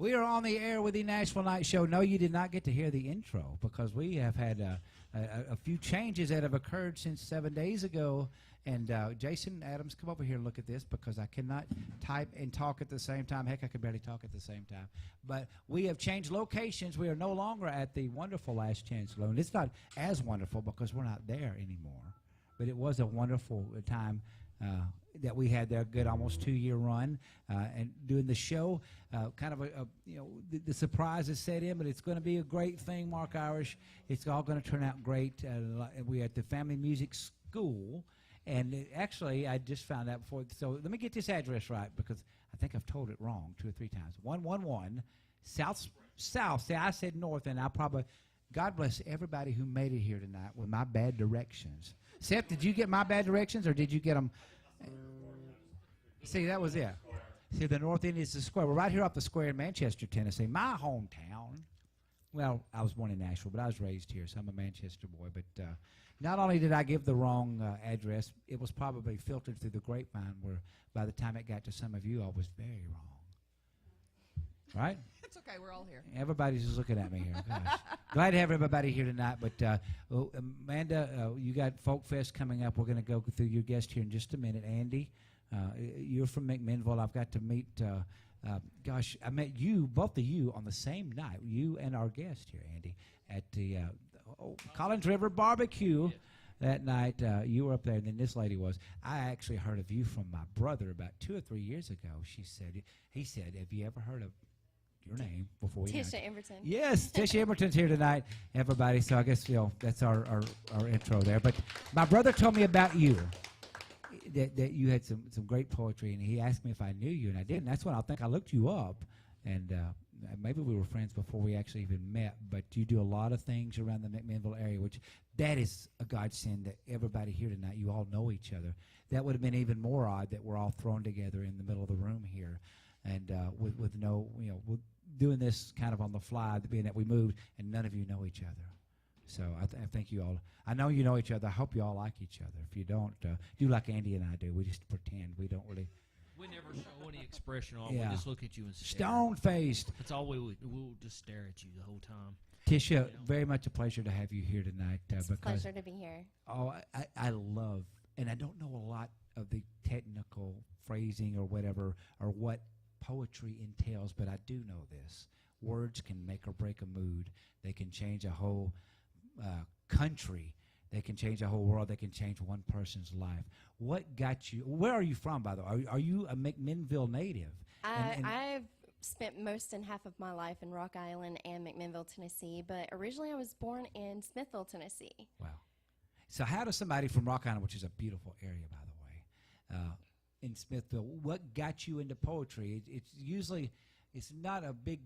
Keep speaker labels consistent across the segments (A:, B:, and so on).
A: We are on the air with the Nashville Night Show. No, you did not get to hear the intro because we have had a few changes that have occurred since 7 days ago. And Jason Adams, come over here and look at this because I cannot type and talk at the same time. Heck, I could barely talk at the same time. But we have changed locations. We are no longer at the wonderful Last Chance Saloon. It's not as wonderful because we're not there anymore. But it was a wonderful time that we had there, good almost 2-year run, and doing the show. Kind of the surprise is set in, but it's going to be a great thing, Mark Irish. It's all going to turn out great. We're at the Family Music School, and actually, I just found out before. So let me get this address right because I think I've told it wrong 2 or 3 times. 111 South. See, I said north, and I probably. God bless everybody who made it here tonight with my bad directions. Seth, did you get my bad directions, or did you get them? See, that was it. See, the north end is the square. We're right here off the square in Manchester, Tennessee, my hometown. Well, I was born in Nashville, but I was raised here, so I'm a Manchester boy. But not only did I give the wrong address, it was probably filtered through the grapevine where by the time it got to some of you, I was very wrong. Right?
B: It's okay. We're all here.
A: Everybody's just looking at me here. Gosh. Glad to have everybody here tonight. But Amanda, you got Folk Fest coming up. We're going to go through your guest here in just a minute. Andy, you're from McMinnville. I've got to meet, I met you, both of you, on the same night, you and our guest here, Andy, at the Collins River Barbecue. Yeah. That night, you were up there, and then this lady was. I actually heard of you from my brother about 2 or 3 years ago. He said, have you ever heard of your name before we
C: Tisha Emberton.
A: Yes, Tisha Emberton's here tonight, everybody. So I guess that's our intro there. But my brother told me about you, that you had some great poetry, and he asked me if I knew you, and I didn't. That's when I think I looked you up, and maybe we were friends before we actually even met. But you do a lot of things around the McMinnville area, which that is a godsend that everybody here tonight, you all know each other. That would have been even more odd that we're all thrown together in the middle of the room here. And with no, we're doing this kind of on the fly, being that we moved, and none of you know each other. So I think you all, I know you know each other. I hope you all like each other. If you don't, do like Andy and I do. We just pretend. We don't really.
D: We never show any expression on.
A: Yeah.
D: We just look at you and stare.
A: Stone-faced.
D: That's all we'll just stare at you the whole time.
A: Tisha, very much a pleasure to have you here tonight.
C: It's a pleasure to be here.
A: Oh, I love, and I don't know a lot of the technical phrasing or whatever, or what poetry entails, but I do know this. Words can make or break a mood. They can change a whole country. They can change a whole world. They can change one person's life. What got you? Where are you from, by the way? Are you a McMinnville native?
C: I've spent most and half of my life in Rock Island and McMinnville, Tennessee, but originally I was born in Smithville, Tennessee.
A: Wow. So how does somebody from Rock Island, which is a beautiful area, by the way, in Smithville, what got you into poetry? It's not a big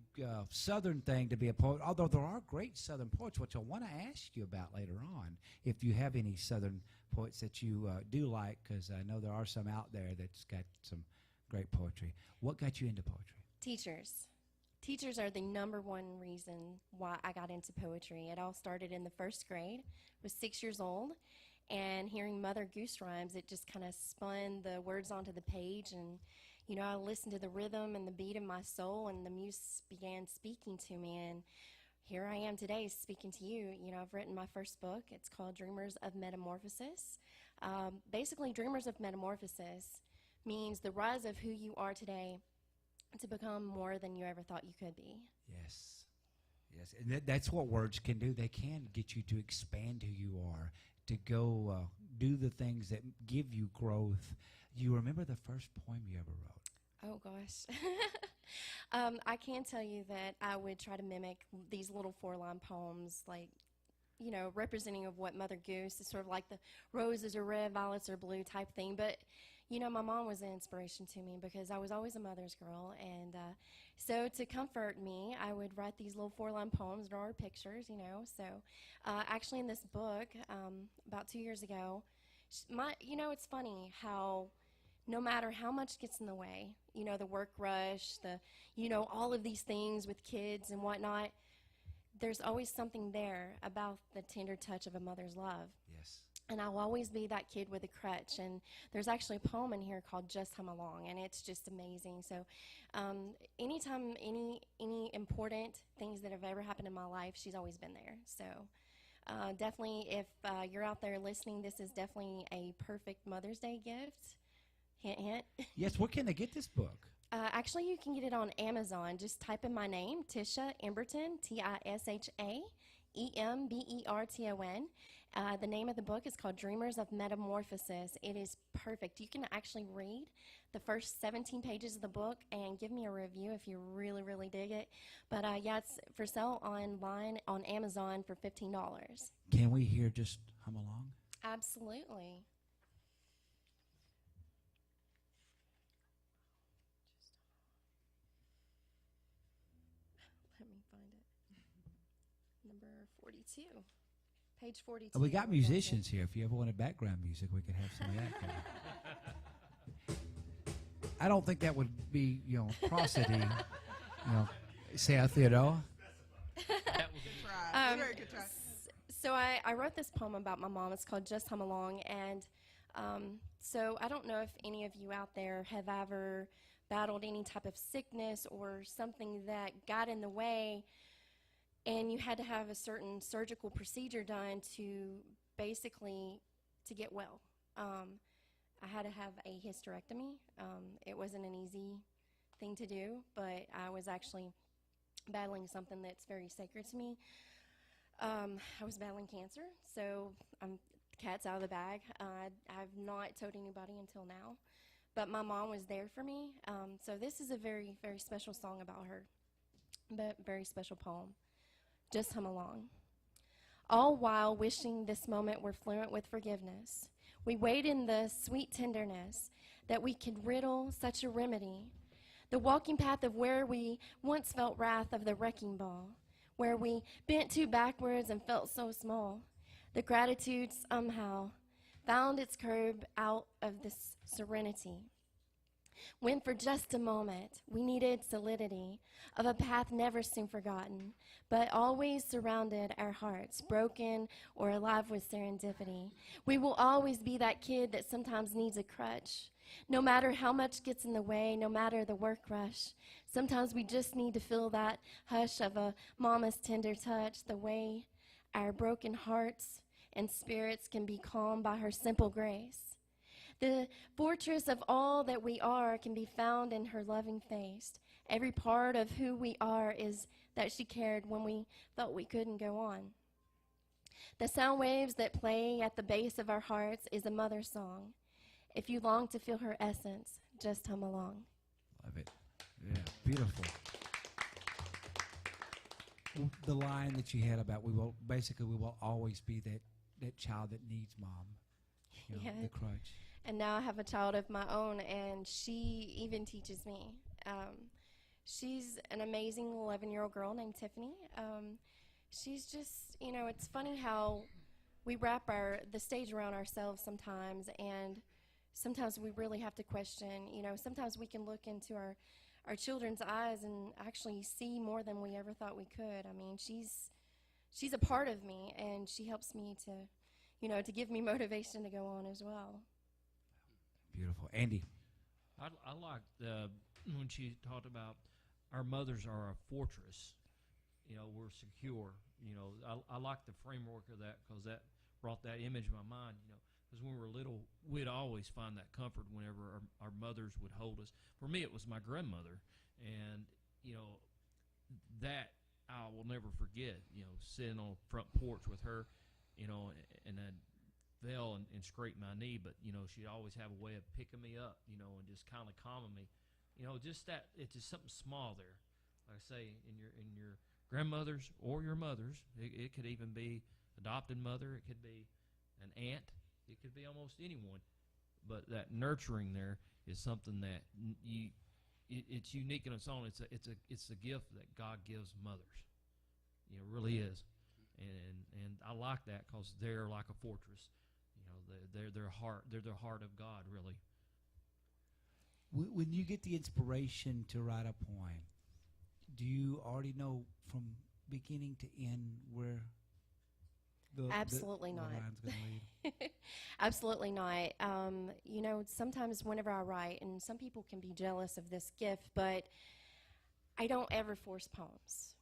A: Southern thing to be a poet, although there are great Southern poets, which I want to ask you about later on, if you have any Southern poets that you do like, because I know there are some out there that's got some great poetry. What got you into poetry?
C: Teachers. Teachers are the #1 reason why I got into poetry. It all started in the 1st grade. I was 6 years old, and hearing Mother Goose rhymes, it just kind of spun the words onto the page, and I listened to the rhythm and the beat in my soul, and the muse began speaking to me, and here I am today speaking to you. I've written my first book. It's called Dreamers of Metamorphosis. Basically, Dreamers of Metamorphosis means the rise of who you are today to become more than you ever thought you could be.
A: Yes. Yes, and that's what words can do. They can get you to expand who you are, to go do the things that give you growth. You remember the first poem you ever wrote?
C: Oh, gosh. I can tell you that I would try to mimic these little 4-line poems, like, representing of what Mother Goose is, sort of like the roses are red, violets are blue type thing. But, my mom was an inspiration to me because I was always a mother's girl. And so to comfort me, I would write these little 4-line poems, draw her pictures, So actually in this book, about 2 years ago, it's funny how no matter how much gets in the way, the work rush, all of these things with kids and whatnot, there's always something there about the tender touch of a mother's love.
A: Yes.
C: And I'll always be that kid with a crutch. And there's actually a poem in here called Just Hum Along, and it's just amazing. So anytime, any important things that have ever happened in my life, she's always been there. So definitely, if you're out there listening, this is definitely a perfect Mother's Day gift. Hint, hint.
A: Yes, where can they get this book?
C: Actually, you can get it on Amazon. Just type in my name, Tisha Emberton, Tisha Emberton. The name of the book is called Dreamers of Metamorphosis. It is perfect. You can actually read the first 17 pages of the book and give me a review if you really, really dig it. But yeah, it's for sale online on Amazon for $15.
A: Can we hear Just Hum Along?
C: Absolutely. Let me find it. Number 42. Page 42.
A: We got musicians here. If you ever wanted background music, we could have some of that. I don't think that would be, prosody, say Theodore.
D: That was
B: Very good try.
C: So I wrote this poem about my mom. It's called Just Hum Along. And so I don't know if any of you out there have ever battled any type of sickness or something that got in the way, and you had to have a certain surgical procedure done to basically to get well. I had to have a hysterectomy. It wasn't an easy thing to do, but I was actually battling something that's very sacred to me. I was battling cancer, so cat's out of the bag. I've not told anybody until now, but my mom was there for me. So this is a very, very special song about her, but very special poem. Just hum along. All while wishing this moment were fluent with forgiveness, we wait in the sweet tenderness that we could riddle such a remedy. The walking path of where we once felt wrath of the wrecking ball, where we bent too backwards and felt so small. The gratitude somehow found its curb out of this serenity. When for just a moment we needed solidity of a path never soon forgotten, but always surrounded our hearts, broken or alive with serendipity. We will always be that kid that sometimes needs a crutch. No matter how much gets in the way, no matter the work rush, sometimes we just need to feel that hush of a mama's tender touch, the way our broken hearts and spirits can be calmed by her simple grace. The fortress of all that we are can be found in her loving face. Every part of who we are is that she cared when we thought we couldn't go on. The sound waves that play at the base of our hearts is a mother song. If you long to feel her essence, just hum along.
A: Love it. Yeah, beautiful. The line that you had about we will always be that child that needs mom.
C: Yeah.
A: The crutch.
C: And now I have a child of my own, and she even teaches me. She's an amazing 11-year-old girl named Tiffany. She's just, it's funny how we wrap the stage around ourselves sometimes, and sometimes we really have to question. Sometimes we can look into our children's eyes and actually see more than we ever thought we could. I mean, she's a part of me, and she helps me to give me motivation to go on as well.
A: Beautiful. Andy.
D: I liked when she talked about our mothers are a fortress. We're secure. I like the framework of that because that brought that image in my mind. Because when we were little, we'd always find that comfort whenever our mothers would hold us. For me, it was my grandmother, and that I will never forget. Sitting on the front porch with her, and then fell and scraped my knee, but she'd always have a way of picking me up, and just kind of calming me. Just that it's just something small there. Like I say, in your grandmother's or your mother's, it could even be adopted mother, it could be an aunt, it could be almost anyone. But that nurturing there is something that it's unique in its own. It's a gift that God gives mothers. It really is. And I like that because they're like a fortress. They're the heart of God, really.
A: When you get the inspiration to write a poem, do you already know from beginning to end
C: Absolutely
A: the
C: not.
A: line's gonna lead?
C: Absolutely not. You know, sometimes whenever I write, and some people can be jealous of this gift, but I don't ever force poems.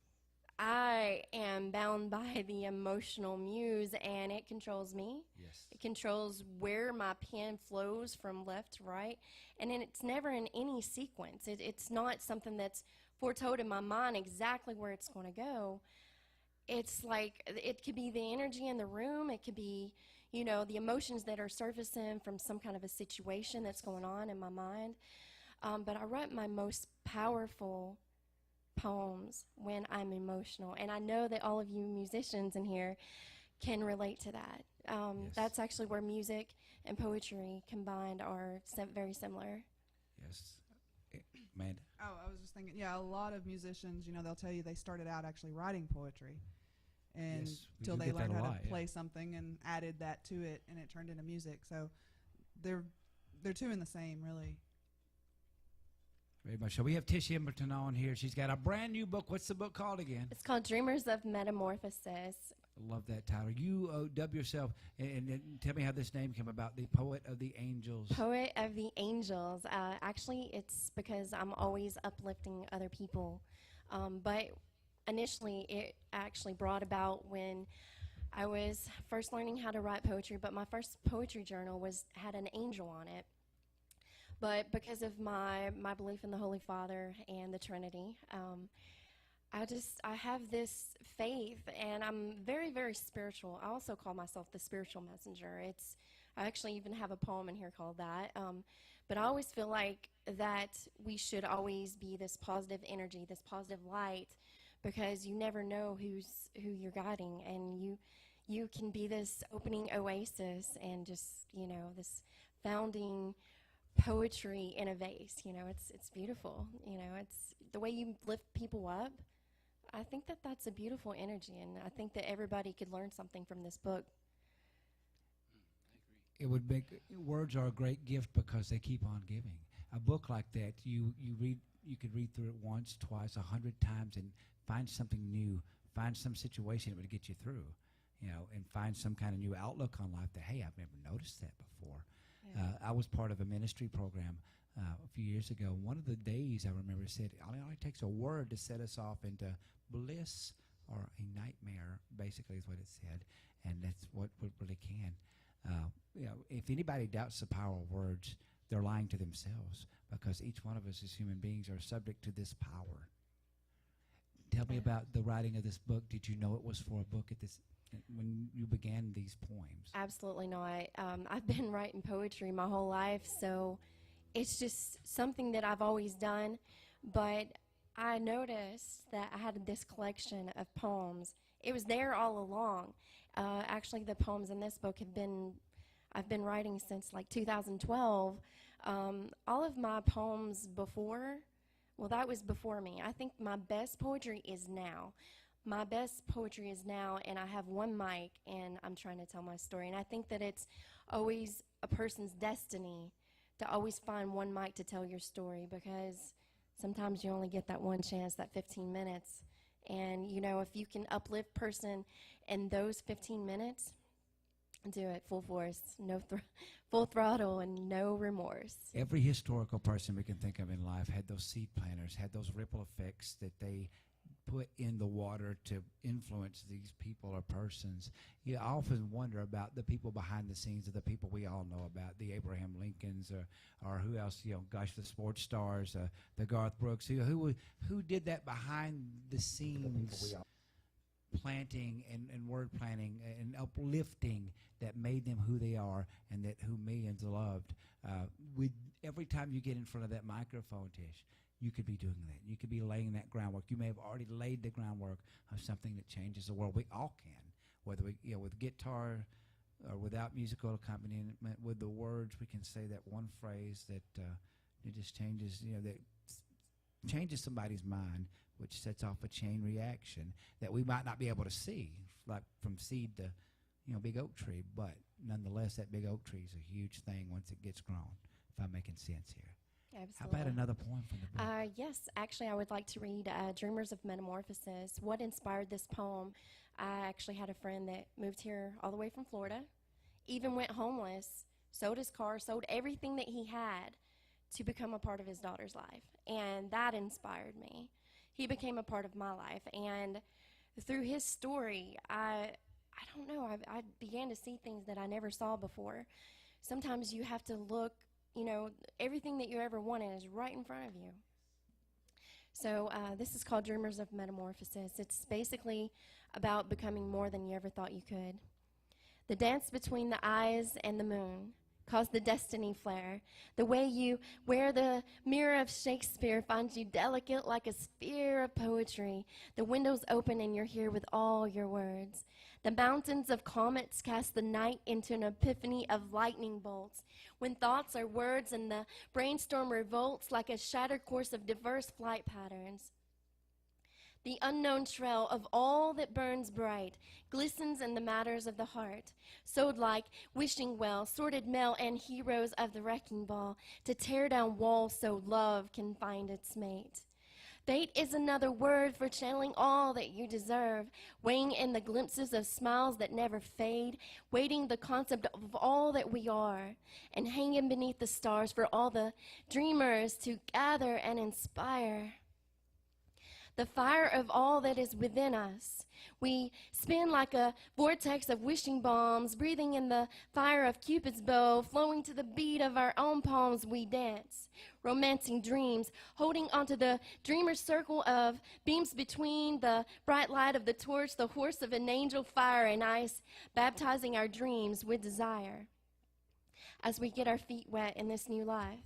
C: I am bound by the emotional muse, and it controls me.
A: Yes.
C: It controls where my pen flows from left to right, and then it's never in any sequence. It's not something that's foretold in my mind exactly where it's going to go. It's like it could be the energy in the room. It could be, you know, the emotions that are surfacing from some kind of a situation that's going on in my mind. But I write my most powerful poems when I'm emotional, and I know that all of you musicians in here can relate to that.
A: Yes.
C: That's actually where music and poetry combined are very similar.
A: Yes. Amanda?
B: Oh, I was just thinking, yeah, a lot of musicians, you know, they'll tell you they started out actually writing poetry, and
A: Yes, we
B: till
A: do
B: they
A: get that
B: learned
A: a
B: how
A: lot,
B: to
A: yeah.
B: play something and added that to it, and it turned into music. So they're two in the same, really.
A: Very much so. We have Tisha Emberton on here. She's got a brand new book. What's the book called again?
C: It's called Dreamers of Metamorphosis.
A: I love that title. You dub yourself, and tell me how this name came about, the Poet of the Angels.
C: Poet of the Angels. Actually, it's because I'm always uplifting other people. But initially, it actually brought about when I was first learning how to write poetry, but my first poetry journal had an angel on it. But because of my belief in the Holy Father and the Trinity, I have this faith, and I'm very, very spiritual. I also call myself the spiritual messenger. I actually even have a poem in here called that. But I always feel like that we should always be this positive energy, this positive light, because you never know who you're guiding, and you can be this opening oasis and just, you know, this founding poetry in a vase. You know, it's beautiful. You know, it's the way you lift people up. I think that that's a beautiful energy, and I think that everybody could learn something from this book.
A: It would make words are a great gift because they keep on giving. A book like that, you could read through it once, twice, 100 times, and find something new, find some situation that would get you through, you know, and find some kind of new outlook on life that, hey, I've never noticed that before.
C: Yeah.
A: I was part of a ministry program a few years ago. One of the days I remember said, it only takes a word to set us off into bliss or a nightmare, basically is what it said, and that's what really can. You know, if anybody doubts the power of words, they're lying to themselves, because each one of us as human beings are subject to this power. Tell me about the writing of this book. Did you know it was for a book when you began these poems?
C: Absolutely not. I've been writing poetry my whole life, so it's just something that I've always done. But I noticed that I had this collection of poems. It was there all along. Actually, the poems in this book I've been writing since like 2012. All of my poems before, well, that was before me. I think my best poetry is now. My best poetry is now, and I have one mic, and I'm trying to tell my story. And I think that it's always a person's destiny to always find one mic to tell your story, because sometimes you only get that one chance, that 15 minutes. And, you know, if you can uplift person in those 15 minutes, do it full force, full throttle, and no remorse.
A: Every historical person we can think of in life had those seed planters, had those ripple effects that they put in the water to influence these people or persons. You often wonder about the people behind the scenes, of the people we all know about, the Abraham Lincolns, or who else, you know, gosh, the sports stars, the Garth Brooks, who did that behind the scenes planting and word planting and uplifting that made them who they are, and that who millions loved. Every time you get in front of that microphone, Tish, you could be doing that. You could be laying that groundwork. You may have already laid the groundwork of something that changes the world. We all can, whether we, you know, with guitar or without musical accompaniment, with the words, we can say that one phrase that it just changes, you know, that changes somebody's mind, which sets off a chain reaction that we might not be able to see, like from seed to, you know, big oak tree. But nonetheless, that big oak tree is a huge thing once it gets grown, if I'm making sense here.
C: Absolutely.
A: How about another poem from the book?
C: Yes, actually, I would like to read Dreamers of Metamorphosis. What inspired this poem? I actually had a friend that moved here all the way from Florida, even went homeless, sold his car, sold everything that he had to become a part of his daughter's life. And that inspired me. He became a part of my life. And through his story, I don't know, I began to see things that I never saw before. Sometimes you have to look, everything that you ever wanted is right in front of you. So this is called Dreamers of Metamorphosis. It's basically about becoming more than you ever thought you could. The dance between the eyes and the moon caused the destiny flare. The way you wear the mirror of Shakespeare finds you delicate like a sphere of poetry. The windows open and you're here with all your words. The mountains of comets cast the night into an epiphany of lightning bolts. When thoughts are words and the brainstorm revolts like a shattered course of diverse flight patterns. The unknown trail of all that burns bright glistens in the matters of the heart, sewed like wishing well, sordid mail and heroes of the wrecking ball, to tear down walls so love can find its mate. Fate is another word for channeling all that you deserve, weighing in the glimpses of smiles that never fade, weighting the concept of all that we are, and hanging beneath the stars for all the dreamers to gather and inspire. The fire of all that is within us. We spin like a vortex of wishing bombs, breathing in the fire of Cupid's bow, flowing to the beat of our own palms we dance, romancing dreams, holding onto the dreamer's circle of beams between the bright light of the torch, the horse of an angel, fire and ice, baptizing our dreams with desire. As we get our feet wet in this new life,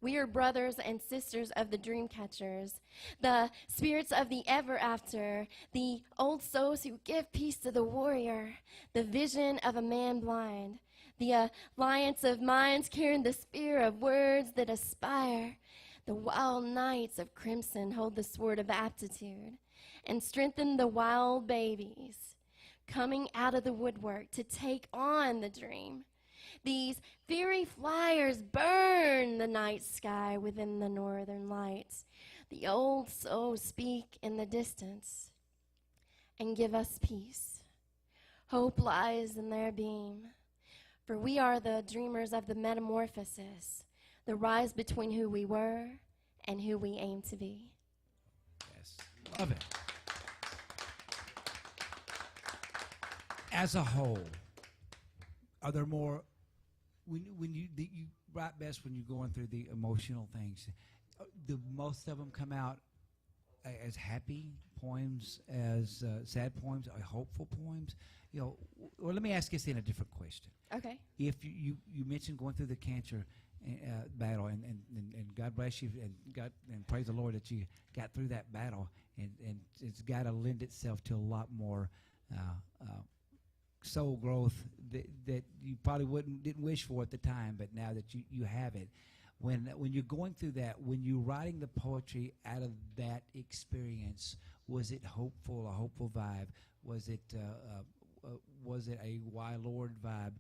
C: we are brothers and sisters of the dream catchers, the spirits of the ever after, the old souls who give peace to the warrior, the vision of a man blind, the alliance of minds carrying the spear of words that aspire. The wild knights of crimson hold the sword of aptitude and strengthen the wild babies coming out of the woodwork to take on the dream. These fiery flyers burn the night sky within the northern lights. The old souls speak in the distance and give us peace. Hope lies in their beam, for we are the dreamers of the metamorphosis, the rise between who we were and who we aim to be.
A: Yes, love it. As a whole, are there more? When you write best when you're going through the emotional things, do most of them come out as happy poems, as sad poems, or hopeful poems? Or let me ask this in a different question.
C: Okay.
A: If you mentioned going through the cancer battle, and God bless you, and praise the Lord that you got through that battle, and it's got to lend itself to a lot more soul growth that you probably didn't wish for at the time, but now that you have it, when you're going through that, when you're writing the poetry out of that experience, was it hopeful, a hopeful vibe? Was it a why Lord vibe?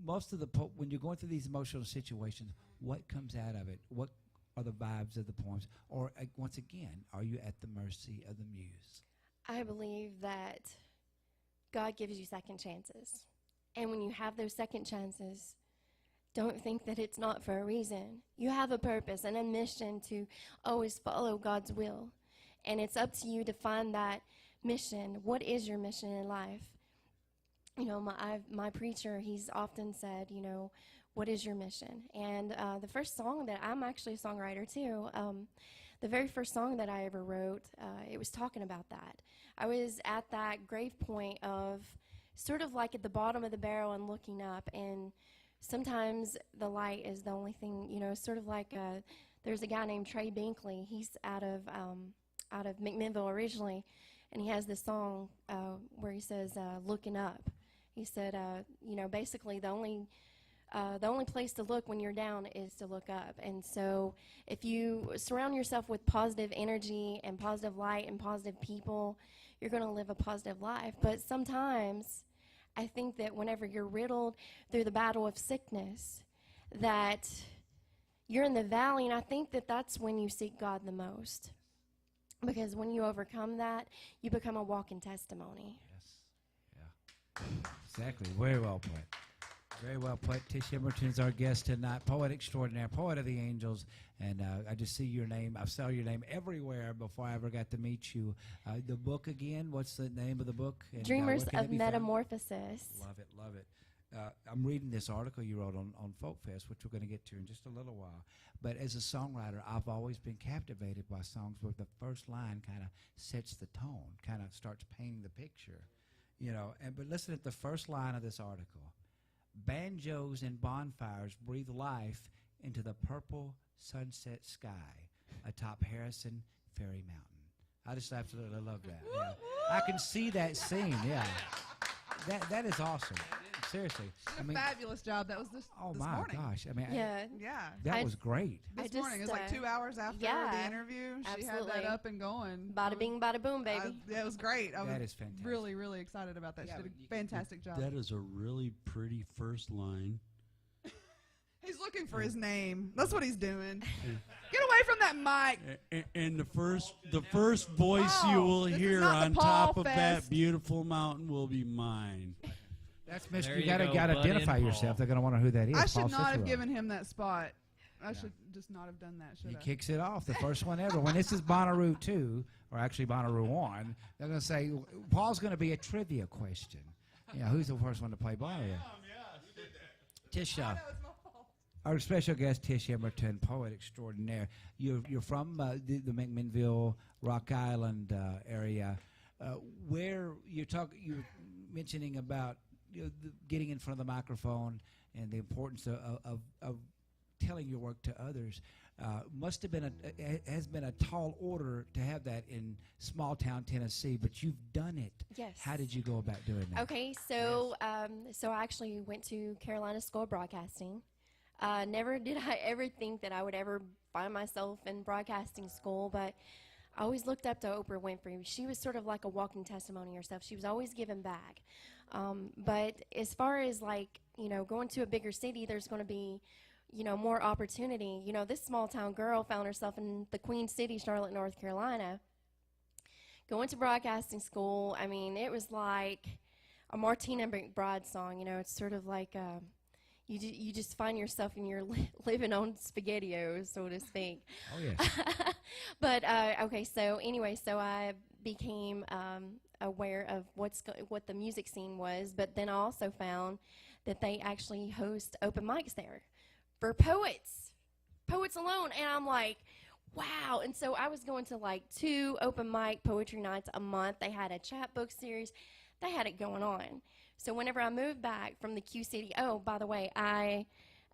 A: Most of the when you're going through these emotional situations, what comes out of it? What are the vibes of the poems? Or once again, are you at the mercy of the muse?
C: I believe that God gives you second chances. And when you have those second chances, don't think that it's not for a reason. You have a purpose and a mission to always follow God's will. And it's up to you to find that mission. What is your mission in life? My preacher, he's often said, what is your mission? And the first song that, I'm actually a songwriter too, the very first song that I ever wrote, it was talking about that. I was at that grave point of sort of like at the bottom of the barrel and looking up, and sometimes the light is the only thing, sort of like there's a guy named Trey Binkley. He's out of McMinnville originally, and he has this song where he says, looking up. He said, basically the only place to look when you're down is to look up. And so if you surround yourself with positive energy and positive light and positive people, you're going to live a positive life. But sometimes I think that whenever you're riddled through the battle of sickness, that you're in the valley, and I think that that's when you seek God the most. because when you overcome that, you become a walking testimony.
A: Yes. Yeah. Exactly. Very well put. Very well put. Tisha Emberton is our guest tonight, poet extraordinaire, poet of the angels, and I just see your name. I saw your name everywhere before I ever got to meet you. The book again, what's the name of the book? And,
C: Dreamers
A: where can it
C: of
A: be found?
C: Metamorphosis.
A: Love it, love it. I'm reading this article you wrote on Folk Fest, which we're going to get to in just a little while. But as a songwriter, I've always been captivated by songs where the first line kind of sets the tone, kind of starts painting the picture, you know. But listen at the first line of this article. Banjos and bonfires breathe life into the purple sunset sky atop Harrison Ferry Mountain. I just absolutely love that. Yeah. I can see that scene. Yeah, that is awesome. Seriously,
B: Did a fabulous job. That was this
A: oh
B: this
A: my
B: morning.
A: gosh! I mean,
C: Yeah.
B: Yeah.
A: that was great.
B: This
C: I
B: morning. It was
C: just,
B: like 2 hours after the
C: yeah,
B: interview. She had
C: absolutely.
B: that up and going.
C: Bada bing, bada boom, baby.
B: Yeah, it was great. I
A: That
B: was
A: is fantastic.
B: really, really excited about that.
A: Yeah,
B: She did
A: but
B: a fantastic job.
E: That is a really pretty first line.
B: He's looking for his name. That's what he's doing. Get away from that mic.
E: And the first voice you will
B: this is
E: hear
B: not the
E: on
B: Paul
E: top of
B: Fest.
E: that beautiful mountain will be mine.
A: That's
D: There
A: Mr. You
D: you
A: gotta
D: go,
A: gotta
D: Buddy and
A: identify
D: Paul.
A: yourself. They're gonna wonder who that is.
B: I should
A: Paul
B: not have
A: Cicero.
B: given him that spot. I
A: Yeah.
B: should just not have done that, should
A: He
B: I?
A: kicks it off, the first one ever. When this is Bonnaroo 2, or actually Bonnaroo 1, they're going to say, Paul's going to be a trivia question. You know, who's the first one to play Bonnaroo? Tisha, our special guest, Tisha Emberton, poet extraordinaire. You're from the McMinnville, Rock Island area, where you're mentioning about getting in front of the microphone and the importance of telling your work to others. Must have been has been a tall order to have that in small town Tennessee, but you've done it.
C: Yes.
A: How did you go about doing that?
C: Okay, so so I actually went to Carolina School of Broadcasting. Never did I ever think that I would ever find myself in broadcasting school, but I always looked up to Oprah Winfrey. She was sort of like a walking testimony herself. She was always giving back. But as far as going to a bigger city, there's going to be, more opportunity. This small town girl found herself in the Queen City, Charlotte, North Carolina, going to broadcasting school. I mean, it was like a Martina McBride song. It's sort of like you just find yourself and you're living on SpaghettiOs, so to speak.
A: Oh, yes.
C: But okay, so anyway, so I became aware of what the music scene was, but then I also found that they actually host open mics there for poets alone, and I'm like, wow. And so I was going to 2 open mic poetry nights a month. They had a chapbook series. They had it going on. So whenever I moved back from the Q City, oh, by the way, I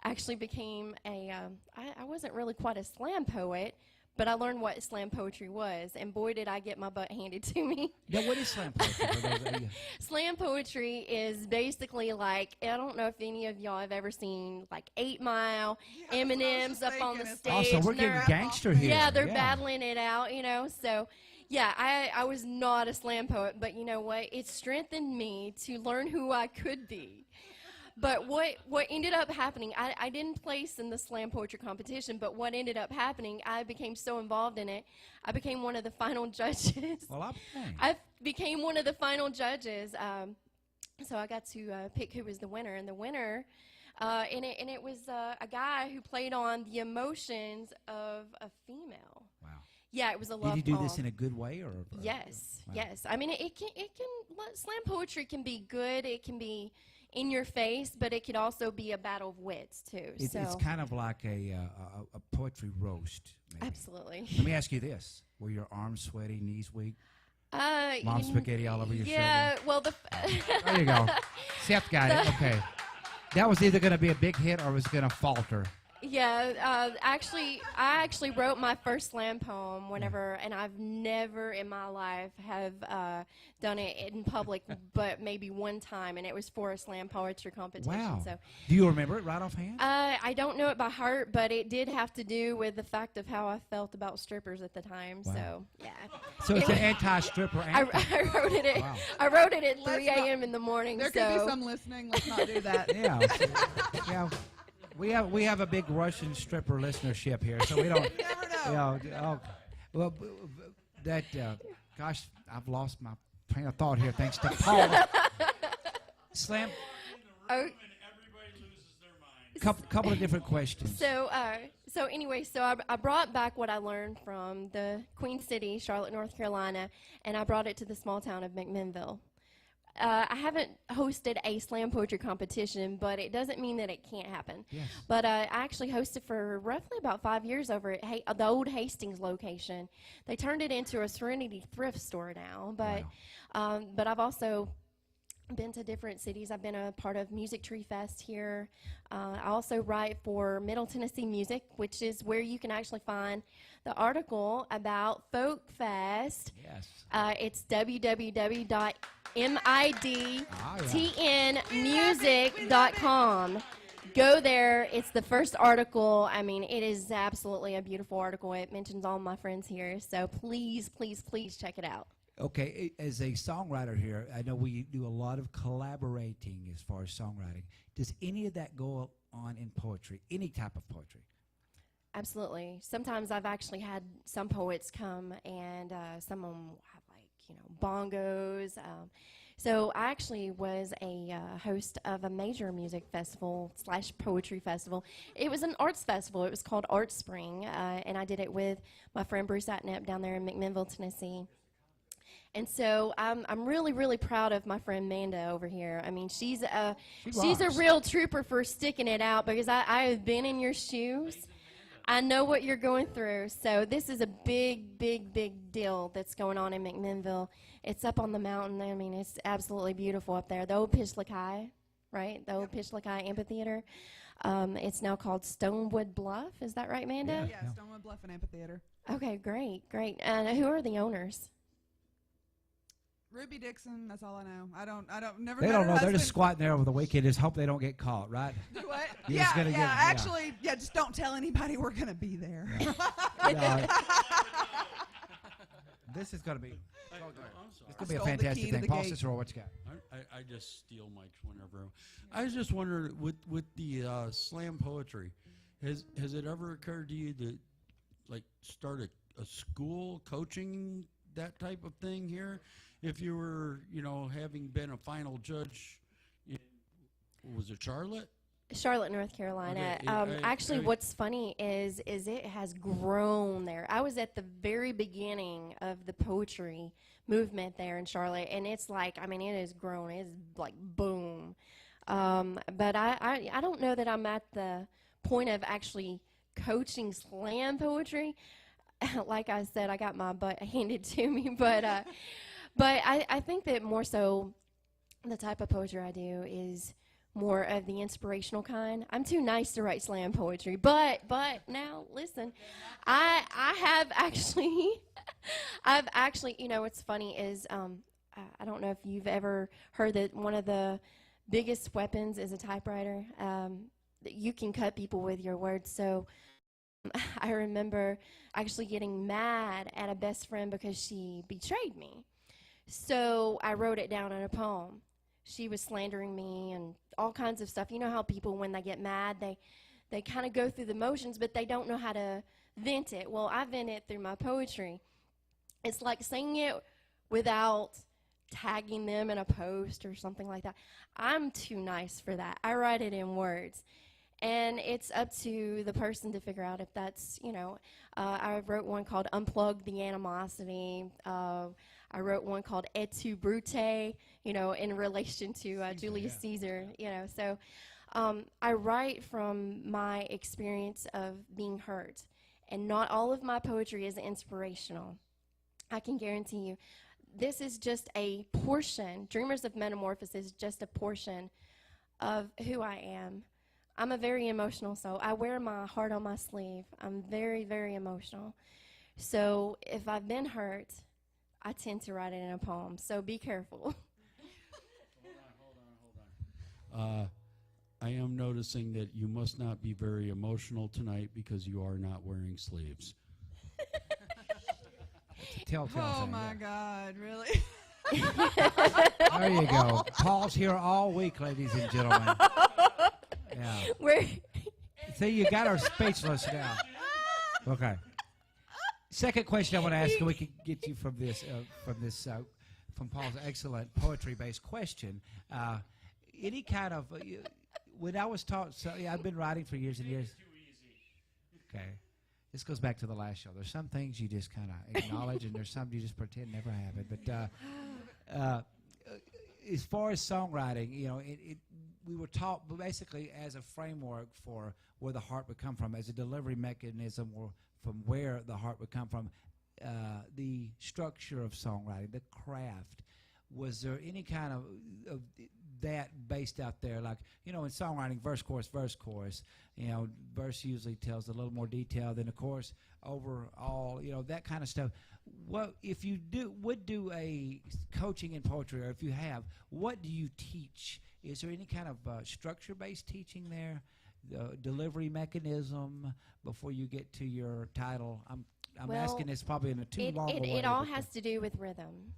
C: actually became I wasn't really quite a slam poet, but I learned what slam poetry was, and boy, did I get my butt handed to me.
A: Yeah, what is slam poetry?
C: Slam poetry is basically I don't know if any of y'all have ever seen 8 Mile,
B: Yeah, that's what I was
C: Eminem's
B: just
C: up on the
B: thinking.
C: stage.
A: Also, we're
C: and they're
A: getting gangster here.
C: Yeah, they're battling it out, so yeah, I was not a slam poet, but you know what? It strengthened me to learn who I could be. But what ended up happening, I didn't place in the slam poetry competition, but what ended up happening, I became so involved in it, I became one of the final judges.
A: Well,
C: I became one of the final judges, so I got to pick who was the winner, and the winner, and it was a guy who played on the emotions of a female.
A: Wow.
C: Yeah, it was a love
A: Did you do
C: poem.
A: this in a good way, or?
C: Yes,
A: Wow.
C: yes. I mean, it can slam poetry can be good. It can be in your face, but it could also be a battle of wits too.
A: It's
C: So
A: kind of like a poetry roast. Maybe.
C: absolutely.
A: Let me ask you this: were your arms sweaty, knees weak,
C: Mom
A: mom spaghetti all over your
C: Yeah,
A: shirt?
C: well,
A: There you go. Seth got it. Okay. That was either going to be a big hit or was going to falter.
C: Yeah, I actually wrote my first slam poem whenever, and I've never in my life have done it in public, but maybe one time, and it was for a slam poetry competition.
A: Wow.
C: So
A: Do you remember it right offhand?
C: I don't know it by heart, but it did have to do with the fact of how I felt about strippers at the time.
A: Wow.
C: So yeah,
A: So it's an anti-stripper anthem.
C: I wrote it. At,
A: Wow.
C: I wrote it at
B: Let's
C: 3 a.m. in the morning.
B: There
C: so
B: could be some listening. Let's not do that.
A: Yeah. Yeah. We have a big Russian stripper listenership here, so we don't.
B: You never know.
A: You know, well, that, gosh, I've lost my train of thought here thanks to Paula. Slam,
C: Oh,
A: couple of different questions.
C: so anyway, I brought back what I learned from the Queen City, Charlotte, North Carolina, and I brought it to the small town of McMinnville. I haven't hosted a slam poetry competition, but it doesn't mean that it can't happen.
A: Yes.
C: But I actually hosted for roughly about 5 years over at the old Hastings location. They turned it into a Serenity thrift store now, but but I've also been to different cities. I've been a part of Music Tree Fest here. I also write for Middle Tennessee Music, which is where you can actually find the article about Folk Fest.
A: Yes.
C: It's www.midtnmusic.com. Go there. It's the first article. I mean, it is absolutely a beautiful article. It mentions all my friends here. So please, please, please check it out.
A: Okay, as a songwriter here, I know we do a lot of collaborating as far as songwriting. Does any of that go on in poetry, any type of poetry?
C: Absolutely. Sometimes I've actually had some poets come, and some of them have, bongos. So I actually was a host of a major music festival / poetry festival. It was an arts festival. It was called Art Spring, and I did it with my friend Bruce Atnep down there in McMinnville, Tennessee. And so I'm really, really proud of my friend Miranda over here. I mean, she's a real trooper for sticking it out, because I have been in your shoes. I know what you're going through. So this is a big, big, big deal that's going on in McMinnville. It's up on the mountain. I mean, it's absolutely beautiful up there. The old Pishlakai, right? The old Pishlakai Amphitheater. It's now called Stonewood Bluff. Is that right, Amanda?
B: Yeah, Stonewood Bluff and Amphitheater.
C: Okay, great, great. And who are the owners?
B: Ruby Dixon, that's all I know. I don't never
A: They
B: met
A: don't
B: her
A: know. They're just
B: husband.
A: squatting there over the weekend. Just hope they don't get caught, right?
B: Do what?
A: You're just gonna
B: Actually, just don't tell anybody we're going to be there.
A: Yeah. This is going to be.
E: I'm
A: It's
E: sorry.
A: going to be a
B: Stole the
A: fantastic
B: key to
A: thing.
B: the
A: Paul
B: gate.
A: Cicero, what you got?
E: I just steal mics whenever. I was just wondering, with the slam poetry, has it ever occurred to you to start a school coaching that type of thing here? If you were, having been a final judge, was it Charlotte?
C: Charlotte, North Carolina.
E: Okay,
C: Actually, what's funny is it has grown there. I was at the very beginning of the poetry movement there in Charlotte, and it's it has grown. It's like boom. But I don't know that I'm at the point of actually coaching slam poetry. Like I said, I got my butt handed to me, but I think that more so the type of poetry I do is more of the inspirational kind. I'm too nice to write slam poetry, but now listen, I have actually, what's funny is I don't know if you've ever heard that one of the biggest weapons is a typewriter. That you can cut people with your words. So I remember actually getting mad at a best friend because she betrayed me. So I wrote it down in a poem. She was slandering me and all kinds of stuff. You know how people, when they get mad, they kind of go through the motions, but they don't know how to vent it. Well, I vent it through my poetry. It's like singing it without tagging them in a post or something like that. I'm too nice for that. I write it in words. And it's up to the person to figure out if that's, I wrote one called Unplug the Animosity. I wrote one called Et tu Brute, in relation to Julius Caesar, So I write from my experience of being hurt. And not all of my poetry is inspirational. I can guarantee you. This is just a portion. Dreamers of Metamorphosis is just a portion of who I am. I'm a very emotional soul. I wear my heart on my sleeve. I'm very, very emotional. So if I've been hurt, I tend to write it in a poem. So be careful.
E: Hold on. I am noticing that you must not be very emotional tonight because you are not wearing sleeves.
A: Telltale
B: Oh
A: thing,
B: my
A: yeah.
B: God, really?
A: There you go. Paul's here all week, ladies and gentlemen. Yeah.
C: Where
A: See, you got her speechless now. Okay. Second question I want to ask, and we can get you from from Paul's excellent poetry-based question. Any kind of when I was taught, so yeah, I've been writing for years and years. Okay, this goes back to the last show. There's some things you just kind of acknowledge, and there's some you just pretend never happened. But as far as songwriting, we were taught basically as a framework for where the heart would come from, as a delivery mechanism, or from where the heart would come from. The structure of songwriting, the craft. Was there any kind of that based out there? Like, in songwriting, verse, chorus, verse usually tells a little more detail than the chorus overall, that kind of stuff. What if you would do a coaching in poetry, or if you have, what do you teach? Is there any kind of structure-based teaching there? The delivery mechanism before you get to your title? I'm asking this probably in a too long a way.
C: It all has to do with rhythm.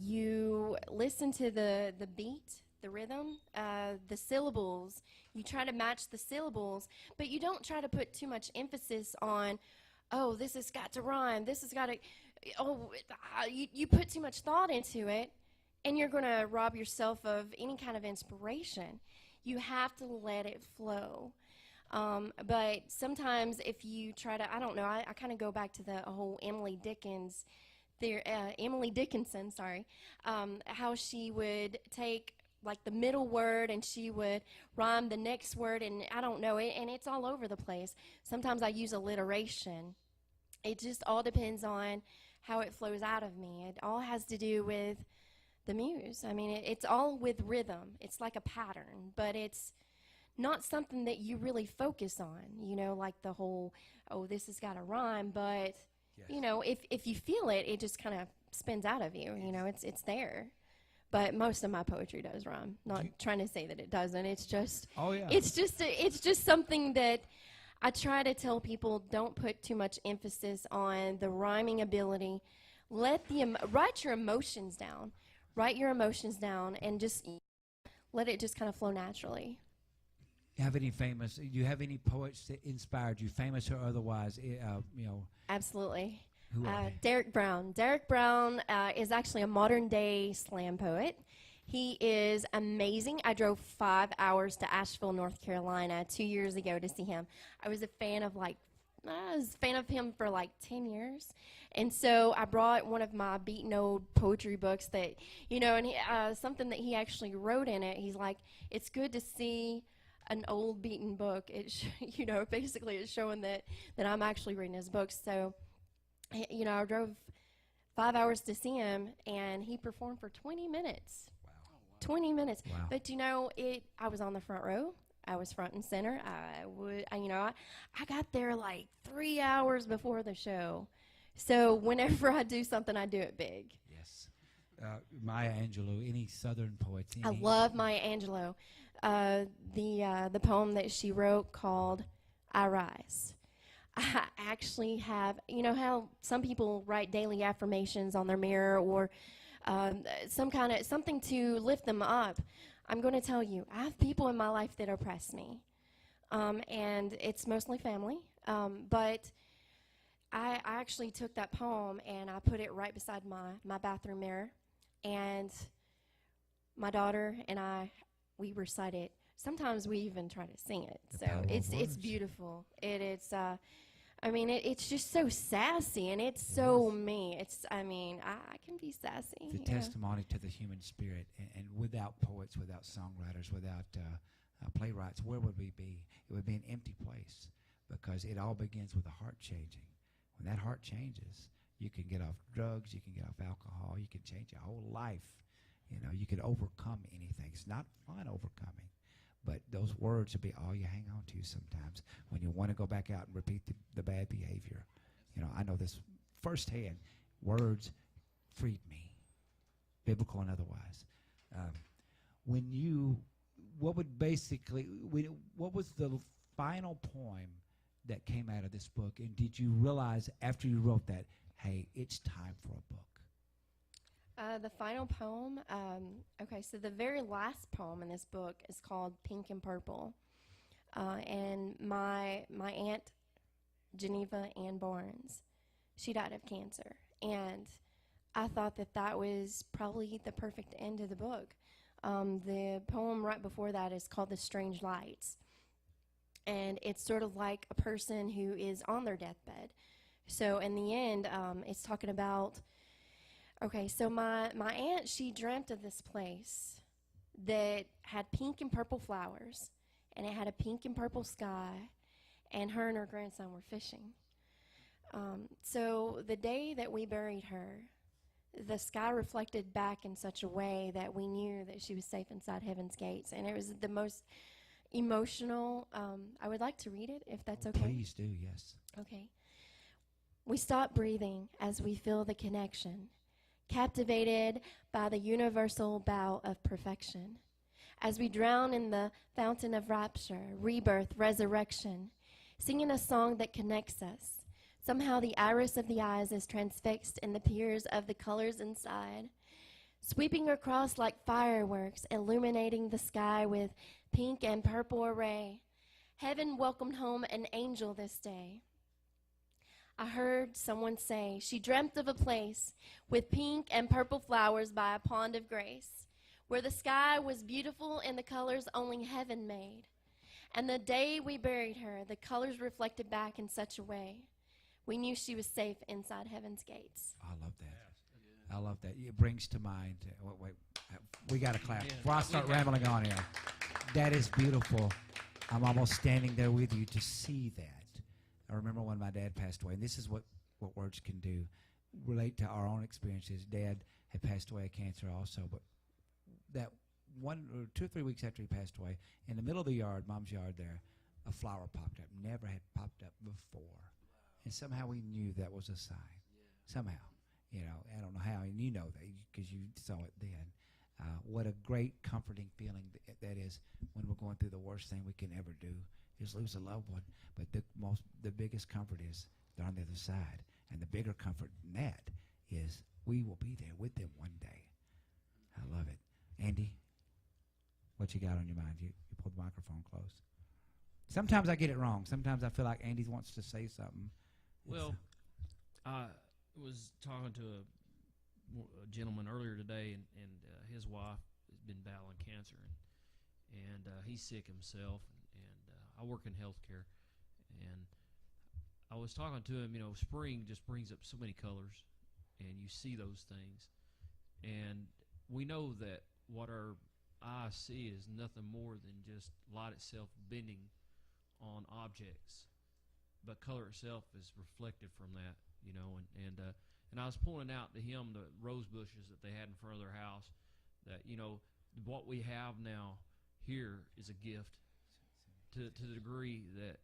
C: You listen to the beat, the rhythm, the syllables. You try to match the syllables, but you don't try to put too much emphasis on, this has got to rhyme. This has got to, you put too much thought into it, and you're going to rob yourself of any kind of inspiration. You have to let it flow. But sometimes if you try to, I don't know, I kind of go back to the whole Emily Dickinson, how she would take like the middle word and she would rhyme the next word, and I don't know, and it's all over the place. Sometimes I use alliteration. It just all depends on how it flows out of me. It all has to do with the muse. I mean, it's all with rhythm. It's like a pattern, but it's not something that you really focus on, like the whole, this has got to rhyme, but, yes. If you feel it, it just kind of spins out of you, it's there. But most of my poetry does rhyme. Not trying to say that it doesn't. It's just, it's just something that I try to tell people, don't put too much emphasis on the rhyming ability. Write your emotions down. Write your emotions down and just let it just kind of flow naturally.
A: Do you have any poets that inspired you, famous or otherwise?
C: Absolutely.
A: Who are they?
C: Derek Brown. Derek Brown is actually a modern day slam poet. He is amazing. I drove 5 hours to Asheville, North Carolina 2 years ago to see him. I was a fan of him for like 10 years. And so I brought one of my beaten old poetry books that, and something that he actually wrote in it. He's like, it's good to see an old beaten book. Basically it's showing that I'm actually reading his books. So, I drove 5 hours to see him, and he performed for 20 minutes. Wow. 20 minutes.
A: Wow.
C: But, I was on the front row. I was front and center. I got there like 3 hours before the show. So whenever I do something, I do it big.
A: Yes. Maya Angelou, any Southern poets?
C: I love Maya Angelou. The poem that she wrote called I Rise. I actually have, how some people write daily affirmations on their mirror or something to lift them up. I'm going to tell you, I have people in my life that oppress me, and it's mostly family, but I actually took that poem and I put it right beside my bathroom mirror, and my daughter and we recite it. Sometimes we even try to sing it. So it's beautiful. It's just so sassy, and it's so me. I can be sassy.
A: It's a testimony to the human spirit, and without poets, without songwriters, without playwrights, where would we be? It would be an empty place, because it all begins with the heart changing. When that heart changes, you can get off drugs, you can get off alcohol, you can change your whole life. You can overcome anything. It's not fun overcoming, but those words will be all you hang on to sometimes when you want to go back out and repeat the bad behavior. I know this firsthand. Words freed me, biblical and otherwise. What was the final poem that came out of this book, and did you realize after you wrote that, hey, it's time for a book?
C: The final poem, so the very last poem in this book is called Pink and Purple. And my aunt, Geneva Ann Barnes, she died of cancer. And I thought that that was probably the perfect end of the book. The poem right before that is called The Strange Lights. And it's sort of like a person who is on their deathbed. So in the end, it's talking about, okay, so my aunt, she dreamt of this place that had pink and purple flowers, and it had a pink and purple sky, and her grandson were fishing. So the day that we buried her, the sky reflected back in such a way that we knew that she was safe inside heaven's gates. And it was the most emotional. I would like to read it, if that's okay.
A: Please do, yes.
C: Okay. We stop breathing as we feel the connection, captivated by the universal bow of perfection. As we drown in the fountain of rapture, rebirth, resurrection, singing a song that connects us. Somehow the iris of the eyes is transfixed in the peers of the colors inside, sweeping across like fireworks, illuminating the sky with pink and purple array. Heaven welcomed home an angel this day. I heard someone say she dreamt of a place with pink and purple flowers by a pond of grace, where the sky was beautiful in the colors only heaven made. And the day we buried her, the colors reflected back in such a way. We knew she was safe inside heaven's gates.
A: I love that. I love that. It brings to mind. Wait, we got to clap.
D: Yeah,
A: Before I start rambling on here, that is beautiful. I'm almost standing there with you to see that. I remember when my dad passed away, and this is what words can do. Relate to our own experiences. Dad had passed away of cancer also, but that 1 or 2 or 3 weeks after he passed away, in the middle of the yard, Mom's yard there, a flower popped up. Never had popped up before. And somehow we knew that was a sign. Somehow. You know, I don't know how, and you know that because you saw it then. What a great, comforting feeling that is when we're going through the worst thing we can ever do is lose a loved one. But the biggest comfort is they're on the other side. And the bigger comfort than that is we will be there with them one day. I love it. Andy, what you got on your mind? You pulled the microphone close. Sometimes I get it wrong. Sometimes I feel like Andy wants to say something.
D: Well, I was talking to a gentleman earlier today, and his wife has been battling cancer, and he's sick himself, and I work in healthcare, and I was talking to him. You know, spring just brings up so many colors, and you see those things, and we know that what our eyes see is nothing more than just light itself bending on objects. But color itself is reflected from that, you know, and I was pointing out to him the rose bushes that they had in front of their house, that, you know, what we have now here is a gift to the degree that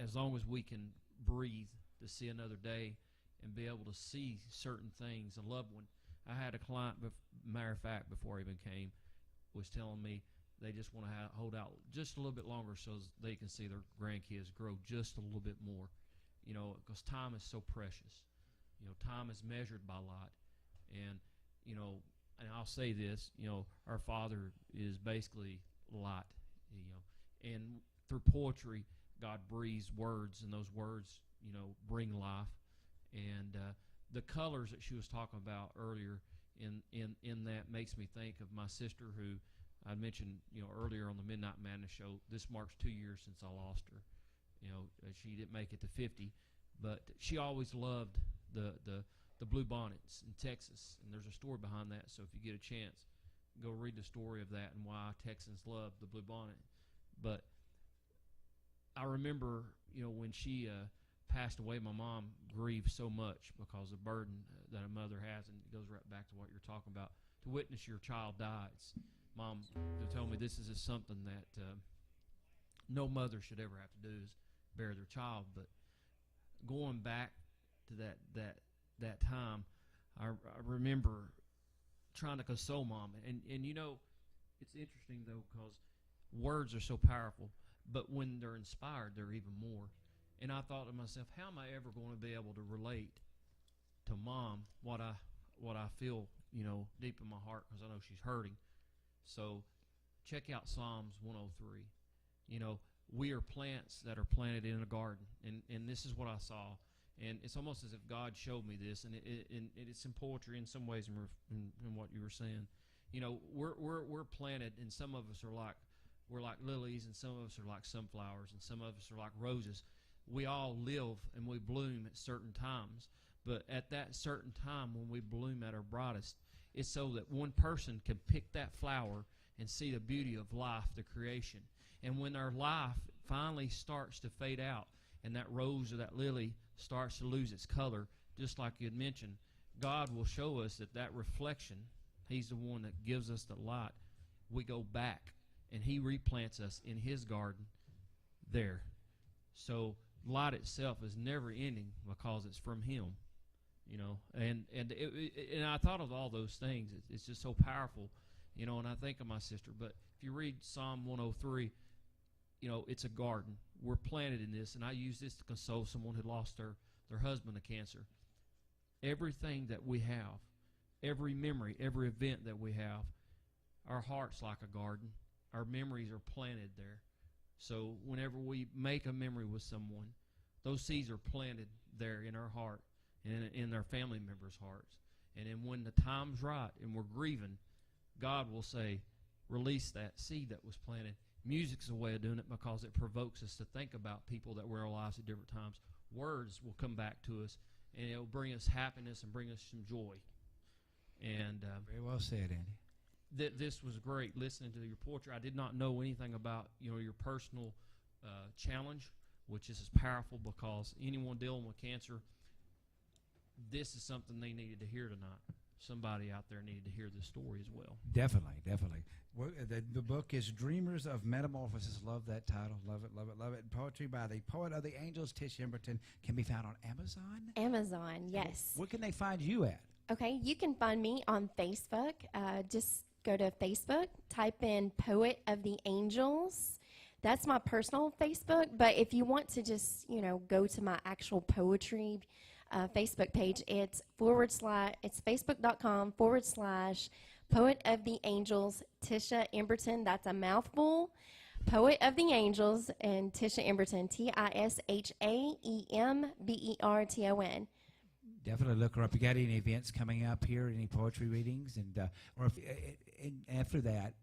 D: as long as we can breathe to see another day and be able to see certain things. A loved one, I had a client, matter of fact, before I even came, was telling me they just want to hold out just a little bit longer so they can see their grandkids grow just a little bit more, you know, because time is so precious. You know, time is measured by light. And, you know, and I'll say this, you know, our Father is basically light, you know, and through poetry, God breathes words, and those words, you know, bring life. And the colors that she was talking about earlier in that makes me think of my sister, who I mentioned, you know, earlier on the Midnight Madness show. This marks 2 years since I lost her. You know, she didn't make it to 50, but she always loved the blue bonnets in Texas, and there's a story behind that. So if you get a chance, go read the story of that and why Texans love the blue bonnet. But I remember, you know, when she passed away, my mom grieved so much because the burden that a mother has, and it goes right back to what you're talking about. To witness your child die, Mom told me this is just something that no mother should ever have to do, is bury their child. But going back to that time, I remember trying to console Mom, and you know, it's interesting though, because words are so powerful, but when they're inspired, they're even more. And I thought to myself, how am I ever going to be able to relate to Mom what I feel, you know, deep in my heart, because I know she's hurting. So check out Psalms 103. You know, we are plants that are planted in a garden, and this is what I saw. And it's almost as if God showed me this, and it's in poetry in some ways, in what you were saying. You know, we're planted, and some of us are like, we're like lilies, and some of us are like sunflowers, and some of us are like roses. We all live and we bloom at certain times, but at that certain time when we bloom at our brightest, it's so that one person can pick that flower and see the beauty of life, the creation. And when our life finally starts to fade out, and that rose or that lily starts to lose its color, just like you had mentioned, God will show us that reflection, He's the one that gives us the light. We go back, and He replants us in His garden there. So light itself is never ending because it's from Him, you know. And I thought of all those things. It's just so powerful, you know. And I think of my sister. But if you read Psalm 103, you know, it's a garden. We're planted in this, and I use this to console someone who lost their husband to cancer. Everything that we have, every memory, every event that we have, our heart's like a garden. Our memories are planted there. So whenever we make a memory with someone, those seeds are planted there in our heart and in our family members' hearts. And then when the time's right and we're grieving, God will say, release that seed that was planted. Music's a way of doing it because it provokes us to think about people that were in our lives at different times. Words will come back to us, and it'll bring us happiness and bring us some joy. And
A: Very well said, Andy.
D: This was great listening to your poetry. I did not know anything about, you know, your personal challenge, which is powerful because anyone dealing with cancer, this is something they needed to hear tonight. Somebody out there needed to hear this story as well.
A: Definitely. The book is Dreamers of Metamorphosis. Love that title. Love it. Poetry by the poet of the angels, Tisha Emberton, can be found on Amazon.
C: Amazon, yes.
A: Where can they find you at?
C: Okay, you can find me on Facebook. Just go to Facebook, type in Poet of the Angels. That's my personal Facebook, but if you want to just, you know, go to my actual poetry Facebook page, it's facebook.com/Poet of the Angels, Tisha Emberton. That's a mouthful. Poet of the Angels and Tisha Emberton, TishaEmberton.
A: Definitely look her up. You got any events coming up here? Any poetry readings? And or if and after that,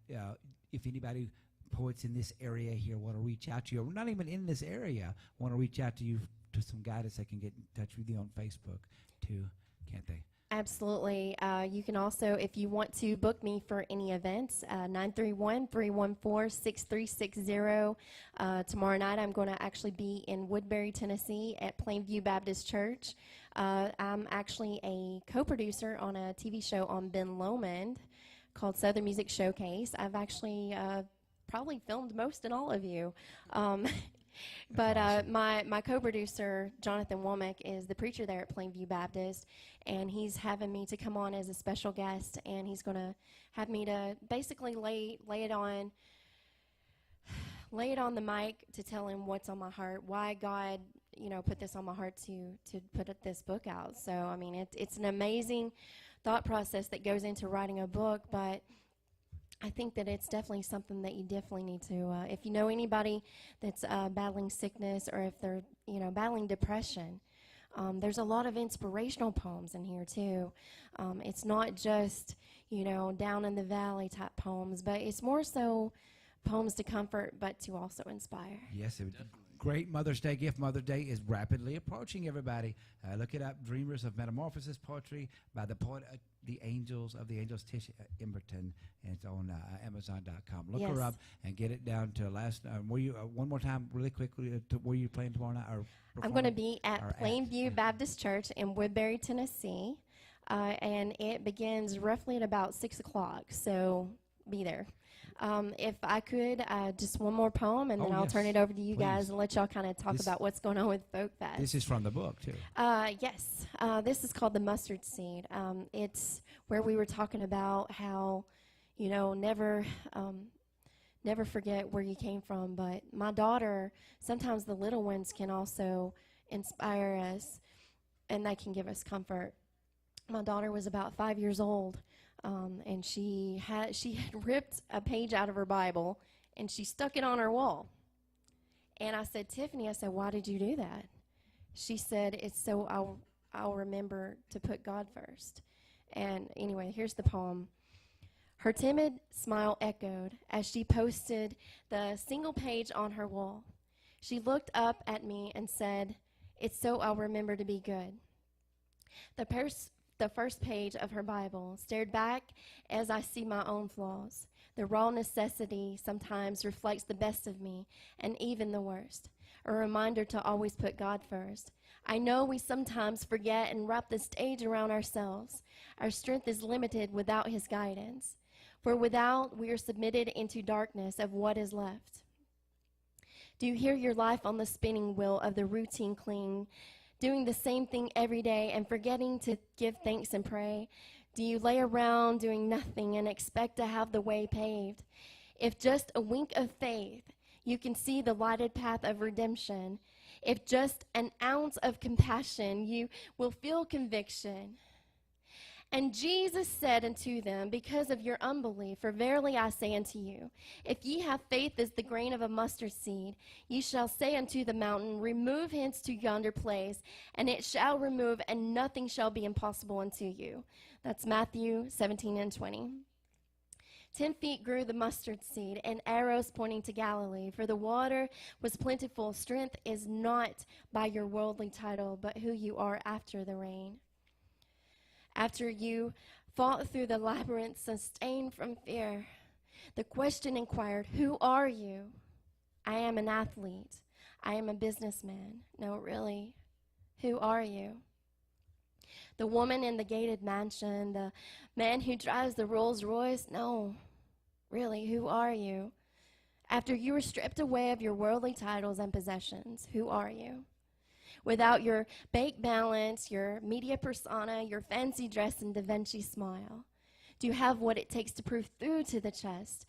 A: if anybody poets in this area here want to reach out to you, or not even in this area, want to reach out to you to some guidance, they can get in touch with you on Facebook too, can't they?
C: Absolutely. You can also, if you want to book me for any events, 931-314-6360. Tomorrow night I'm going to actually be in Woodbury, Tennessee at Plainview Baptist Church. I'm actually a co-producer on a TV show on Ben Lomond called Southern Music Showcase. I've actually probably filmed most and all of you. But
A: awesome.
C: My co-producer, Jonathan Womack, is the preacher there at Plainview Baptist, and he's having me to come on as a special guest, and he's going to have me to basically lay it on the mic to tell him what's on my heart, why God, you know, put this on my heart to put this book out. So, I mean, it's an amazing thought process that goes into writing a book, but I think that it's definitely something that you definitely need to, if you know anybody that's battling sickness, or if they're, you know, battling depression, there's a lot of inspirational poems in here too. It's not just, you know, down in the valley type poems, but it's more so poems to comfort, but to also inspire.
A: Yes, great Mother's Day gift. Mother's Day is rapidly approaching, everybody. Look it up, Dreamers of Metamorphosis, poetry by the poet of the Angels, Tisha Emberton, and it's on Amazon.com. Look
C: Yes.
A: her up and get it down to last. Were you one more time, really quickly? Where you playing tomorrow night? Or
C: I'm going to be
A: or
C: at Plainview Baptist Church in Woodbury, Tennessee, and it begins roughly at about 6 o'clock, so be there. If I could, just one more poem, and then I'll turn
A: yes.
C: it over to you
A: Please.
C: guys and let y'all kind of talk
A: This-
C: about what's going on with Folk Fest.
A: This is from the book, too.
C: Yes. This is called The Mustard Seed. It's where we were talking about how, you know, never forget where you came from. But my daughter, sometimes the little ones can also inspire us, and they can give us comfort. My daughter was about 5 years old, and she had ripped a page out of her Bible, and she stuck it on her wall. And I said, Tiffany, why did you do that? She said, it's so I'll remember to put God first. And anyway, here's the poem. Her timid smile echoed as she posted the single page on her wall. She looked up at me and said, it's so I'll remember to be good. The first page of her Bible stared back as I see my own flaws. The raw necessity sometimes reflects the best of me and even the worst. A reminder to always put God first. I know we sometimes forget and wrap the stage around ourselves. Our strength is limited without his guidance. For without, we are submitted into darkness of what is left. Do you hear your life on the spinning wheel of the routine cling, doing the same thing every day and forgetting to give thanks and pray? Do you lay around doing nothing and expect to have the way paved? If just a wink of faith, you can see the lighted path of redemption. If just an ounce of compassion, you will feel conviction. And Jesus said unto them, because of your unbelief, for verily I say unto you, if ye have faith as the grain of a mustard seed, ye shall say unto the mountain, remove hence to yonder place, and it shall remove, and nothing shall be impossible unto you. That's Matthew 17 and 20. 10 feet grew the mustard seed, and arrows pointing to Galilee, for the water was plentiful. Strength is not by your worldly title, but who you are after the rain. After you fought through the labyrinth, sustained from fear, the question inquired, who are you? I am an athlete. I am a businessman. No, really, who are you? The woman in the gated mansion, the man who drives the Rolls Royce? No, really, who are you? After you were stripped away of your worldly titles and possessions, who are you? Without your bank balance, your media persona, your fancy dress and Da Vinci smile? Do you have what it takes to prove through to the chest?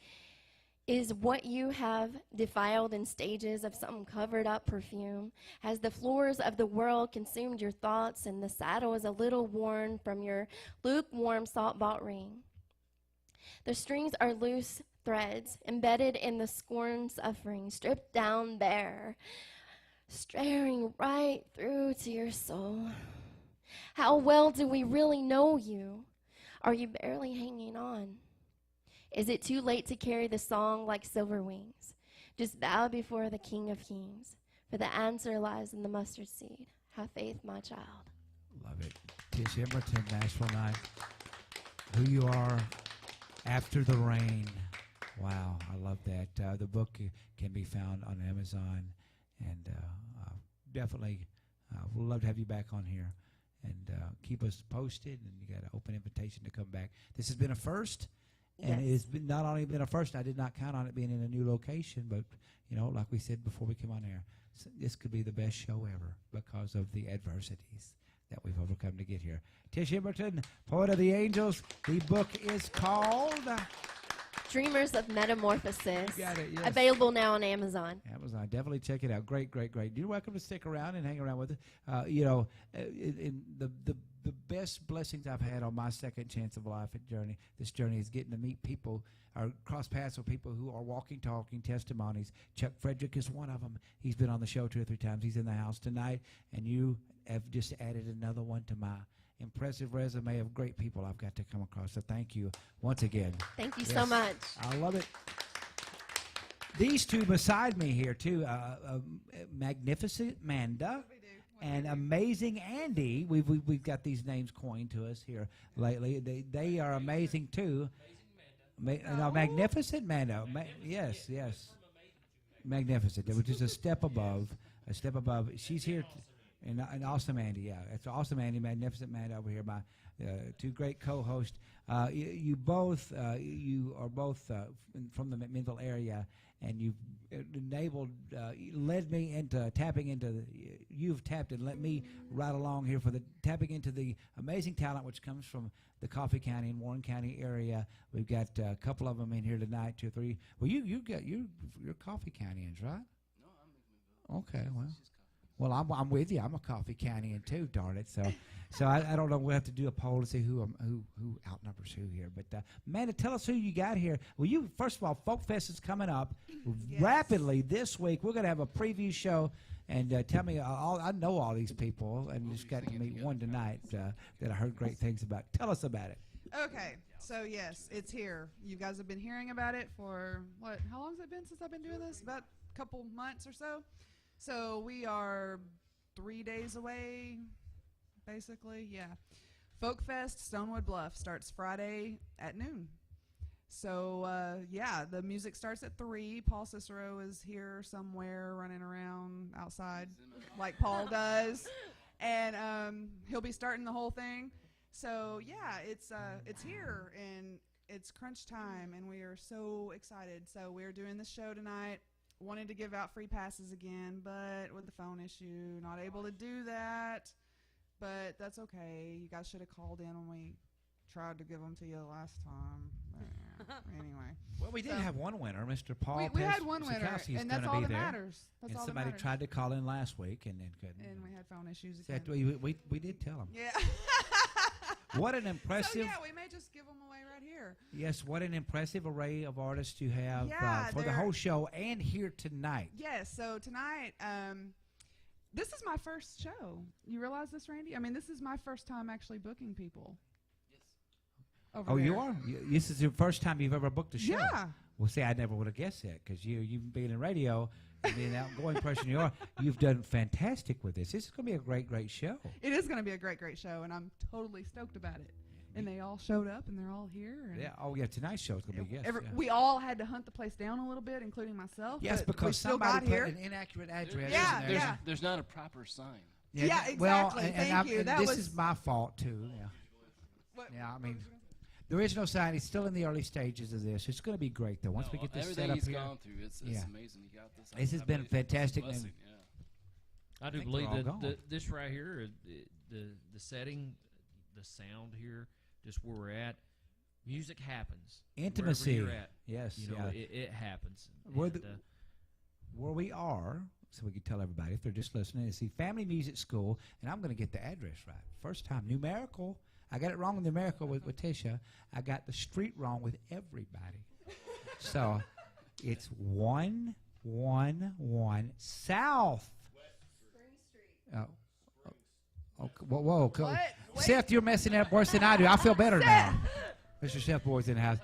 C: Is what you have defiled in stages of some covered up perfume? Has the floors of the world consumed your thoughts, and the saddle is a little worn from your lukewarm salt-bought ring? The strings are loose threads embedded in the scorn suffering, stripped down bare, staring right through to your soul. How well do we really know you? Are you barely hanging on? Is it too late to carry the song like silver wings? Just bow before the King of Kings, for the answer lies in the mustard seed. Have faith, my child.
A: Love it. Tisha, Emberton, Nashville Night. Who you are after the rain. Wow, I love that. The book can be found on Amazon, and definitely we'd love to have you back on here, and keep us posted, and you got an open invitation to come back. This has been a first, and
C: Yes.
A: it's been not only been a first, I did not count on it being in a new location, but, you know, like we said before we came on air, this could be the best show ever because of the adversities that we've overcome to get here. Tisha Emberton, Poet of the Angels. The book is called
C: Dreamers of Metamorphosis.
A: You got it, yes.
C: Available now on Amazon.
A: Amazon. Definitely check it out. Great, great, great. You're welcome to stick around and hang around with us. You know, in the best blessings I've had on my second chance of life this journey is getting to meet people or cross paths with people who are walking, talking testimonies. Chuck Frederick is one of them. He's been on the show 2 or 3 times. He's in the house tonight, and you have just added another one to my impressive resume of great people I've got to come across. So thank you once again.
C: Thank you
A: Yes.
C: so much.
A: I love it. These two beside me here, too, Magnificent Manda and Amazing Andy. We've got these names coined to us here lately. They are amazing, too. Magnificent Manda. Yes. Magnificent, which is a step above. She's here. And Awesome Andy, yeah. It's Awesome Andy, Magnificent Man over here, my 2 great co-hosts. You are both from the McMinnville area, and you've led me into tapping into, you've tapped and let me ride along here for the tapping into the amazing talent which comes from the Coffee County and Warren County area. We've got a couple of them in here tonight, 2 or 3. Well, you're Coffee Countyans, right?
F: No, I'm McMinnville.
A: Okay, well, I'm with you. I'm a Coffee County too, darn it. So I don't know. We'll have to do a poll to see who outnumbers who here. But Amanda, tell us who you got here. Well, first of all, Folk Fest is coming up
B: Yes.
A: rapidly this week. We're going to have a preview show And tell me, I know all these people, and just got to meet one tonight that I heard great things about. Tell us about it.
B: Okay, so yes, it's here. You guys have been hearing about it for what? How long has it been since I've been doing this? About a couple months or so. So we are 3 days away, basically. Yeah. Folk Fest Stonewood Bluff starts Friday at noon. So yeah, the music starts at 3. Paul Cicero is here somewhere running around outside like Paul does, and he'll be starting the whole thing. So yeah, it's here and it's crunch time, and we are so excited. So we're doing this show tonight. Wanted to give out free passes again, but with the phone issue, not able to do that. But that's okay. You guys should have called in when we tried to give them to you last time. Anyway.
A: Well, we did have one winner, Mr. Paul.
B: We had one winner,
A: Peskowski's
B: and that's
A: gonna
B: all
A: be
B: that
A: there.
B: matters. That's
A: And
B: all
A: somebody
B: that matters.
A: tried to call in last week and then couldn't.
B: And we had phone issues
A: So
B: again.
A: we did tell them.
B: Yeah.
A: What an
B: So
A: impressive.
B: yeah, we may just give them away right here.
A: Yes, what an impressive array of artists you have
B: Yeah,
A: for the
B: they're-
A: whole show and here tonight.
B: Yes. So tonight, this is my first show. You realize this, Randy? I mean, this is my first time actually booking people. Over
A: Oh,
B: there.
A: you are? This is the first time you've ever booked a show?
B: Yeah.
A: Well, see, I never would have guessed that because you being in radio and being an outgoing person you are, you've done fantastic with this. This is going to be a great, great show.
B: It is going to be a great, great show, and I'm totally stoked about it. And they all showed up, and they're all here. And
A: Yeah. Oh, yeah. Tonight's show is going to be yes. Yeah.
B: We all had to hunt the place down a little bit, including myself.
A: Yes,
B: but we
A: because
B: still
A: somebody
B: got
A: put
B: here.
A: an inaccurate address
B: Yeah,
A: in there.
B: yeah.
F: There's not a proper sign.
B: Yeah,
A: Well,
B: exactly.
A: and
B: Thank
A: I'm-
B: you.
A: and
B: That
A: this
B: was-
A: is my fault too. Yeah.
B: What-
A: Yeah. I mean, there is no sign. It's still in the early stages of this. It's going to be great though. Once we get this set
F: everything
A: up
F: he's
A: here.
F: gone through, it's
A: Yeah.
F: amazing. You got this.
A: This has
F: I
A: been
F: mean, it's a
A: fantastic, and-
F: blessing, yeah.
D: I do
A: think
D: believe
A: they're all
D: that
A: gone.
D: this right here, the setting, the sound here, just where we're at, music happens.
A: Intimacy.
D: Wherever you're at,
A: Yes.
D: you know,
A: Yeah.
D: it happens.
A: Where
D: And,
A: Where we are, so we can tell everybody if they're just listening, is the Family Music School, and I'm going to get the address right. First time. Numerical. I got it wrong with numerical with Tisha. I got the street wrong with everybody. So it's 111 South.
C: Spring Street.
A: Oh, whoa.
B: What? Wait.
A: Seth, you're messing up worse than I do. I feel better now. Mr. Seth Boyd's in the house.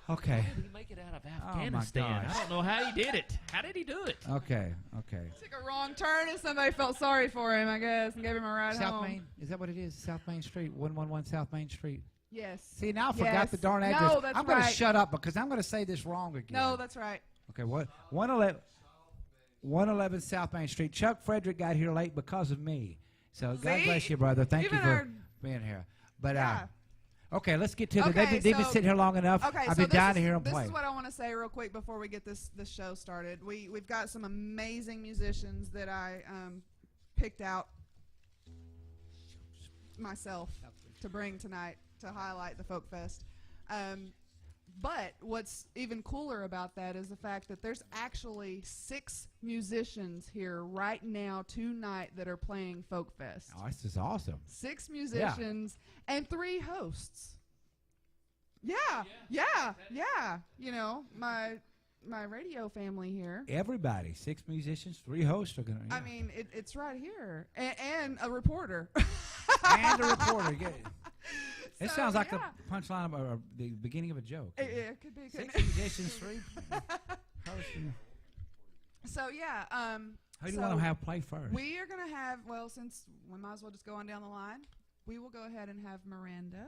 A: Okay.
D: How did he make it out of
A: my
D: Afghanistan?
A: gosh.
D: I don't know how he did it. How did he do it?
A: Okay.
B: Took a wrong turn, and somebody felt sorry for him, I guess, and gave him a ride
A: South
B: home.
A: Main. Is that what it is? South Main Street. 111 South Main Street.
B: Yes.
A: See, now I forgot
B: Yes.
A: the darn address.
B: No, that's
A: I'm going to
B: right.
A: shut up because I'm going to say this wrong again.
B: No, that's right.
A: Okay, what? 111 South Main Street. Chuck Frederick got here late because of me. So God
B: See?
A: bless you, brother. Thank you
B: Even
A: for
B: our-
A: being here. But
B: Yeah.
A: okay, let's get to the.
B: Okay,
A: They've been
B: so-
A: sitting here long enough.
B: Okay,
A: I've
B: so
A: been
B: this
A: dying
B: is,
A: to hear them
B: this
A: play.
B: is what I want to say real quick before we get this show started. We've got some amazing musicians that I picked out myself to bring tonight to highlight the Folk Fest. But what's even cooler about that is the fact that there's actually 6 musicians here right now tonight that are playing Folk Fest.
A: Oh, this is awesome.
B: 6 musicians and 3 hosts. Yeah. You know, my radio family here.
A: Everybody, 6 musicians, 3 hosts are going to.
B: I mean, it's right here, and a reporter.
A: and a reporter. Yeah. It
B: So,
A: sounds like
B: yeah.
A: the punchline of or the beginning of a joke.
B: It could be.
A: 6
B: couldn't it?
A: musicians, 3 hosts.
B: So yeah.
A: Who do you want to have play first?
B: We are gonna have. Well, since we might as well just go on down the line, we will go ahead and have Miranda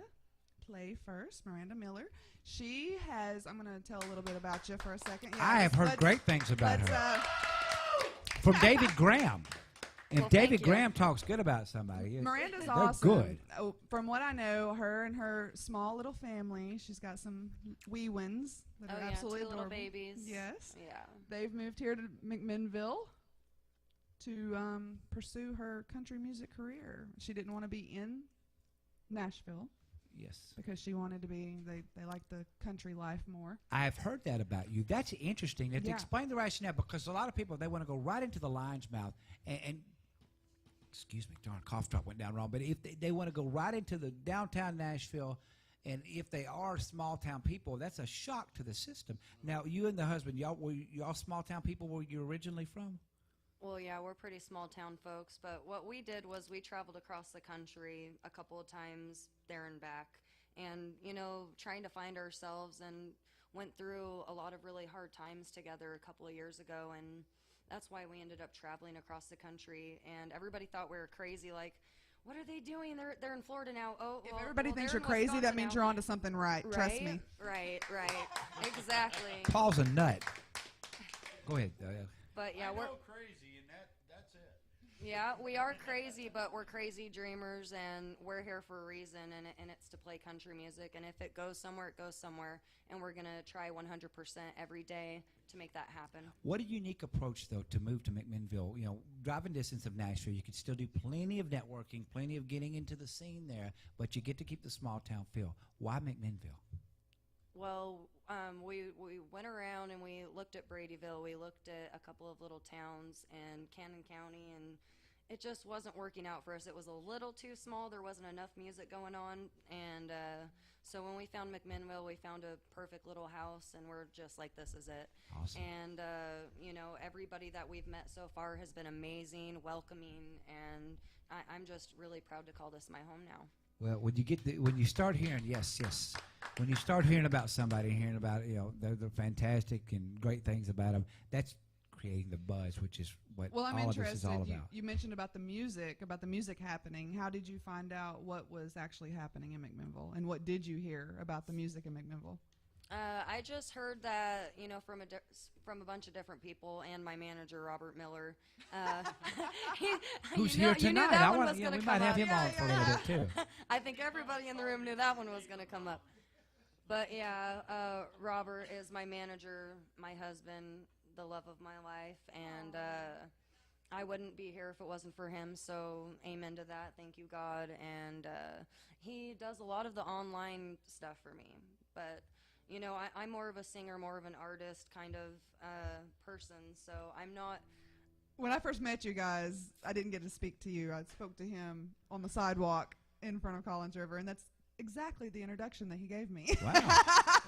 B: play first. Miranda Miller. She has. I'm gonna tell a little bit about you for a second. Yeah,
A: I have heard
B: let's-
A: great things about
B: let's,
A: her. From David Graham. And
C: Well, thank
A: David
C: you.
A: Graham talks good about somebody.
B: Miranda's
A: They're
B: awesome.
A: good.
B: Oh, from what I know, her and her small little family, she's got some wee ones that
G: Oh
B: are
G: yeah,
B: absolutely
G: 2 little
B: adorable.
G: babies.
B: Yes.
G: Yeah.
B: They've moved here to McMinnville to pursue her country music career. She didn't want to be in Nashville
A: Yes.
B: because she wanted to be, they like the country life more.
A: I have heard that about you. That's interesting. Now, to
B: Yeah.
A: explain the rationale, because a lot of people, they want to go right into the lion's mouth and excuse me, darn, cough drop went down wrong. But if they want to go right into the downtown Nashville, and if they are small town people, that's a shock to the system. Now, you and the husband, y'all small town people where you originally from?
G: Well, yeah, we're pretty small town folks, but what we did was we traveled across the country a couple of times there and back, and, trying to find ourselves, and went through a lot of really hard times together a couple of years ago, and that's why we ended up traveling across the country, and everybody thought we were crazy, like, what are they doing? They're in Florida now. Oh,
B: If
G: well,
B: everybody
G: well,
B: thinks
G: they're
B: you're
G: in
B: crazy, that
G: Wisconsin
B: means
G: now.
B: you're onto something right. Trust me.
G: Right, exactly.
A: Paul's a nut. Go ahead.
G: But yeah, we're
E: crazy, and that's it.
G: Yeah, we are crazy, but we're crazy dreamers, and we're here for a reason, and it's to play country music. And if it goes somewhere, it goes somewhere, and we're going to try 100% every day to make that happen.
A: What a unique approach, though, to move to McMinnville. Driving distance of Nashville, you could still do plenty of networking, plenty of getting into the scene there, but you get to keep the small town feel. Why McMinnville?
G: Well, we went around and we looked at Bradyville. We looked at a couple of little towns in Cannon County, and it just wasn't working out for us. It was a little too small. There wasn't enough music going on, and so when we found McMinnville, we found a perfect little house, and we're just like, this is it.
A: Awesome.
G: And everybody that we've met so far has been amazing, welcoming, and I'm just really proud to call this my home now.
A: Well, when you start hearing, yes, when you start hearing about somebody, hearing about, they're fantastic and great things about them, that's creating the buzz, which is what
B: Well, I'm
A: all of this is
B: interested.
A: all about.
B: You mentioned about the music happening. How did you find out what was actually happening in McMinnville, and what did you hear about the music in McMinnville?
G: I just heard that, from a bunch of different people, and my manager, Robert Miller.
A: Who's
G: you know,
A: here
G: you knew
A: tonight?
G: that one was
A: We
G: gonna
A: might
G: come
A: have
G: up.
A: him on for a little bit, too.
G: I think everybody in the room knew that one was going to come up. But yeah, Robert is my manager, my husband, the love of my life, and I wouldn't be here if it wasn't for him, so amen to that. Thank you, God. And he does a lot of the online stuff for me, but I'm more of a singer, more of an artist kind of person, so I'm not.
B: When I first met you guys, I didn't get to speak to you. I spoke to him on the sidewalk in front of Collins River, and that's exactly the introduction that he gave me.
A: Wow.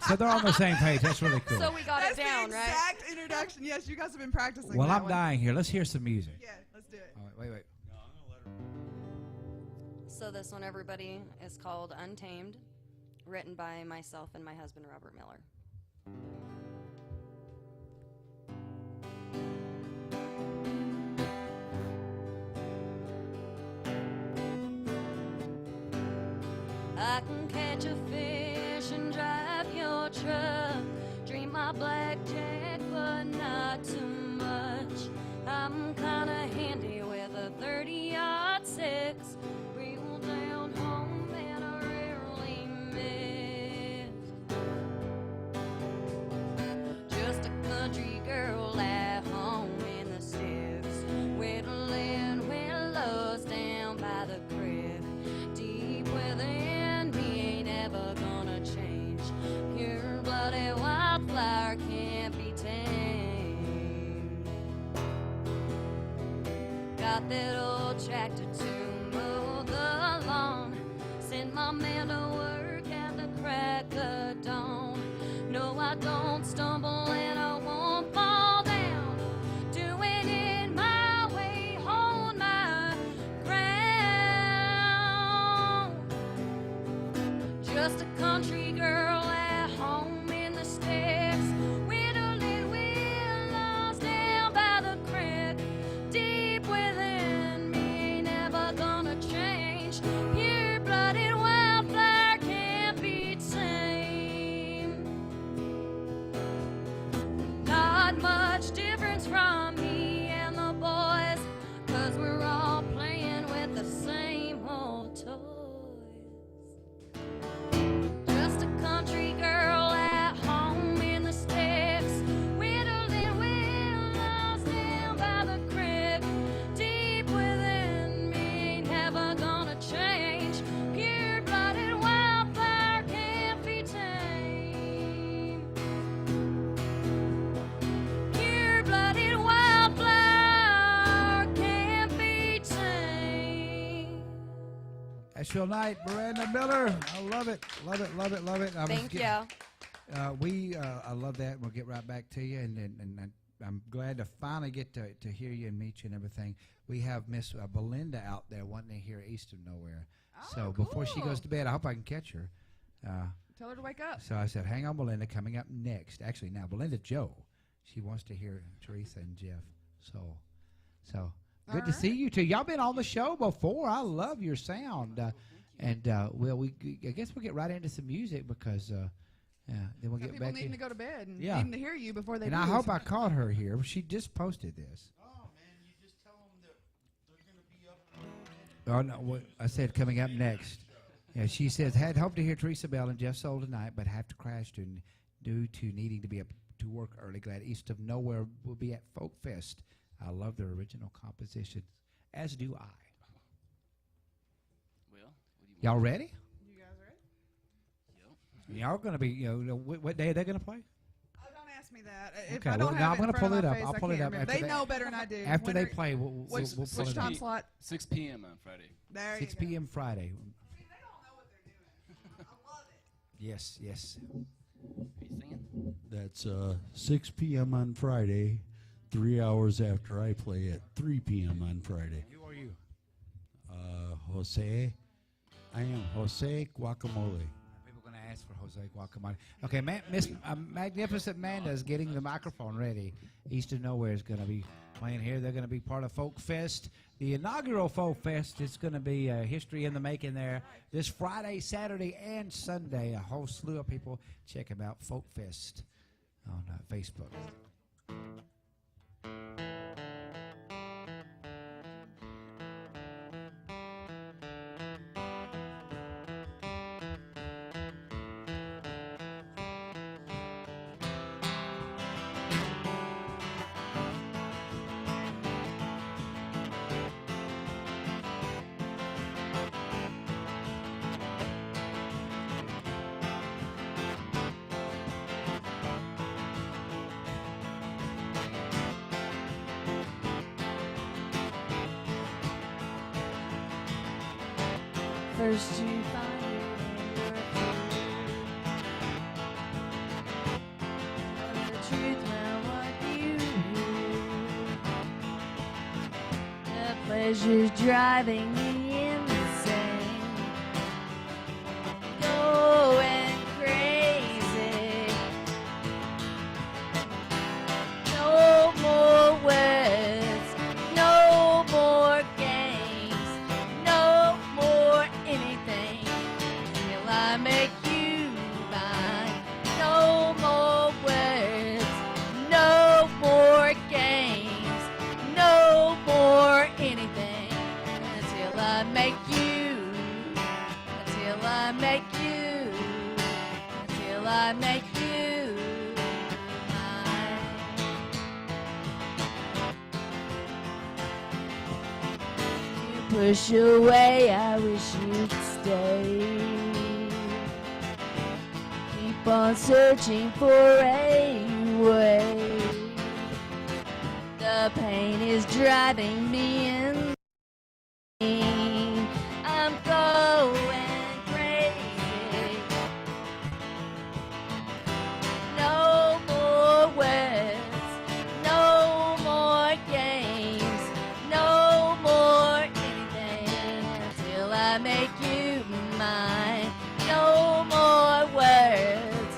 A: So they're on the same page. That's really cool.
G: So we got
B: That's
G: it down,
B: the
G: right?
B: exact introduction. Yes, you guys have been practicing.
A: Well,
B: that
A: I'm
B: one.
A: dying here. Let's hear some music.
B: Yeah, let's do it.
A: All right, wait.
E: No, I'm gonna let her.
G: So this one, everybody, is called Untamed, written by myself and my husband, Robert Miller. I can catch a fish and drive your truck, dream my blackjack, but not too much. I'm kinda handy with a 30-06, reel down home and I rarely miss. Just a country girl at home in the sticks, whittling willows down by the creek, deep within me ain't ever gonna change. Pure-blooded wildflower can't be tamed. Got that old tractor to mow the lawn, send my man to work at the crack of dawn. No, I don't stumble and I won't fall down, doing it my way, hold my ground. Just a country girl at home in the sticks, whittling willows down by the creek, deep within me, never gonna change. Pure-blooded wildflower can't be tamed. Not much difference from me and the boys, 'cause we're all playing with the same old toys. Just a country girl at home in the sticks, whittling willows down by the creek, deep within me, never gonna change. Pure-blooded wildflower can't be tamed. Pure-blooded wildflower can't be tamed.
A: Nashville Night, Miranda Miller. I love it. Love it, love it, love it.
G: Thank you.
A: I love that. We'll get right back to you. And I'm glad to finally get to hear you and meet you and everything. We have Miss Belinda out there wanting to hear East of Nowhere.
B: Oh,
A: So before she
B: cool.
A: goes to bed, I hope I can catch her.
B: Tell her to wake up.
A: So I said, hang on, Belinda, coming up next. Actually, now, Belinda Joe, she wants to hear Teresa and Jeff. So good to see you two. Y'all been on the show before. I love your sound. Well, I guess we'll get right into some music because then we'll get
B: People
A: back
B: needing
A: in.
B: to go to bed and
A: Yeah.
B: needing to hear you before they
A: And
B: leave.
A: I hope I caught her here. She just posted this.
E: Oh man, you just tell them that they're gonna be up.
A: Oh no! I said coming up next. Yeah, she says had hoped to hear Teresa Bell and Jeff Soule tonight, but have to crash due to needing to be up to work early. Glad East of Nowhere will be at Folk Fest. I love their original compositions, as do I.
F: Well, what do you
A: Y'all ready?
B: You guys ready?
F: Yep.
A: Y'all gonna be? What day are they gonna play?
B: Oh, don't ask me that. If
A: Okay,
B: I don't
A: well,
B: have
A: now I'm
B: it in
A: gonna
B: front
A: pull
B: of
A: it
B: my
A: up.
B: face,
A: I'll
B: I
A: pull it
B: can't
A: up
B: remember.
A: after
B: They
A: they-
B: know better than I do.
A: After
B: When
A: they
B: are-
A: play, we'll
F: Which
A: pull
B: Which
A: it
B: time
A: up.
B: slot?
F: 6 p.m. on Friday.
B: There
A: 6
B: you go.
A: p.m. Friday.
B: See, they don't know what they're doing. I love it.
A: Yes, yes.
F: Are you singing?
E: That's 6 p.m. on Friday, 3 hours after I play at 3 p.m. on Friday.
A: Who are you?
E: Jose, I am Jose Guacamole.
A: People are going to ask for Jose Guacamole. Okay, Miss Magnificent Manda is getting the microphone ready. East of Nowhere is going to be playing here. They're going to be part of Folk Fest. The inaugural Folk Fest is going to be history in the making there. This Friday, Saturday, and Sunday, a whole slew of people. Check them out, Folk Fest, on Facebook.
H: First you find it in your food. And the truth, now what do you do? The pleasure's driving me insane, going crazy. No more words, no more games, no more anything till I make you mine. No more words, no more games, no more anything until I make you, until I make you, until I make you mine. You push away, I wish you'd stay. Keep on searching for a way. The pain is driving me insane. I'm going crazy. No more words, no more games, no more anything until I make you mine. No more words,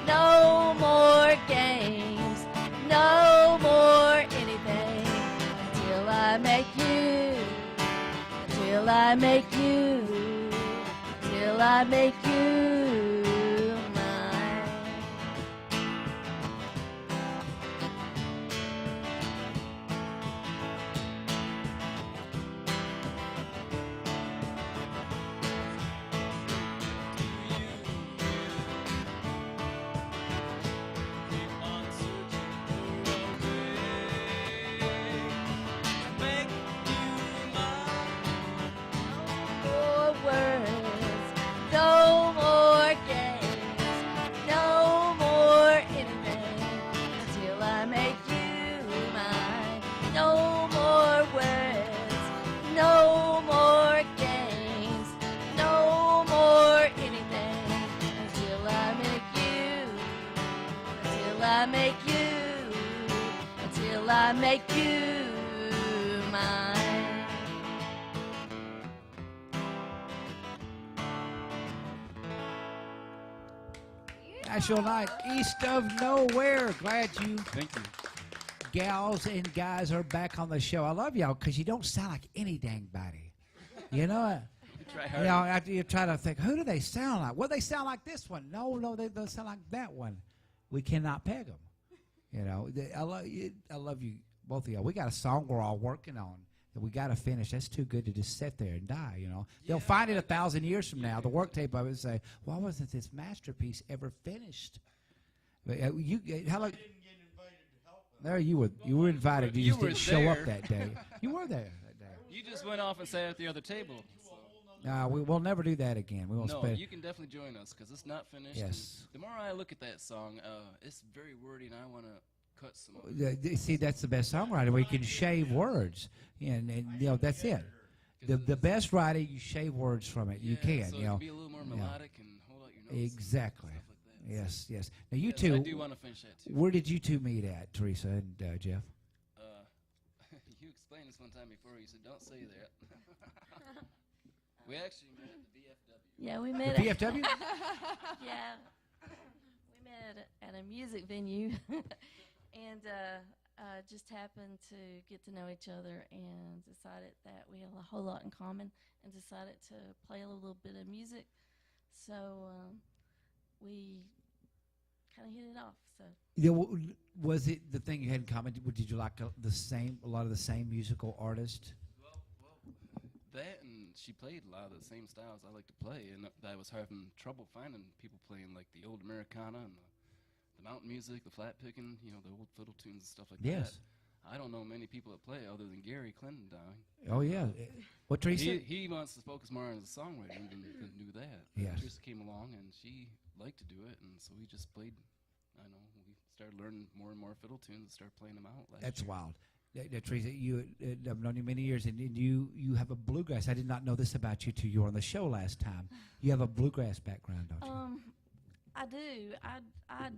H: no more games, no more anything until I make you, until I make you, until I make you mine. More words, no more make you mine.
A: Nashville Night, east of nowhere. Glad you
F: Thank you.
A: gals and guys are back on the show. I love y'all because you don't sound like any dang body. You know,
F: Try
A: you
F: hard.
A: know, after you try to think, who do they sound like? Well, they sound like this one. No, they don't sound like that one. We cannot peg them. You know, I love you, both of y'all. We got a song we're all working on that we got to finish. That's too good to just sit there and die. You know, they'll find it 1,000 years from now. The work tape of it and say, "Why wasn't this masterpiece ever finished?" But how long? There you were. You were invited. You,
F: You
A: just
F: were
A: didn't show up
F: there.
A: that day. You were there that day.
F: You just went off and sat at the other table.
A: We'll never do that again. We won't
F: No,
A: spend.
F: you can definitely join us because it's not finished.
A: Yes.
F: and The more I look at that song, it's very wordy, and I want to cut some.
A: See, that's the best songwriting where you can shave words, and you know that's it. The best writing, you shave words from it. You
F: Yeah,
A: can,
F: so
A: you know.
F: be a little more melodic and hold out your notes.
A: Exactly.
F: And stuff like that.
A: Yes, yes. Now you
F: Yes,
A: two,
F: I do want to finish that too.
A: where did you two meet at, Teresa and Jeff?
F: You explained this one time before. You said, "Don't say that." We actually met at the VFW.
H: Yeah, we
A: The
H: met.
A: VFW?
H: Yeah, we met at a music venue, and just happened to get to know each other, and decided that we have a whole lot in common, and decided to play a little bit of music. So we kind of hit it off. So
A: Yeah, was it the thing you had in common? Did you like a lot of the same musical artists?
F: That and she played a lot of the same styles I like to play, and I was having trouble finding people playing like the old Americana and the mountain music, the flat picking, you know, the old fiddle tunes and stuff like
A: Yes.
F: that. I don't know many people that play other than Gary Clinton.
A: Oh yeah. What Teresa?
F: He wants to focus more on his songwriting than do that.
A: Yes.
F: Teresa came along and she liked to do it, and so we just played. I know we started learning more and more fiddle tunes and started playing them out.
A: That's
F: year.
A: wild. Teresa, I've known you many years, and you have a bluegrass. I did not know this about you till you were on the show last time. You have a bluegrass background, don't you?
H: I do. I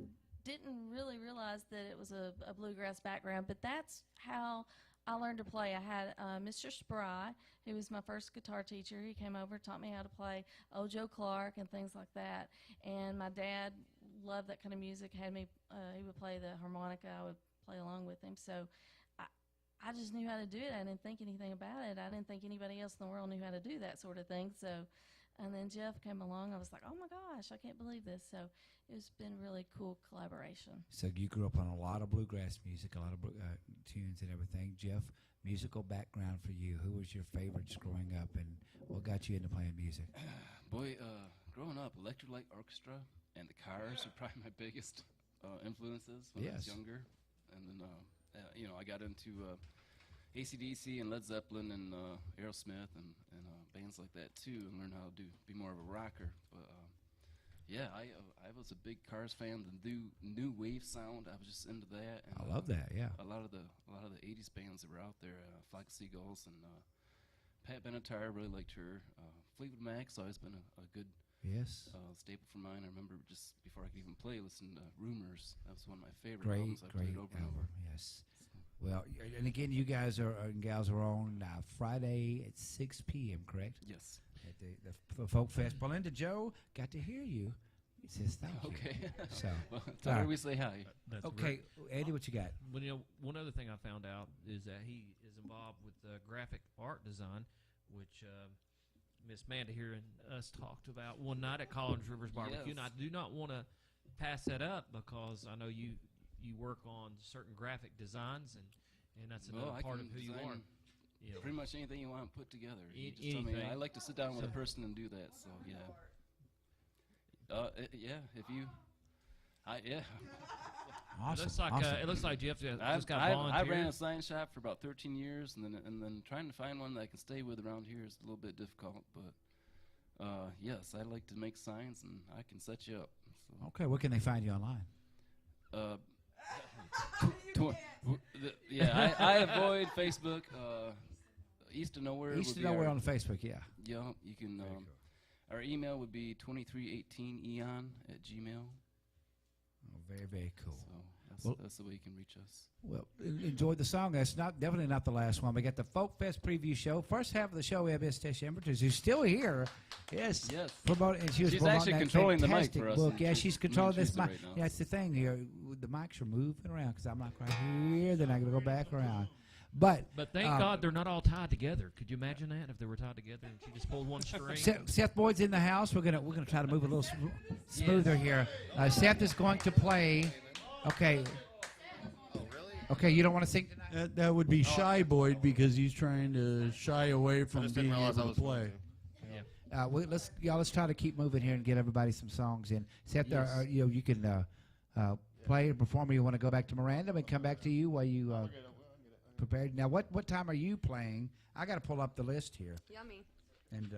H: didn't really realize that it was a bluegrass background, but that's how I learned to play. I had Mr. Spry, who was my first guitar teacher. He came over, taught me how to play Old Joe Clark and things like that. And my dad loved that kind of music. Had me, he would play the harmonica. I would play along with him. So I just knew how to do it. I didn't think anything about it. I didn't think anybody else in the world knew how to do that sort of thing. So, and then Jeff came along. I was like, oh my gosh, I can't believe this. So it's been really cool collaboration.
A: So you grew up on a lot of bluegrass music, a lot of tunes and everything. Jeff, musical background for you. Who was your favorites growing up, and what got you into playing music?
F: Boy, growing up, Electric Light Orchestra and the Cars are probably my biggest influences when I was
A: Yes.
F: younger. And then, you know, I got into AC/DC and Led Zeppelin and Aerosmith and bands like that too, and learned how to be more of a rocker. But yeah, I was a big Cars fan. The new wave sound, I was just into that. And,
A: I love that. Yeah.
F: A lot of the '80s bands that were out there, Flock of Seagulls and Pat Benatar, really liked her. Fleetwood Mac's always been a good
A: Yes.
F: staple for mine. I remember just before I could even play, listening to Rumors. That was one of my favorite
A: Great,
F: albums. I
A: great
F: played over and
A: album.
F: over.
A: Yes. Well, and again, you guys and gals are on Friday at 6 p.m. Correct?
F: Yes.
A: At the Folk Fest. Belinda Joe got to hear you. He says thank you.
F: Okay.
A: So,
F: Well, tell her
A: Alright.
F: we say hi.
D: That's
A: okay, Eddie, what you got?
D: Well, you know, one other thing I found out is that he is involved with graphic art design, which Miss Amanda here and us talked about one night at Collins Rivers Barbecue. And I
F: Yes.
D: do not want to pass that up because I know you work on certain graphic designs, and that's another
F: Well, I
D: part
F: can
D: of who you
F: design
D: are. You know.
F: Pretty much anything you want put together. You just tell me.
D: Anything.
F: I like to sit down with a
D: So-
F: person and do that. So yeah. Yeah. If you. Yeah.
A: Awesome.
D: It looks like
A: awesome.
D: it looks like Jeff just
F: I
D: got
F: I
D: volunteered.
F: ran a sign shop for about 13 years, and then trying to find one that I can stay with around here is a little bit difficult. But yes, I like to make signs, and I can set you up. So.
A: Okay, where can they find you online?
F: Yeah, I avoid Facebook. East of Nowhere.
A: East
F: would
A: of
F: be
A: Nowhere
F: our-
A: on Facebook, yeah.
F: Yeah, you can.
A: Very cool.
F: Our email would be 2318eon@gmail.
A: Oh, very, very cool.
F: So That's the way you can reach us.
A: Well, enjoy the song. That's definitely not the last one. We got the Folk Fest preview show. First half of the show, we have Miss Tisha Emberton, who's still here. Yes. Promoting, and she was
F: She's
A: promoting
F: actually
A: that
F: controlling the mic
A: fantastic
F: for us.
A: book. Yeah, she's controlling this mic.
F: Right now.
A: Yeah, that's the thing here. The mics are moving around because I'm like right here, then I'm going to go back around. But
D: thank God they're not all tied together. Could you imagine that if they were tied together and she just pulled one string?
A: Seth Boyd's in the house. We're gonna try to move a little smoother here. Seth is going to play. Okay. Okay, you don't want to sing tonight?
E: That would be Shy Boyd because he's trying to shy away from being able to play.
A: Let's try to keep moving here and get everybody some songs in. Seth, you can play or perform. Or you want to go back to Miranda and come back to you while you prepared. Now, what time are you playing? I got to pull up the list here.
G: Yummy.
A: And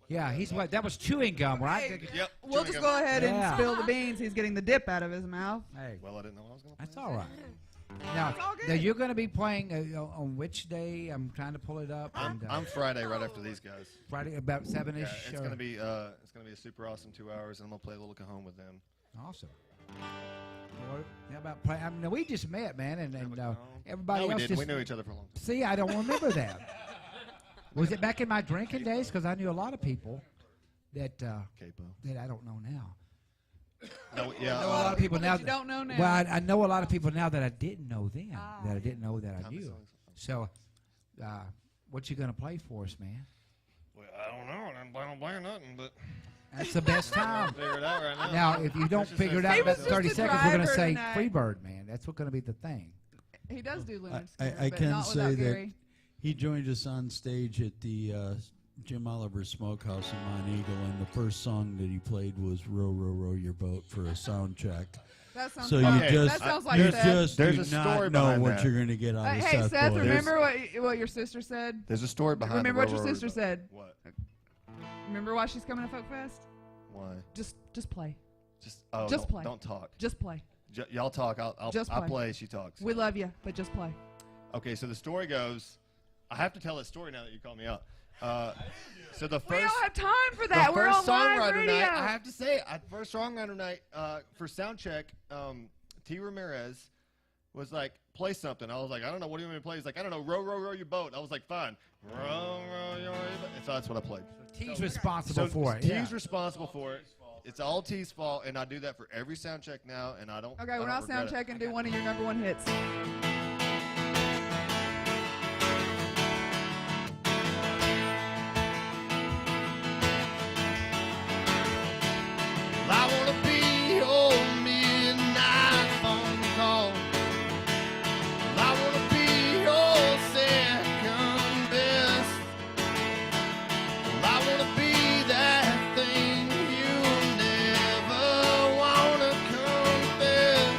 A: yeah, that was chewing gum, right?
B: Hey, we'll just go ahead and spill the beans. He's getting the dip out of his mouth.
A: Hey,
I: well, I didn't know I was going to play.
A: that's all right. Now you're going to be playing on which day? I'm trying to pull it up.
I: I'm Friday right after these guys.
A: Friday about 7ish.
I: Yeah, it's going to be a super awesome 2 hours, and I'm going to play a little cajon with them.
A: Awesome. How about play? I mean, we just met, man, and everybody
I: No, we
A: else
I: didn't.
A: just.
I: We knew each other for a long time.
A: See, I don't remember that. Was it back in my drinking days? Because I knew a lot of people that I don't know now.
I: No,
A: I know a lot of people now
B: that you don't know now.
A: Well, I know a lot of people now that I didn't know then. That I didn't know that I knew. So, what you gonna play for us, man?
I: Well, I don't know. I don't play nothing, but
A: that's the best time.
I: Figure it out right now.
A: Now, if you don't figure it out in about 30 seconds, we're gonna say Freebird, man. That's what's gonna be the thing.
B: He does do Leonard
E: I
B: Skinner, but
E: can
B: not
E: say
B: without
E: that
B: Gary.
E: he joined us on stage at the Jim Oliver Smokehouse in Monteagle, and the first song that he played was "Row, Row, Row Your Boat" for a sound check.
B: That sounds
E: So
B: okay.
E: you
B: That sounds like
E: you
B: Seth.
E: just
I: There's
E: do
I: a story
E: not know
I: behind
E: what
I: that.
E: you're going to get out of
B: Hey, Seth,
E: Boyd.
B: remember what your sister said?
I: There's a story behind.
B: Remember what
I: the
B: your
I: Row, Row,
B: sister
I: Row.
B: said?
I: What?
B: Remember why she's coming to Folk Fest?
I: Why?
B: Just play.
I: Just
B: Just play.
I: Don't talk.
B: Just play.
I: Y'all talk. I'll
B: Just
I: I'll
B: play.
I: play. She talks.
B: We love you, but just play.
I: Okay, so the story goes. I have to tell that story now that you called me out. So the
B: We
I: first.
B: don't have time for that. We're on live
I: songwriter
B: radio.
I: night. I have to say, first songwriter night for sound check. T. Ramirez was like, play something. I was like, I don't know. What do you want me to play? He's like, I don't know. Row, row, row your boat. I was like, fine. Row, row your boat. And so that's what I played.
A: T's responsible for it.
I: T's responsible for it. It's all T's fault, and I do that for every sound check now, and I don't.
B: Okay, we're not sound checking. Do one of your number one hits.
I: I wanna be your midnight phone call. I wanna be your second best. I wanna be that thing you never wanna confess.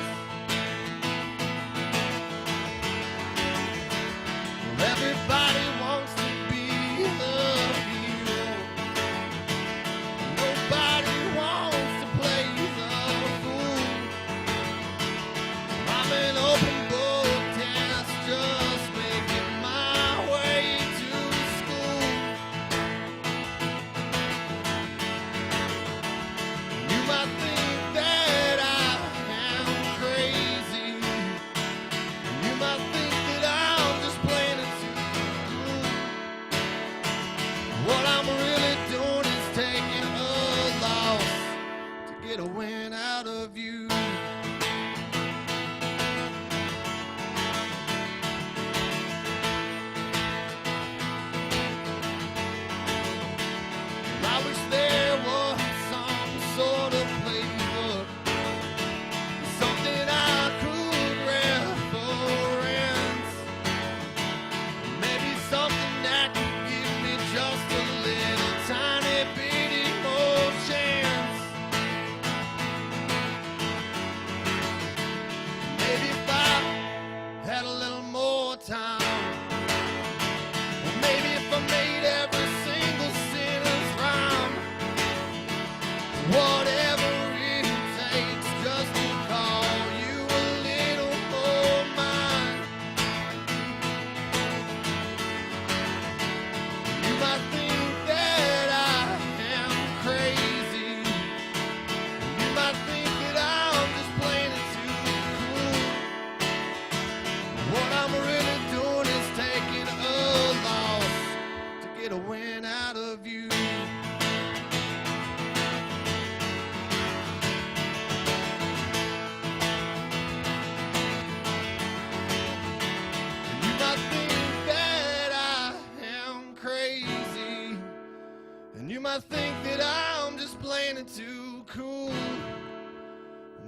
I: think that I'm just playing it too cool.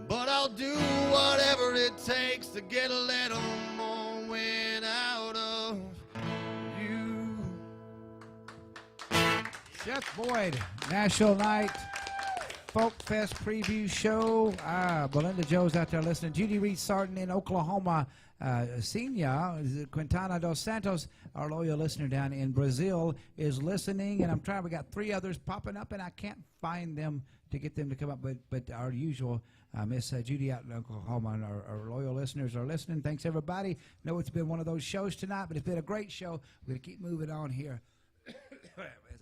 I: But I'll do whatever it takes to get a little more wind out of you.
A: Jeff Boyd, Nashville Night, Folk Fest preview show. Belinda Joe's out there listening. Judy Reed Sarton in Oklahoma. Senior, Quintana dos Santos, our loyal listener down in Brazil, is listening. And I'm trying, we got 3 others popping up, and I can't find them to get them to come up. But our usual Miss Judy out in Oklahoma, and our loyal listeners are listening. Thanks, everybody. I know it's been one of those shows tonight, but it's been a great show. We're going to keep moving on here. As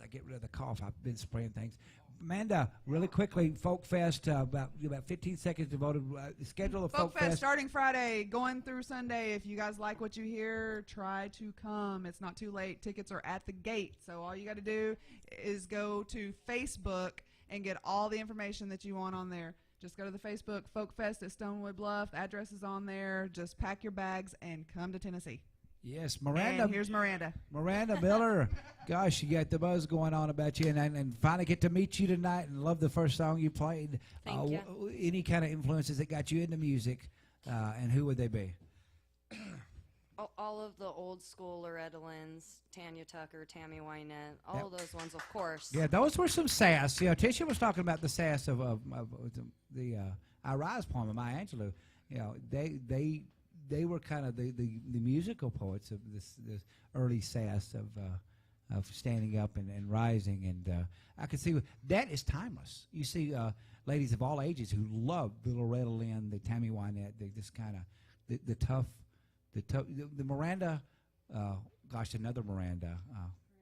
A: I get rid of the cough, I've been spraying things. Amanda, really quickly, Folk Fest, about 15 seconds devoted. Schedule of
B: Folk Fest starting Friday, going through Sunday. If you guys like what you hear, try to come. It's not too late. Tickets are at the gate. So all you got to do is go to Facebook and get all the information that you want on there. Just go to the Facebook, Folk Fest at Stonewood Bluff. The address is on there. Just pack your bags and come to Tennessee.
A: Yes, Miranda.
B: And here's Miranda.
A: Miranda Miller. Gosh, you got the buzz going on about you, and finally get to meet you tonight, and love the first song you played.
G: Thank you.
A: Any kind of influences that got you into music, and who would they be?
G: All of the old school Loretta Lynn's, Tanya Tucker, Tammy Wynette, all of those ones, of course.
A: Yeah, those were some sass. You know, Tisha was talking about the sass of the I Rise poem of Maya Angelou. You know, they were kind of the musical poets of this early sass of standing up and rising, and I could see that is timeless. You see ladies of all ages who love the Loretta Lynn, the Tammy Wynette, this kind of the tough, the Miranda, another Miranda,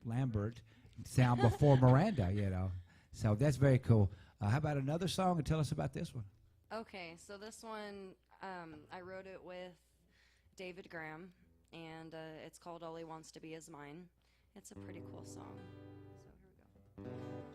A: Lambert sound before Miranda, you know. So that's very cool. How about another song, and tell us about this one?
G: Okay, so this one, I wrote it with David Graham, and it's called All He Wants to Be Is Mine. It's a pretty cool song. So here we go.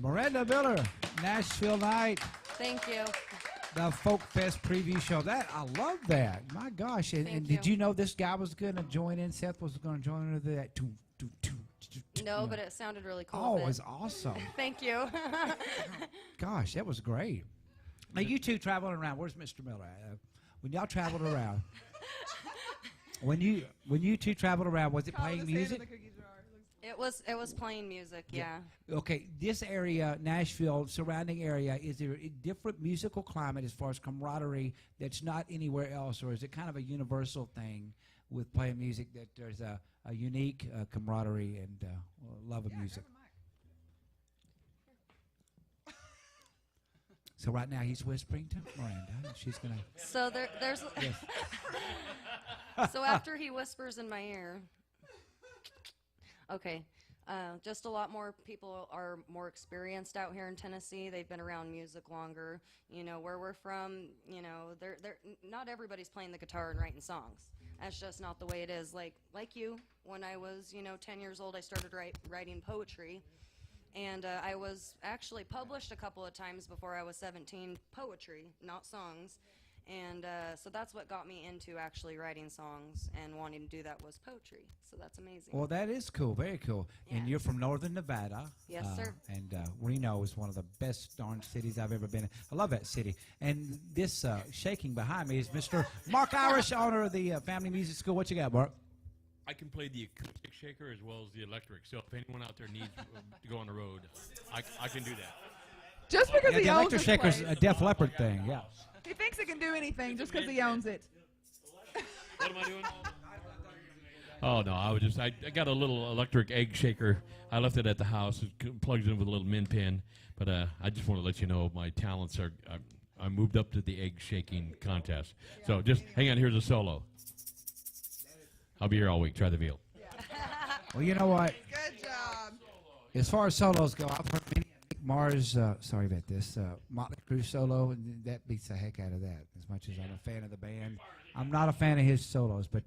A: Miranda Miller, Nashville Night,
G: Thank you.
A: the Folk Fest preview show. That I love that. My gosh! And
G: Thank
A: did
G: you.
A: you know this guy was going to join in? Seth was going to join into that.
G: No, but it sounded really cool.
A: Oh,
G: but-
A: it was awesome.
G: Thank you.
A: Gosh, that was great. Now you two traveling around. Where's Mr. Miller? When y'all traveled around, when you two traveled around, was it
B: Kyle,
A: playing
B: just hand in
A: music?
B: the cookie jar.
G: It was playing music, yeah.
A: Okay, this area, Nashville, surrounding area, is there a different musical climate as far as camaraderie that's not anywhere else, or is it kind of a universal thing with playing music that there's a unique camaraderie and love of music? So right now he's whispering to Miranda. And she's gonna.
G: So there's.
A: Yes.
G: So after he whispers in my ear. Okay. Just a lot more people are more experienced out here in Tennessee. They've been around music longer. You know, where we're from, you know, not everybody's playing the guitar and writing songs. That's just not the way it is. Like you, when I was, 10 years old, I started writing poetry. And I was actually published a couple of times before I was 17, poetry, not songs. And so that's what got me into actually writing songs and wanting to do that was poetry. So that's amazing.
A: Well, that is cool. Very cool. And
G: Yeah.
A: you're from Northern Nevada.
G: Yes, sir.
A: And Reno is one of the best darn cities I've ever been in. I love that city. And this shaking behind me is Mr. Mark Irish, owner of the Family Music School. What you got, Mark?
J: I can play the acoustic shaker as well as the electric. So if anyone out there needs to go on the road, I can do that.
B: Just because
A: Yeah,
B: he
A: the
B: owns
A: electric
B: this
A: shaker's
B: place.
A: a Def Leppard thing. Yeah.
B: He thinks he can do anything just because he owns it.
J: What am I doing? Oh no, I got a little electric egg shaker. I left it at the house. It plugs in with a little min pin. But I just want to let you know my talents are. I moved up to the egg shaking contest. So just hang on. Here's a solo. I'll be here all week. Try the veal.
A: Well, you know what?
B: Good job.
A: As far as solos go, I've heard many. Mars, sorry about this, Motley Crue solo, and that beats the heck out of that. As much as I'm a fan of the band, I'm not a fan of his solos, but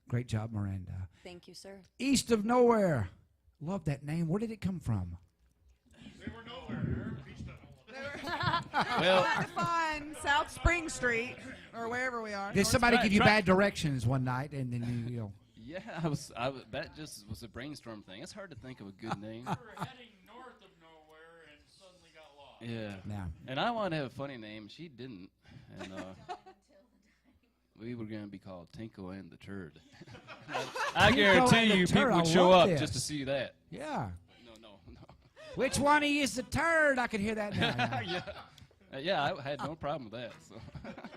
A: great job, Miranda.
G: Thank you, sir.
A: East of Nowhere, love that name. Where did it come from?
B: They were trying to find South Spring Street or wherever we are.
A: Did somebody give you bad directions one night, and then you know?
F: Yeah, that just was a brainstorm thing. It's hard to think of a good name. Yeah.
A: Yeah.
F: And I wanted to have a funny name. She didn't. And we were going to be called Tinko and the Turd. I
A: Tinko
F: guarantee
A: and the
F: you
A: Turd,
F: people
A: I
F: would show
A: love
F: up
A: this.
F: just to see that.
A: Yeah.
F: No.
A: Which one of you is the turd? I can hear that now.
F: Yeah. Yeah, I had no problem with that. So.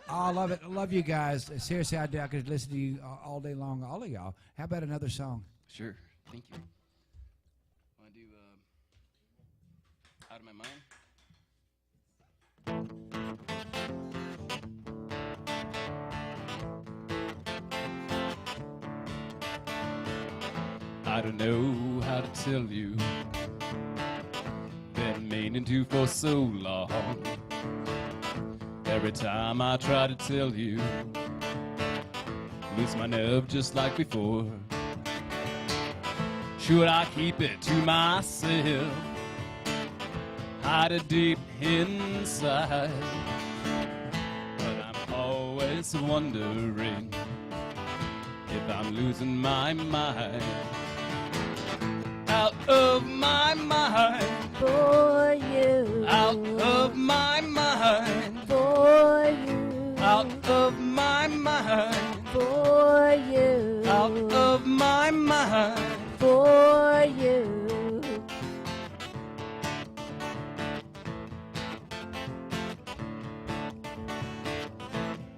A: Oh, I love it. I love you guys. Seriously, I do. I could listen to you all day long, all of y'all. How about another song?
F: Sure. Thank you. Want to do Out of My Mind? I don't know how to tell you. Been meaning to for so long. Every time I try to tell you, lose my nerve just like before. Should I keep it to myself? Hide it deep inside. But I'm always wondering if I'm losing my mind. Out of my mind.
K: For you.
F: Out of my mind.
K: For you.
F: Out of my mind.
K: For you.
F: Out of my mind.
K: For you.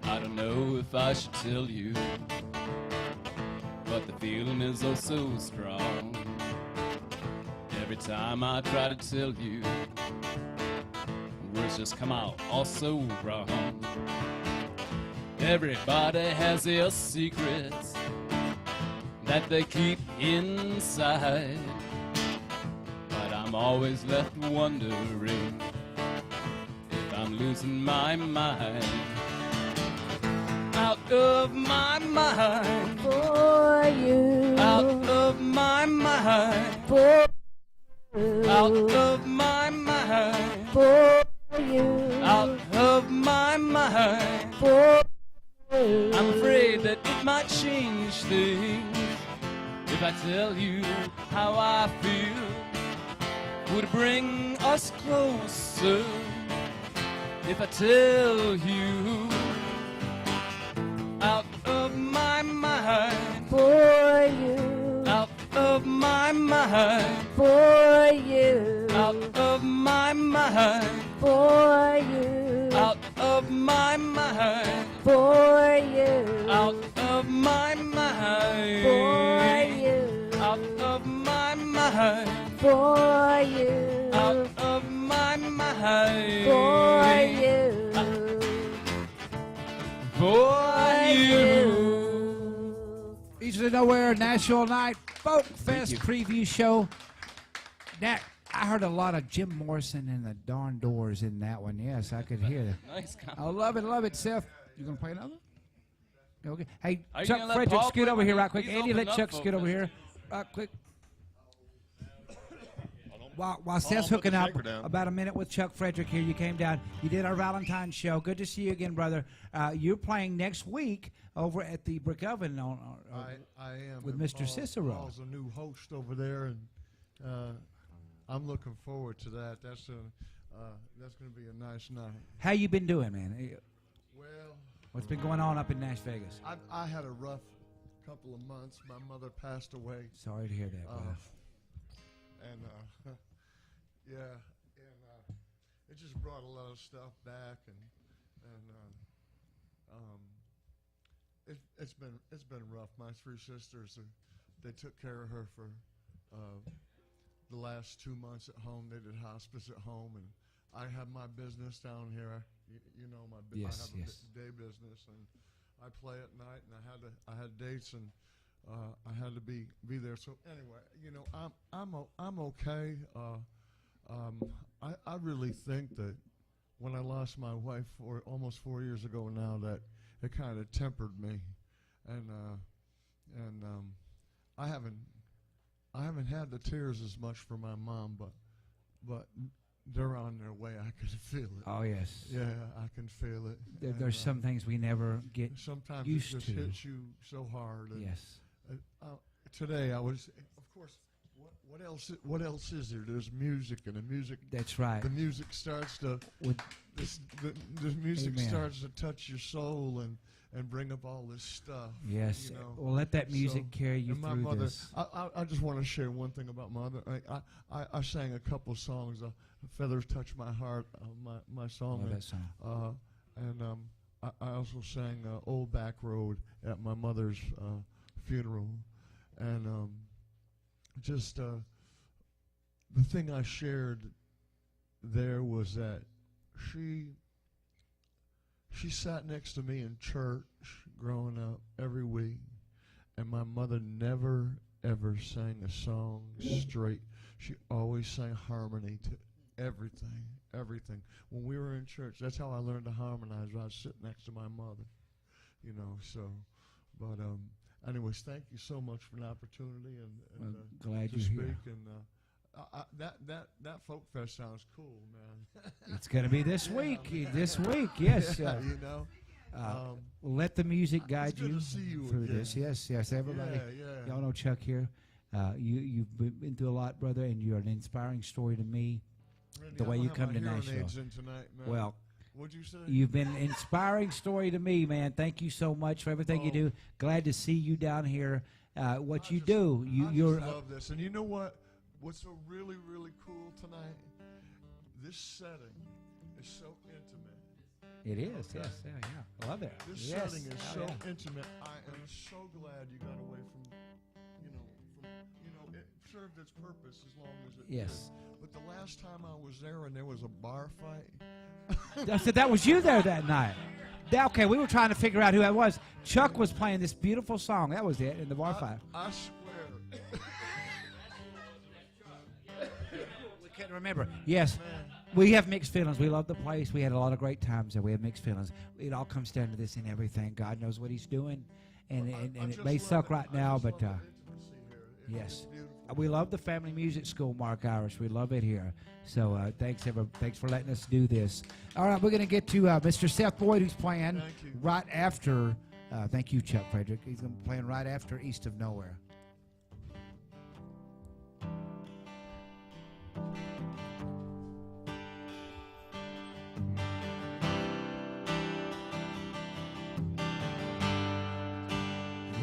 F: I don't know if I should tell you, but the feeling is oh so strong. Every time I try to tell you, words just come out all so wrong. Everybody has their secrets that they keep inside, but I'm always left wondering if I'm losing my mind. Out of my mind.
K: For you.
F: Out of my mind.
K: For you.
F: Out of my mind.
K: for you,
F: out of my mind.
K: for you.
F: I'm afraid that it might change things if I tell you how I feel. Would it bring us closer if I tell you? Out of my mind,
K: For you,
F: out of my mind,
K: for you,
F: out of my mind,
K: for you,
F: out of my mind,
K: for you,
F: out of my mind,
K: for you,
F: out of my mind,
K: for you,
F: out of my mind,
K: for you,
F: for you.
A: Easily Nowhere Nashville Night Folk Fest preview show. That I heard a lot of Jim Morrison and the Dawn Doors in that one. Yes, I could hear that.
F: Nice
A: I love it, Seth. You gonna play another? Okay. Hey,
F: Are you
A: Chuck
F: gonna let
A: Frederick,
F: Paul
A: scoot
F: play
A: over
F: when
A: here
F: he-
A: right quick.
F: he's
A: Andy, let
F: opening up
A: Chuck
F: folk
A: scoot over
F: fest?
A: here right quick. While Seth's
I: put
A: hooking
I: the
A: up,
I: shaker down.
A: about a minute with Chuck Frederick here. You came down. You did our Valentine's show. Good to see you again, brother. You're playing next week over at the Brick Oven
L: I am.
A: with
L: and
A: Mr.
L: Paul-
A: Cicero.
L: Paul's a new host over there, and I'm looking forward to that. That's going to be a nice night.
A: How you been doing, man?
L: Well,
A: What's been going on up in Nash Vegas?
L: I had a rough couple of months. My mother passed away,
A: Sorry to hear that, brother.
L: and yeah, and it just brought a lot of stuff back, and it's been rough. My three sisters, they took care of her for the last 2 months at home. They did hospice at home, and I have my business down here. You know my
A: Yes,
L: I have
A: yes.
L: a day business, and I play at night, and I had dates, and I had to be there. So anyway, you know, I'm okay. I really think that when I lost my wife almost 4 years ago now, that it kind of tempered me, and I haven't had the tears as much for my mom, but they're on their way. I can feel it.
A: Oh, yes.
L: Yeah, I can feel it.
A: There's
L: And,
A: some things we never get
L: sometimes
A: used
L: it just
A: to.
L: hits you so hard. And
A: Yes.
L: Today I was, of course. What else? What else is there? There's music, and the music.
A: That's right.
L: The music starts to.
A: With
L: The music
A: Amen.
L: starts to touch your soul and bring up all this stuff.
A: Yes.
L: You know?
A: Well, let that music
L: So-
A: carry you
L: and my
A: through
L: mother,
A: this.
L: I just want to share one thing about mother. I sang a couple songs. Feathers Touch My Heart, my song.
A: Love that song.
L: And I also sang Old Back Road at my mother's funeral. And just the thing I shared there was that she sat next to me in church growing up every week, and my mother never ever sang a song straight. She always sang harmony to everything. When we were in church, that's how I learned to harmonize. I was sitting next to my mother, you know. So, but anyways, thank you so much for the opportunity and
A: Glad
L: to
A: you're
L: speak.
A: here.
L: And that folk fest sounds cool, man.
A: It's going to be this week. This week, yes.
L: Yeah, you know.
A: Let the music
L: It's
A: guide
L: good
A: you
L: to see you
A: through
L: again.
A: this. Yes, everybody.
L: Yeah.
A: Y'all know Chuck here. You've been through a lot, brother, and you're an inspiring story to me.
L: Randy,
A: The
L: I
A: way
L: don't
A: you
L: have
A: come
L: my
A: to
L: hearing
A: Nashville.
L: aids in tonight, man.
A: Well,
L: what'd you say?
A: you've been an inspiring story to me, man. Thank you so much for everything you
L: Oh.
A: do. Glad to see you down here. What
L: I
A: you
L: just-
A: do,
L: I
A: you're
L: just love this. And you know what? What's so really, really cool tonight? This setting is so intimate.
A: It is. Yes. Yeah. I love it.
L: This
A: Yes.
L: setting is
A: Oh,
L: so
A: yeah.
L: intimate. I am so glad you got away from, it served its purpose as long as it
A: Yes.
L: did. But the last time I was there and there was a bar fight.
A: I said that was you there that night. Okay, we were trying to figure out who that was. Chuck was playing this beautiful song. That was it in the bar fight.
L: I swear.
A: We couldn't remember. Yes, we have mixed feelings. We love the place. We had a lot of great times, and we have mixed feelings. It all comes down to this and everything. God knows what He's doing, and
L: I
A: it
L: just
A: may
L: love
A: suck
L: it.
A: right
L: I
A: now,
L: just
A: but
L: love the intimacy here. It's
A: yes.
L: beautiful.
A: we love the Family Music School, Mark Irish. We love it here. So thanks for letting us do this. All right, we're going to get to Mr. Seth Boyd, who's playing right after. Thank you, Chuck Frederick. He's going to be playing right after East of Nowhere.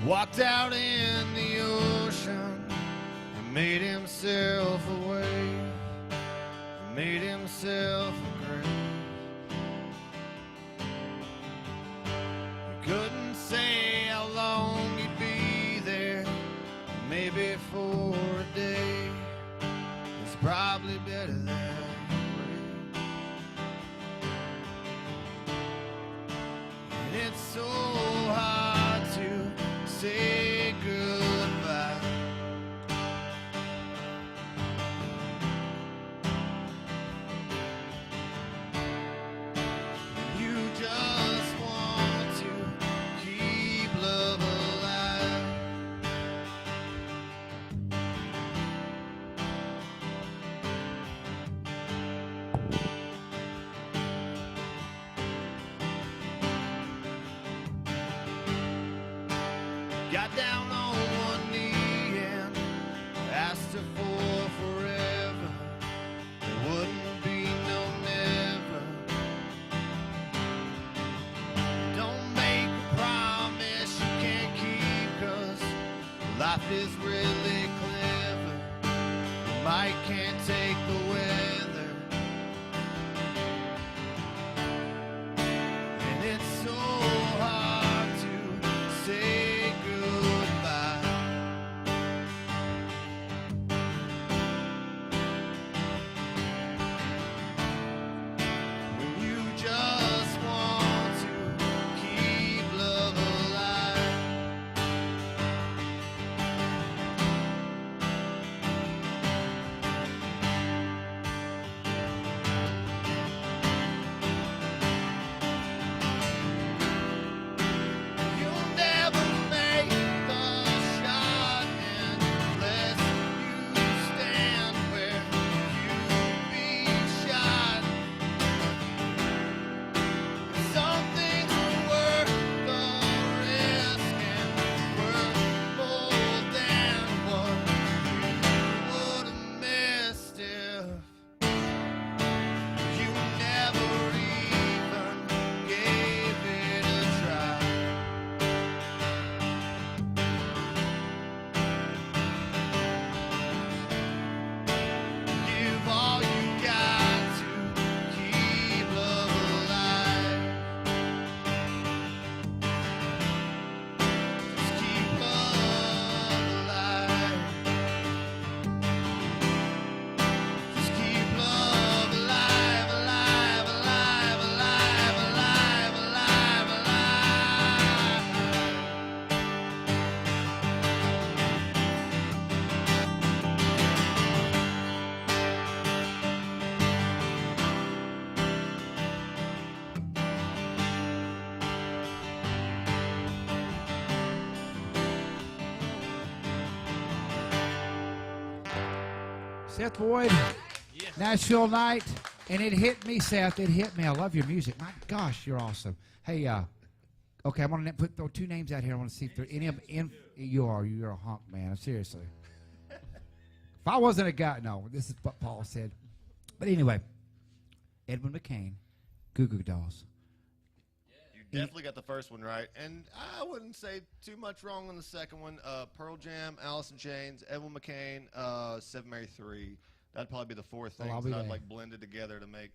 I: Walked out in the ocean and made himself a way, made himself a grave. He couldn't say how long he'd be there, maybe for a day. It's probably better that way. And it's so hard to say goodbye. You just want to keep love alive. Got down on one knee and asked her for forever. There wouldn't be no never. Don't make a promise you can't keep, 'cause life is really clever. You might can't take the weather, and it's so hard to say goodbye. When you just want to keep love alive. You'll never make the shot unless you stand where you'll be shot. Some things are worth the risk and worth more than what you would have missed if you never even gave it a try. Give all you got to keep love alive. Just keep love alive. Just keep love alive, alive, alive, alive, alive, alive, alive.
A: Seth Boyd, Nashville Night, and it hit me, Seth. It hit me. I love your music. My gosh, you're awesome. Hey, okay, I'm gonna throw two names out here. I want to see if there any of them. You're a hunk, man. Seriously. If I wasn't a guy, no. This is what Paul said. But anyway, Edwin McCain, Goo Goo Dolls.
I: You definitely got the first one right, and I wouldn't say too much wrong on the second one. Pearl Jam, Alice in Chains, Edwin McCain, Seven Mary 3. That'd probably be the fourth thing
A: I'll be
I: that I'd
A: there.
I: like blended together to make.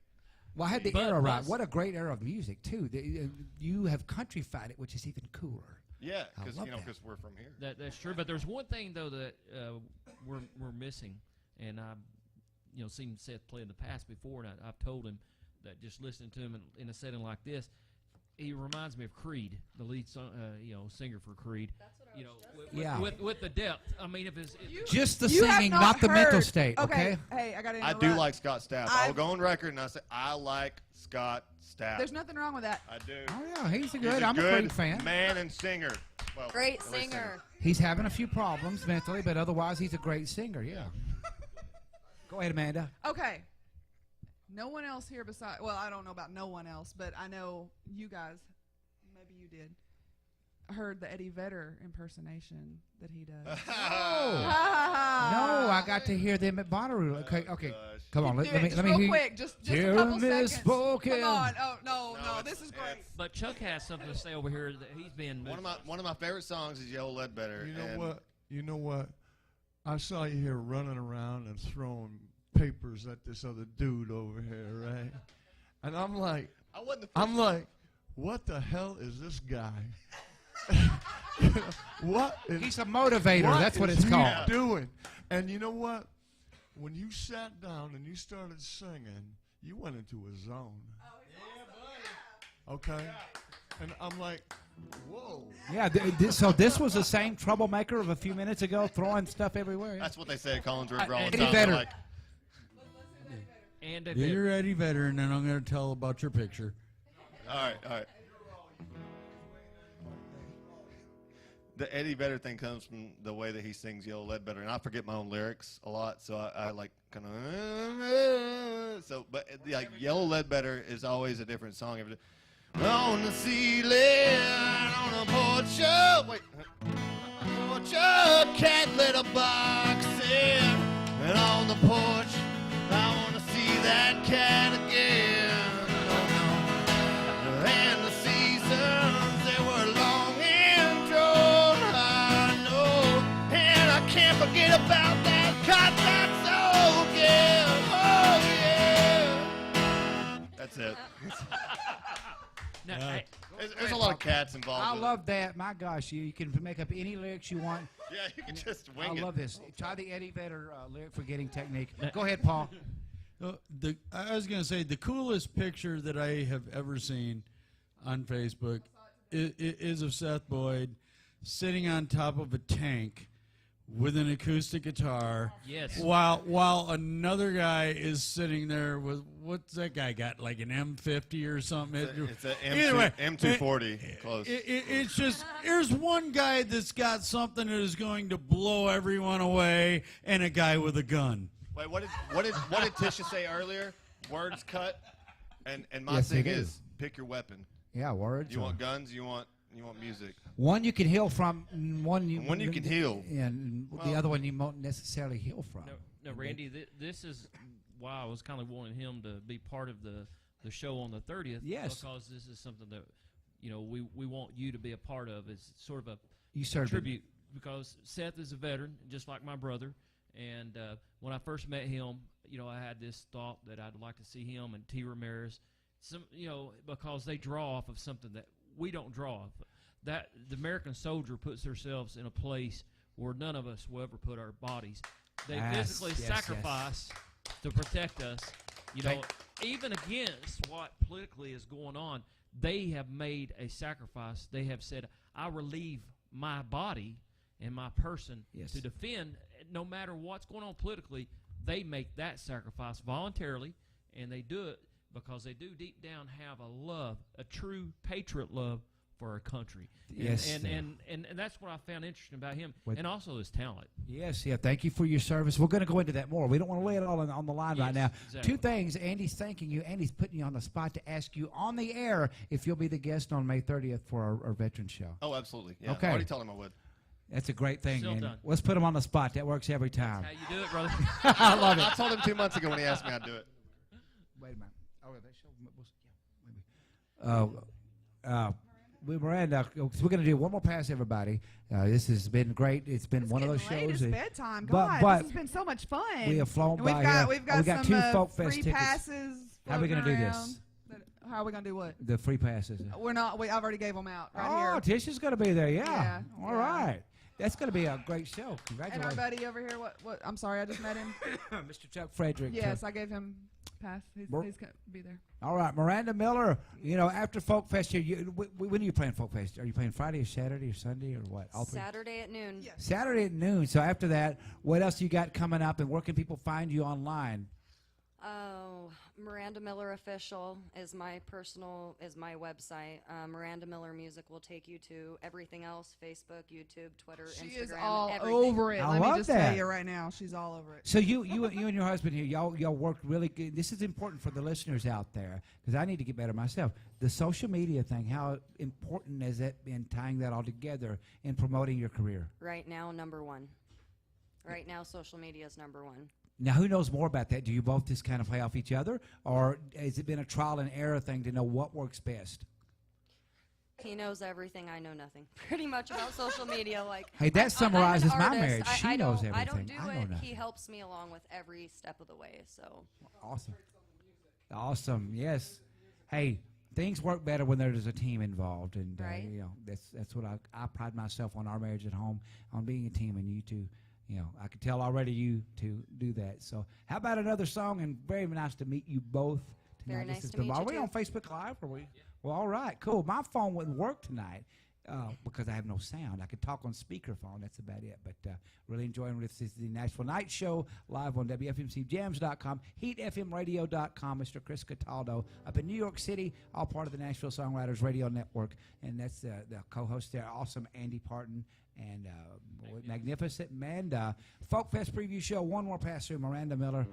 A: Well, I had the
D: But
A: era right.
D: plus-
A: What a great era of music too. You have countryfied it, which is even cooler.
I: Yeah,
A: I
I: because
A: love that.
I: we're from here.
D: That's true. But there's one thing though that we're missing, and I've seen Seth play in the past before, and I've told him that just listening to him in a setting like this, he reminds me of Creed, the lead singer for Creed.
G: That's what I
D: You know,
G: was just
D: with,
A: Yeah.
D: with the depth. I mean, if it's
A: Just the
B: You have
A: singing, not the
B: heard.
A: mental state. Okay.
B: Hey, I got to
I: I do like Scott Stapp. I'll
B: I've-
I: go on record and I say I like Scott Stapp.
B: There's nothing wrong with that.
I: I do.
A: Oh yeah, he's a
I: He's
A: good. I'm a
I: good
A: great fan.
I: man and singer. Well,
G: Great
I: at least
G: singer.
A: He's having a few problems mentally, but otherwise he's a great singer. Yeah. Go ahead, Amanda.
B: Okay. No one else here besides, well, I don't know about no one else, but I know you guys, maybe you did, heard the Eddie Vedder impersonation that he does.
A: No, I got to hear them at Bonnaroo. Okay, okay. Come on, let me
B: Just
A: let me
B: real
A: hear.
B: quick, just a
A: Dear
B: couple
A: Miss
B: seconds.
A: Spoken.
B: Come on. Oh, no, this is great.
D: But Chuck has something to say over here that he's been.
I: One of my favorite songs is Yellow Ledbetter.
L: You know
I: and
L: what? You know what? I saw you here running around and throwing papers at this other dude over here, right? And I'm like, what the hell is this guy? What?
A: He's a motivator. That's what it's
L: he
A: called.
L: Doing. And you know what? When you sat down and you started singing, you went into a zone. Okay? And I'm like, whoa.
A: Yeah, so this was the same troublemaker of a few minutes ago, throwing stuff everywhere. Yeah.
I: That's what they say at Collins River all the
A: Eddie
I: time.
A: Vedder.
I: They're like,
D: And
E: Do your Eddie Vedder, and then I'm going to tell about your picture.
I: all right. The Eddie Vedder thing comes from the way that he sings Yellow Ledbetter, and I forget my own lyrics a lot, so I like kind of but like Yellow Ledbetter is always a different song. On the ceiling, on a porch, porch, cat litter box in, and on the porch, I want to see that cat again. And the seasons, they were long and drawn, I know, and I can't forget about that cat that's so good, oh yeah. That's it.
D: Now,
I: There's a lot of cats involved.
A: I
I: with
A: love that. My gosh, you can make up any lyrics you want.
I: Yeah, you can just wing
A: I
I: it.
A: love this. Try the Eddie Vedder lyric forgetting technique. Go ahead, Paul.
E: I was going to say the coolest picture that I have ever seen on Facebook is of Seth Boyd sitting on top of a tank with an acoustic guitar.
D: Yes.
E: While another guy is sitting there with, what's that guy got, like an M50 or something?
I: It's an
E: Either way,
I: M240. Close.
E: It's just, here's one guy that's got something that is going to blow everyone away, and a guy with a gun.
I: Wait, what did Tisha say earlier? Words cut, and my
A: Yes,
I: thing
A: it
I: is
A: is.
I: pick your weapon.
A: Yeah, words.
I: You
A: or-
I: want guns? You want music?
A: One you can heal from. One you
I: can heal.
A: And the
I: Well-
A: other one you won't necessarily heal from.
D: No, Randy, this is why I was kind of wanting him to be part of the show on the 30th.
A: Yes.
D: Because this is something that, we want you to be a part of. It's sort of a
A: You served him.
D: tribute because Seth is a veteran, just like my brother. And when I first met him, I had this thought that I'd like to see him and T. Ramirez, because they draw off of something that we don't draw off. That the American soldier puts themselves in a place where none of us will ever put our bodies. They physically sacrifice to protect us. Even against what politically is going on, they have made a sacrifice. They have said, I relieve my body and my person to defend, no matter what's going on politically. They make that sacrifice voluntarily, and they do it because they do deep down have a love, a true patriot love for our country.
A: Yes,
D: and that's what I found interesting about him, and also his talent.
A: Yes, yeah. Thank you for your service. We're going to go into that more. We don't want to lay it all on the line right now.
D: Exactly.
A: Two things. Andy's thanking you. Andy's putting you on the spot to ask you on the air if you'll be the guest on May 30th for our veteran show.
I: Oh, absolutely. Yeah.
A: Okay.
I: I already told him I would.
A: That's a great thing,
D: Still
A: Andy.
D: done.
A: Let's put him on the spot. That works every time.
D: How you do it, brother?
A: I love it.
I: I told him 2 months ago when he asked me I'd do it.
A: Wait a minute. Oh, that show. Maybe. Miranda, we're going to do one more pass, everybody. This has been great. It's been one of those
B: Late.
A: shows.
B: It's bedtime.
A: but
B: God, this has been so much fun.
A: we have flown
B: And
A: by here.
B: We've got
A: got
B: some
A: two Folk Fest
B: free
A: tickets.
B: passes.
A: How are we
B: going
A: gonna
B: to
A: do this?
B: How are we going to do what?
A: The free passes.
B: We're not. I've already gave them out right
A: Oh,
B: here.
A: Tisha's going to be there. Yeah.
B: Yeah,
A: All
B: yeah.
A: right. That's going to be a great show.
B: And
A: Congratulations.
B: our buddy over here. What? I'm sorry, I just met him.
A: Mr. Chuck Frederick.
B: Yes, I gave him pass. He's going to be there.
A: All right, Miranda Miller. After Folk Fest here, when are you playing Folk Fest? Are you playing Friday or Saturday or Sunday or what? All three?
G: Saturday at noon.
B: Yes.
A: Saturday at noon. So after that, what else you got coming up, and where can people find you online?
G: Oh, Miranda Miller Official is my website. Miranda Miller Music will take you to everything else: Facebook, YouTube, Twitter,
B: She
G: Instagram,
B: is all
G: everything.
B: over it.
A: I
B: Let me
A: love
B: just
A: that.
B: tell you right now, she's all over it.
A: So you and your husband here, y'all worked really good. This is important for the listeners out there because I need to get better myself. The social media thing, how important is it in tying that all together in promoting your career?
G: Right now, number one. Right now, social media is number one.
A: Now, who knows more about that? Do you both just kind of play off each other, or has it been a trial and error thing to know what works best?
G: He knows everything. I know nothing. Pretty much about social media. Like,
A: Hey, that
G: I'm an
A: summarizes my
G: artist.
A: marriage. She
G: I
A: knows
G: don't, I don't
A: everything.
G: do
A: I know
G: it.
A: nothing.
G: He helps me along with every step of the way. So
A: Awesome. Awesome. Yes. Hey, things work better when there's a team involved, and
G: Right.
A: that's what I pride myself on our marriage at home, on being a team, and you two. I could tell already you to do that. So how about another song? And very nice to meet you both tonight.
G: Very
A: This
G: nice
A: has
G: to
A: been-
G: meet
A: Are
G: you
A: we
G: too.
A: on Facebook Live? Are we? Well, all right, cool. My phone wouldn't work tonight because I have no sound. I could talk on speakerphone. That's about it. But really enjoying this. This is the Nashville Night Show live on WFMCJams.com, HeatFMRadio.com. Mr. Chris Cataldo up in New York City, all part of the Nashville Songwriters Radio Network. And that's the co-host there, awesome Andy Parton. And magnificent Miranda. Folk Fest preview show. One more pass through. Miranda Miller.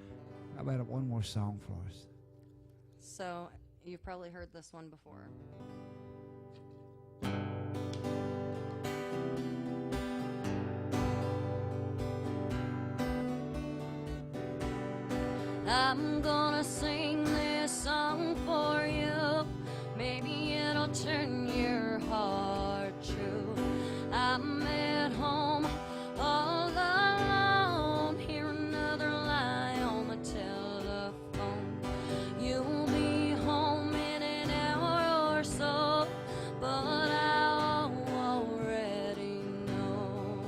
A: How about one more song for us?
G: So you've probably heard this one before. I'm gonna sing this song for you. Maybe it'll turn your heart true. I'm at home all alone. Hear another lie on the telephone. You'll be home in an hour or so, but I already know.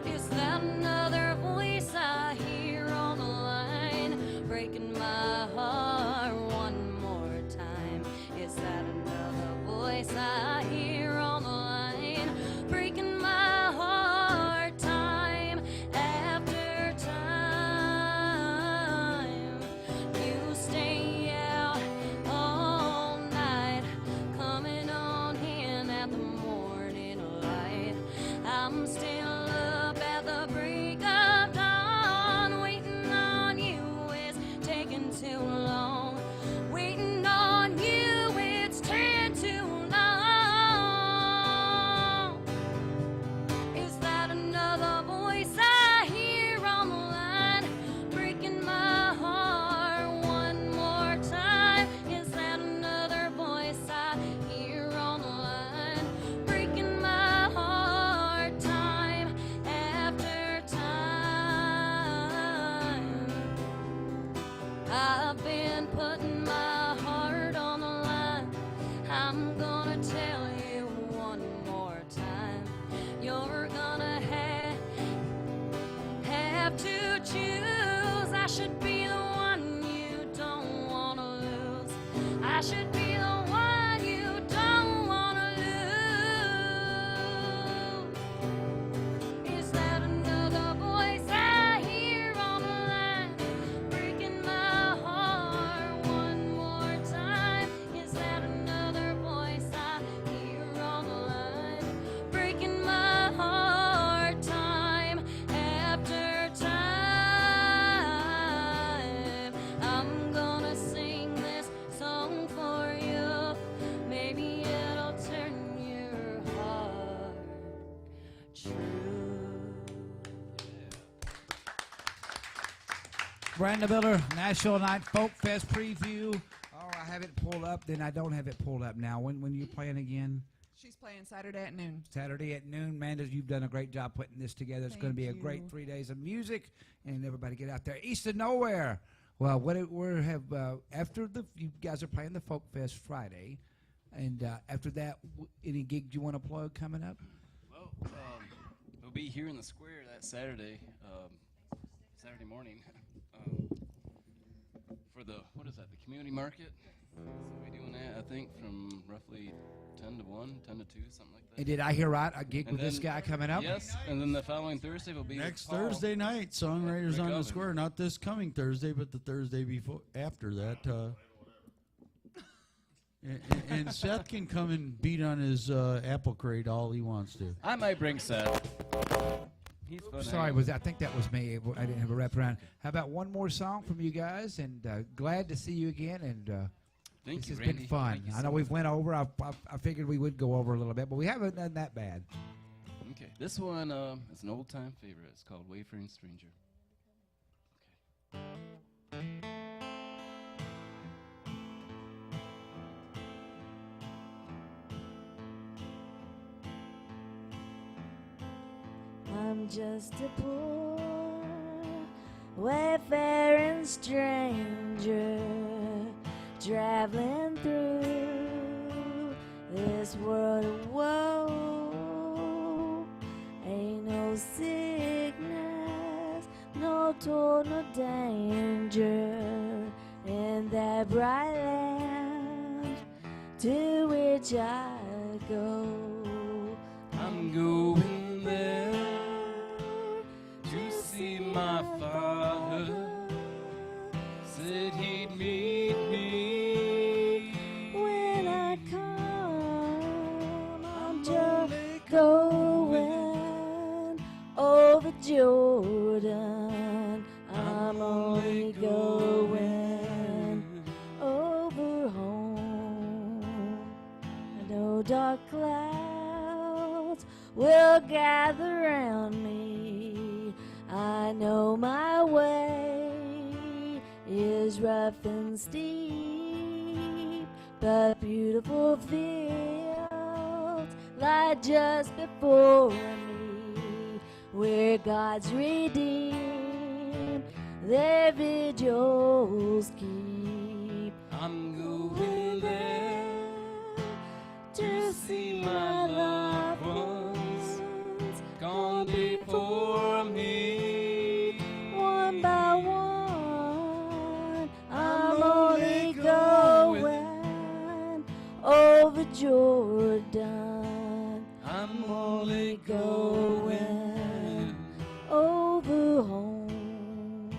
G: Is that another voice I hear on the line, breaking my heart one more time? Is that another voice I hear on the line, breaking my heart time after time? You stay out all night, coming on in at the morning light. I'm still up at the break of dawn, waiting on you is taking too long. Waiting on you, it's taking too long. Is that another voice I hear on the line, breaking my heart one more time? Is that another voice I hear on the line, breaking my heart time after time? I've been putting my heart on the line. I'm gonna tell you one more time. You're gonna have to choose. I should be the one you don't wanna lose. I should be the one you don't wanna lose. Is that another voice I hear on the line, breaking my heart one more time? Is that another voice I hear on the line, breaking my heart time after time? I'm gonna sing this song for you. Maybe it'll turn your heart true.
A: Miranda Miller, Nashville Night Folk Fest preview. Oh, I have it pulled up. Then I don't have it pulled up now. When you playing again?
B: She's playing Saturday at noon.
A: Saturday at noon. Amanda, you've done a great job putting this together. It's going to be a
B: Thank
A: great
B: you.
A: 3 days of music, and everybody get out there. East of nowhere. Well, after you guys are playing the Folk Fest Friday, and after that, any gigs you want to plug coming up?
F: Well, we'll be here in the square that Saturday, Saturday morning, for the, what is that, the community market? So we're doing that, I think, from roughly 10 to 1, 10 to 2, something like that.
A: And did I hear right? A gig
F: And
A: with this
F: then-
A: guy coming up?
F: Yes, and then the following Thursday will be
E: Next
F: with Paul.
E: Thursday night, Songwriters on the
F: McGovern.
E: Square. Not this coming Thursday, but the Thursday before after that. And Seth can come and beat on his apple crate all he wants to.
F: I might bring Seth. He's fun.
A: Sorry, I think that was me. I didn't have a wrap around. How about one more song from you guys? And glad to see you again. And
F: Thank
A: this
F: you,
A: has
F: Randy.
A: been fun.
F: Thank you
A: I
F: so
A: know we've
F: much.
A: went over. I figured we would go over a little bit, but we haven't done that bad.
F: Okay, this one is an old time favorite. It's called Wayfaring Stranger.
K: I'm just a poor wayfaring stranger traveling through this world of woe. Ain't no sickness, no toil, no danger in that bright land to which I go.
F: I'm going there to see my father. Said he'd meet me
K: When I come, I'm just going over Jordan. I'm only going over home. No dark clouds will gather round me. I know my way is rough and steep, but beautiful fields lie just before me, where God's redeemed their vigils keep.
F: I'm going there
K: To see my loved ones
F: gone before me.
K: one by one, I'm only going over Jordan.
F: I'm
K: only going over home.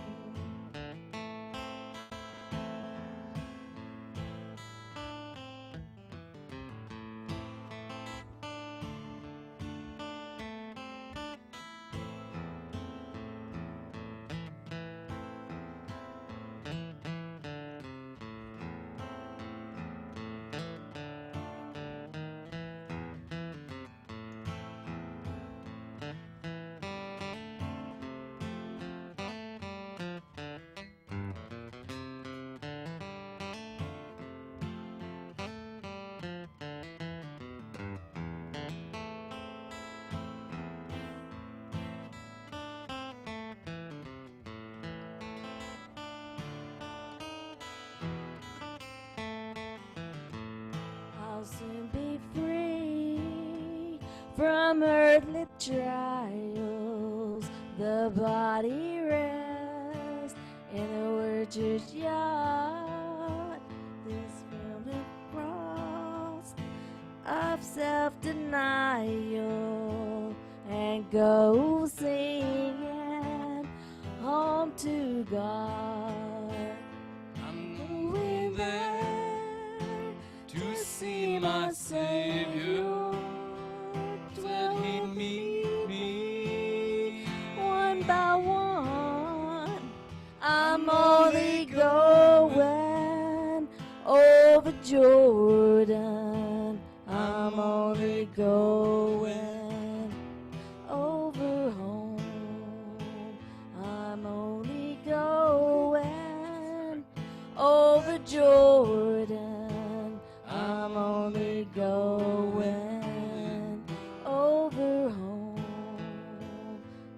K: I'll soon be free from earthly trials. The body rests in a worker's yard. This filmed cross of self-denial, and go singing home to God.
F: I'm going there to see my Savior. Said he'd meet me
K: One by one, I'm only going over Jordan. I'm only going over home. I'm only going over Jordan. I'm only going over home.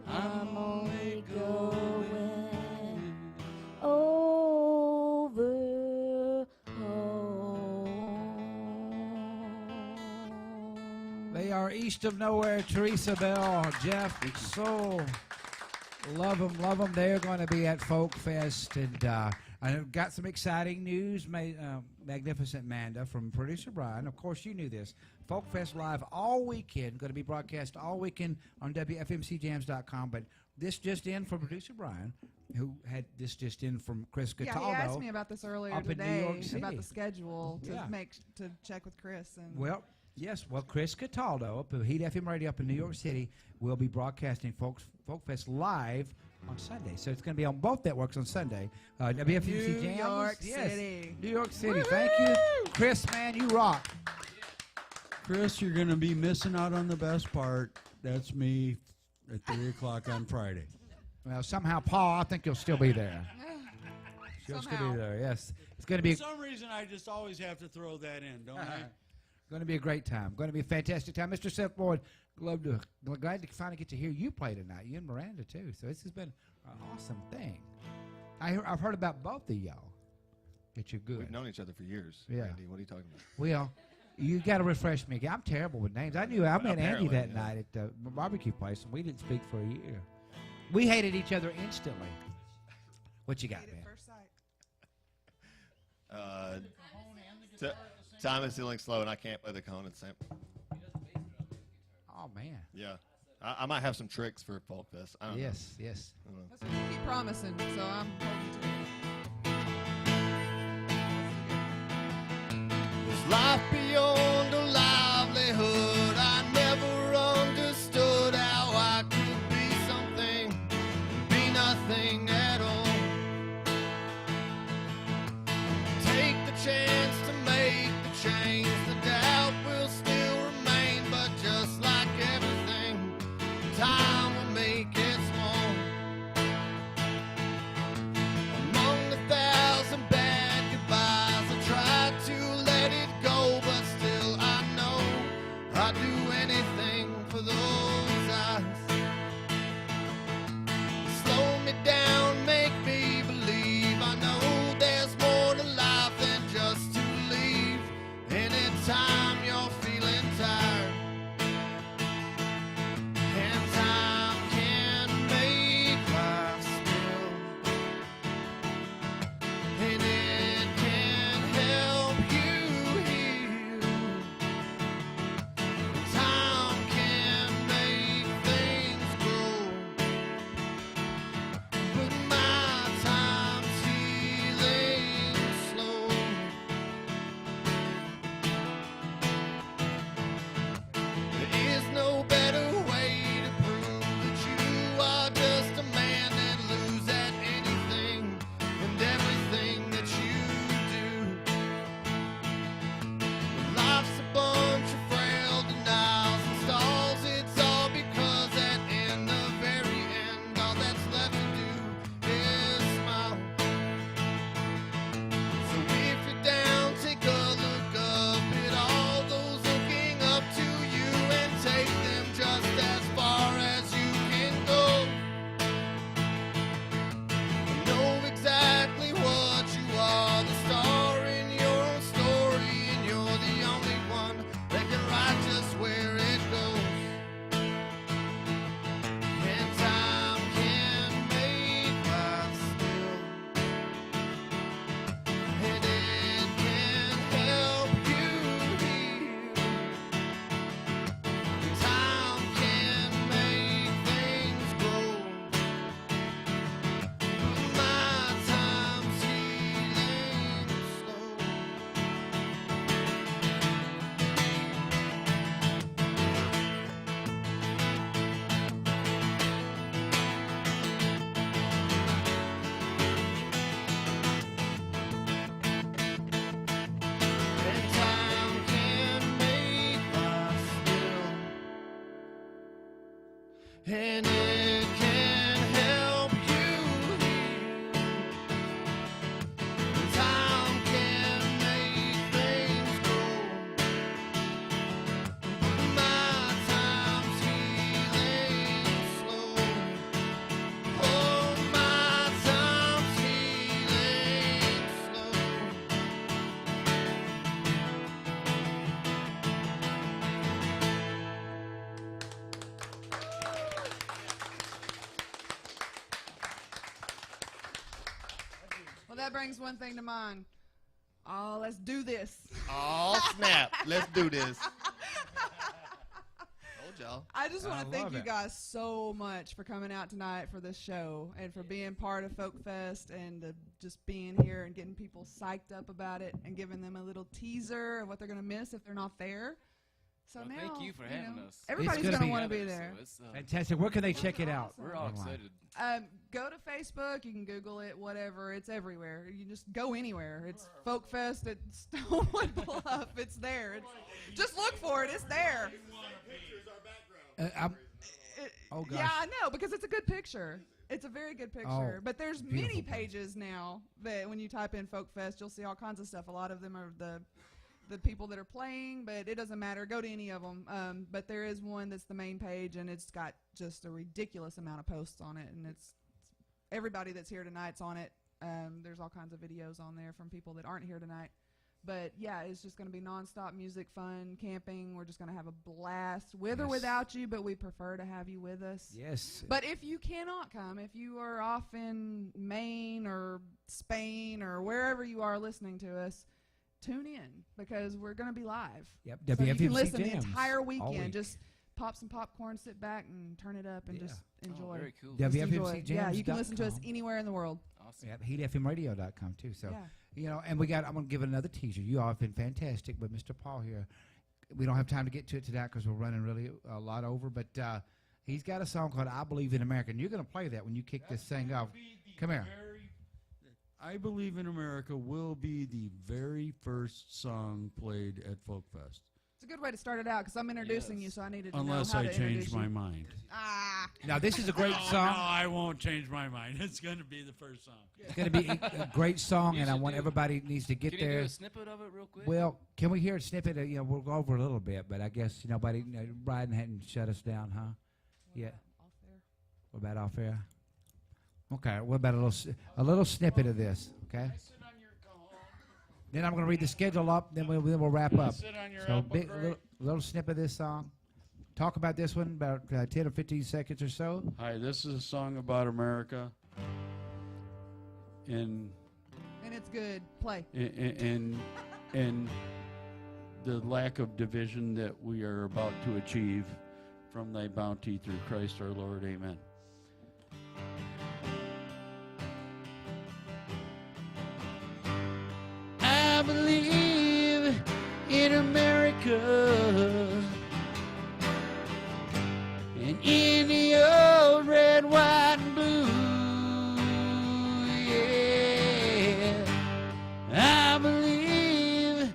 K: I'm only going over home.
A: They are east of nowhere. Teresa Bell, Jeff, Soule. Love them, love them. They're going to be at Folk Fest, and I got some exciting news. Magnificent Manda from producer Brian. Of course, you knew this. Folk Fest Live all weekend. Going to be broadcast all weekend on WFMCJams.com. But this just in from producer Brian, who had this just in from Chris Cataldo.
B: Yeah, he asked me about this earlier
A: up in New
B: today
A: York City.
B: about the schedule to
A: Yeah.
B: to check with Chris. And
A: Well, yes. Well, Chris Cataldo up at Heat FM Radio up in New York City will be broadcasting Folk Fest Live on Sunday. So it's going to be on both networks on Sunday. WFMC
B: New
A: Jams.
B: York
A: Yes.
B: City.
A: New York City. Thank you. Chris, man, you rock.
E: Chris, you're going to be missing out on the best part. That's me at 3 o'clock on Friday.
A: Well, somehow, Paul, I think you'll still be there. You'll still
B: Somehow.
A: be there, yes. It's going to be
E: For some reason, I just always have to throw that in, don't I?
A: going to be a great time. Going to be a fantastic time. Mr. Seth Boyd, glad to finally get to hear you play tonight. You and Miranda, too. So this has been an awesome thing. I've heard about both of y'all. That you're good.
I: We've known each other for years.
A: Yeah.
I: Randy, what are you talking about?
A: Well, you got to refresh me again. I'm terrible with names. I met Andy
I: Apparently,
A: that
I: yeah.
A: night at the barbecue place, and we didn't speak for a year. We hated each other instantly. What you got,
B: Hate
A: man?
B: at first sight.
I: Time is healing slow, and I can't play the cajon at the same.
A: Oh man.
I: Yeah, I might have some tricks for Folk Fest. I don't know.
A: Yes, yes.
I: I don't know.
B: That's what you keep promising, so I'm holding to it.
I: There's life beyond a livelihood. I never understood how I could be something, be nothing at all. Take the chance to make the change. The doubt will still remain, but just like everything, time will make it small. Among the thousand bad goodbyes, I tried to let it go, but still I know I'd do anything for those eyes. Slow me down, make me believe I know there's more to life than just to leave. Anytime you're feeling tired, and time can make life still, and it can help you heal. Time can make things grow, but my time's healing slow. There is no better way to prove that you are just a man and lose at anything and everything that you do. Life's a bunch of frail denials and stalls. It's all because in the very end, all that's left to do is smile. So if you're down, take a look up at all those looking up to you and take them just as far as you can go. Know exactly what you are, the star in your own story, and you're the only one that can write just where it goes. And time can make life still, and it can help you heal. Time can make things grow, but my time's healing slow. And time can make life still, and it can help you heal. Time can make things grow, but my time's healing slow. Oh, my time's healing slow.
B: brings one thing to mind. Oh, let's do this.
I: Oh, snap. Let's do this. Told y'all.
B: I just want
A: I
B: to thank
A: love
B: you
A: it.
B: guys so much for coming out tonight for this show and for being part of Folk Fest and just being here and getting people psyched up about it and giving them a little teaser of what they're going to miss if they're not there. So
F: Well,
B: now,
F: thank you for having us.
B: Everybody's
A: gonna
B: going to
A: be-
B: want to be
F: Together,
B: there.
F: so it's,
A: Fantastic. Where can they check it out?
F: we're all
A: online?
F: excited.
B: Go to Facebook. You can Google it. Whatever. It's everywhere. You just go anywhere. It's Folk Fest at Stonewood Bluff. It's there. Just look for it. It's there.
A: Oh, gosh.
B: Yeah, I know, because it's a good picture. It's a very good picture.
A: Oh,
B: But there's
A: beautiful
B: many
A: picture.
B: pages now that when you type in Folk Fest, you'll see all kinds of stuff. A lot of them are the people that are playing, but it doesn't matter. Go to any of them. But there is one that's the main page, and it's got just a ridiculous amount of posts on it, and it's everybody that's here tonight's on it. There's all kinds of videos on there from people that aren't here tonight. But yeah, it's just going to be nonstop music, fun, camping. We're just going to have a blast with or
A: Yes.
B: without you, but we prefer to have you with us.
A: Yes.
B: But if you cannot come, if you are off in Maine or Spain or wherever you are listening to us, tune in because we're going to be live.
A: Yep.
B: So you
A: WFMC
B: can listen the
A: jams
B: entire
A: all
B: weekend.
A: week.
B: Just pop some popcorn, sit back, and turn it up and
A: Yeah.
B: just
F: Oh,
B: enjoy.
F: very cool.
B: Just enjoy.
A: WFMCjams.com.
B: Yeah, you can listen to us anywhere in the world.
F: Awesome.
A: Yep, heatfmradio.com too. So,
B: Yeah.
A: and I'm going to give it another teaser. You all have been fantastic, but Mr. Paul here, we don't have time to get to it today because we're running really a lot over, but he's got a song called I Believe in America, and you're going to play that when you kick this thing off. Come here.
E: I Believe in America will be the very first song played at Folk Fest.
B: It's a good way to start it out because I'm introducing you, so I needed to
E: Unless
B: know how
E: I
B: to
E: change
B: introduce
E: my
B: you.
E: mind.
B: Ah.
A: Now, this is a great
E: No,
A: song.
E: No, I won't change my mind. It's going to be the first song.
A: It's going to be a great song,
F: You
A: and I
F: should
A: want
F: do-
A: everybody needs to get
F: Can you
A: there.
F: do a snippet of it real quick?
A: Well, can we hear a snippet? We'll go over a little bit, but I guess nobody, Brian hadn't shut us down, huh? Yeah. What about off air? Okay. What about a little snippet of this? Okay. Then I'm going to read the schedule up. Then we'll wrap up.
E: Sit on your
A: So
E: apple
A: big
E: crate.
A: little snippet of this song. Talk about this one about 10 or 15 seconds or so.
E: Hi, this is a song about America. And
B: it's good. Play.
E: and the lack of division that we are about to achieve from thy bounty through Christ our Lord. Amen. I believe in America and in the old red, white, and blue. Yeah, I believe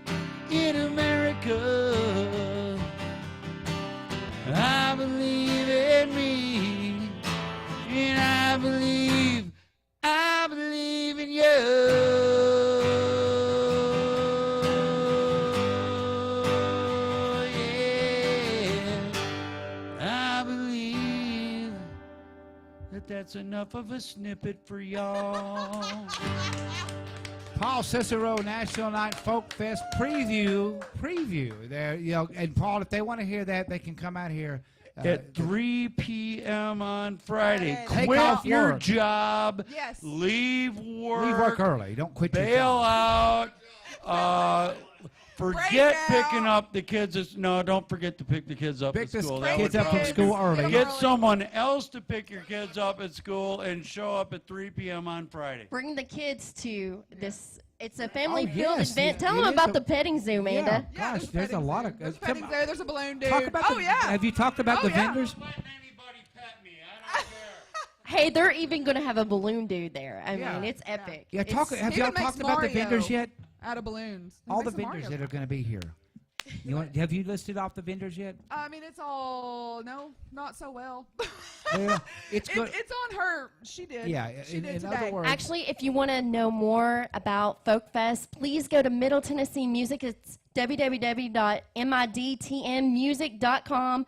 E: in America. I believe in me, and I believe in you. Yeah, I believe that that's enough of a snippet for y'all.
A: Paul Cicero, Nashville Night Folk Fest preview. There, and Paul, if they want to hear that, they can come out here
E: At 3 p.m. on Friday.
A: Take
E: Quit
A: off
E: your
A: work.
E: job.
B: Yes.
E: Leave work.
A: Leave work early. Don't quit your
E: Bail
A: job.
E: out. Forget picking up the kids. No, don't forget to pick the kids up
A: Pick
E: at
A: the
E: school. That
A: kids
E: would
A: up from
E: probably
A: school
E: be-
A: early.
E: Get someone else to pick your kids up at school and show up at 3 p.m. on Friday.
C: Bring the kids to this. It's a family-filled
A: yes,
C: event.
A: yeah,
C: Tell
A: it
C: them
A: is
C: about
A: a-
C: the petting zoo, Amanda.
A: Yeah, gosh, there's a lot of.
B: There's pettings there. There's a balloon dude.
A: Talk about
B: oh,
A: the,
B: yeah.
A: Have you talked about
B: Oh,
A: the
B: yeah.
A: vendors?
C: Hey, they're even going to have a balloon dude there. I
A: Yeah.
C: mean, it's epic.
A: Yeah,
C: It's-
A: have y'all
B: makes
A: talked about the vendors
B: Mario
A: yet?
B: Out of balloons. He
A: All the
B: makes a
A: vendors
B: Mario.
A: that are going to be here. Have you listed off the vendors yet?
B: I mean, it's all not so well.
A: Well, it's good.
B: It's on her. She did.
A: Yeah,
B: she
A: in
B: did
A: other
B: today.
A: words-
C: Actually, if you want to know more about Folk Fest, please go to Middle Tennessee Music. It's www.midtnmusic.com.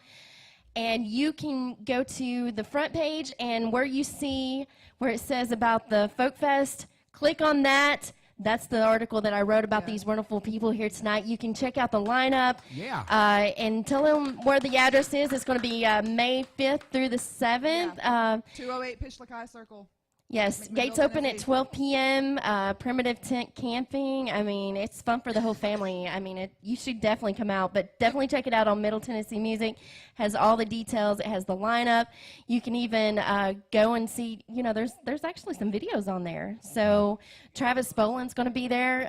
C: And you can go to the front page, and where you see where it says about the Folk Fest, click on that. That's the article that I wrote about these wonderful people here tonight. You can check out the lineup.
A: Yeah.
C: And tell them where the address is. It's going to be May 5th through the 7th.
B: 208 Pishlikai Circle.
C: Yes,
B: McMinnville,
C: gates open at
B: Tennessee.
C: 12 p.m. Primitive tent camping. I mean, it's fun for the whole family. I mean, you should definitely come out, but definitely check it out on Middle Tennessee Music. Has all the details. It has the lineup. You can even go and see. You know, there's actually some videos on there. So Travis Boland's going to be there.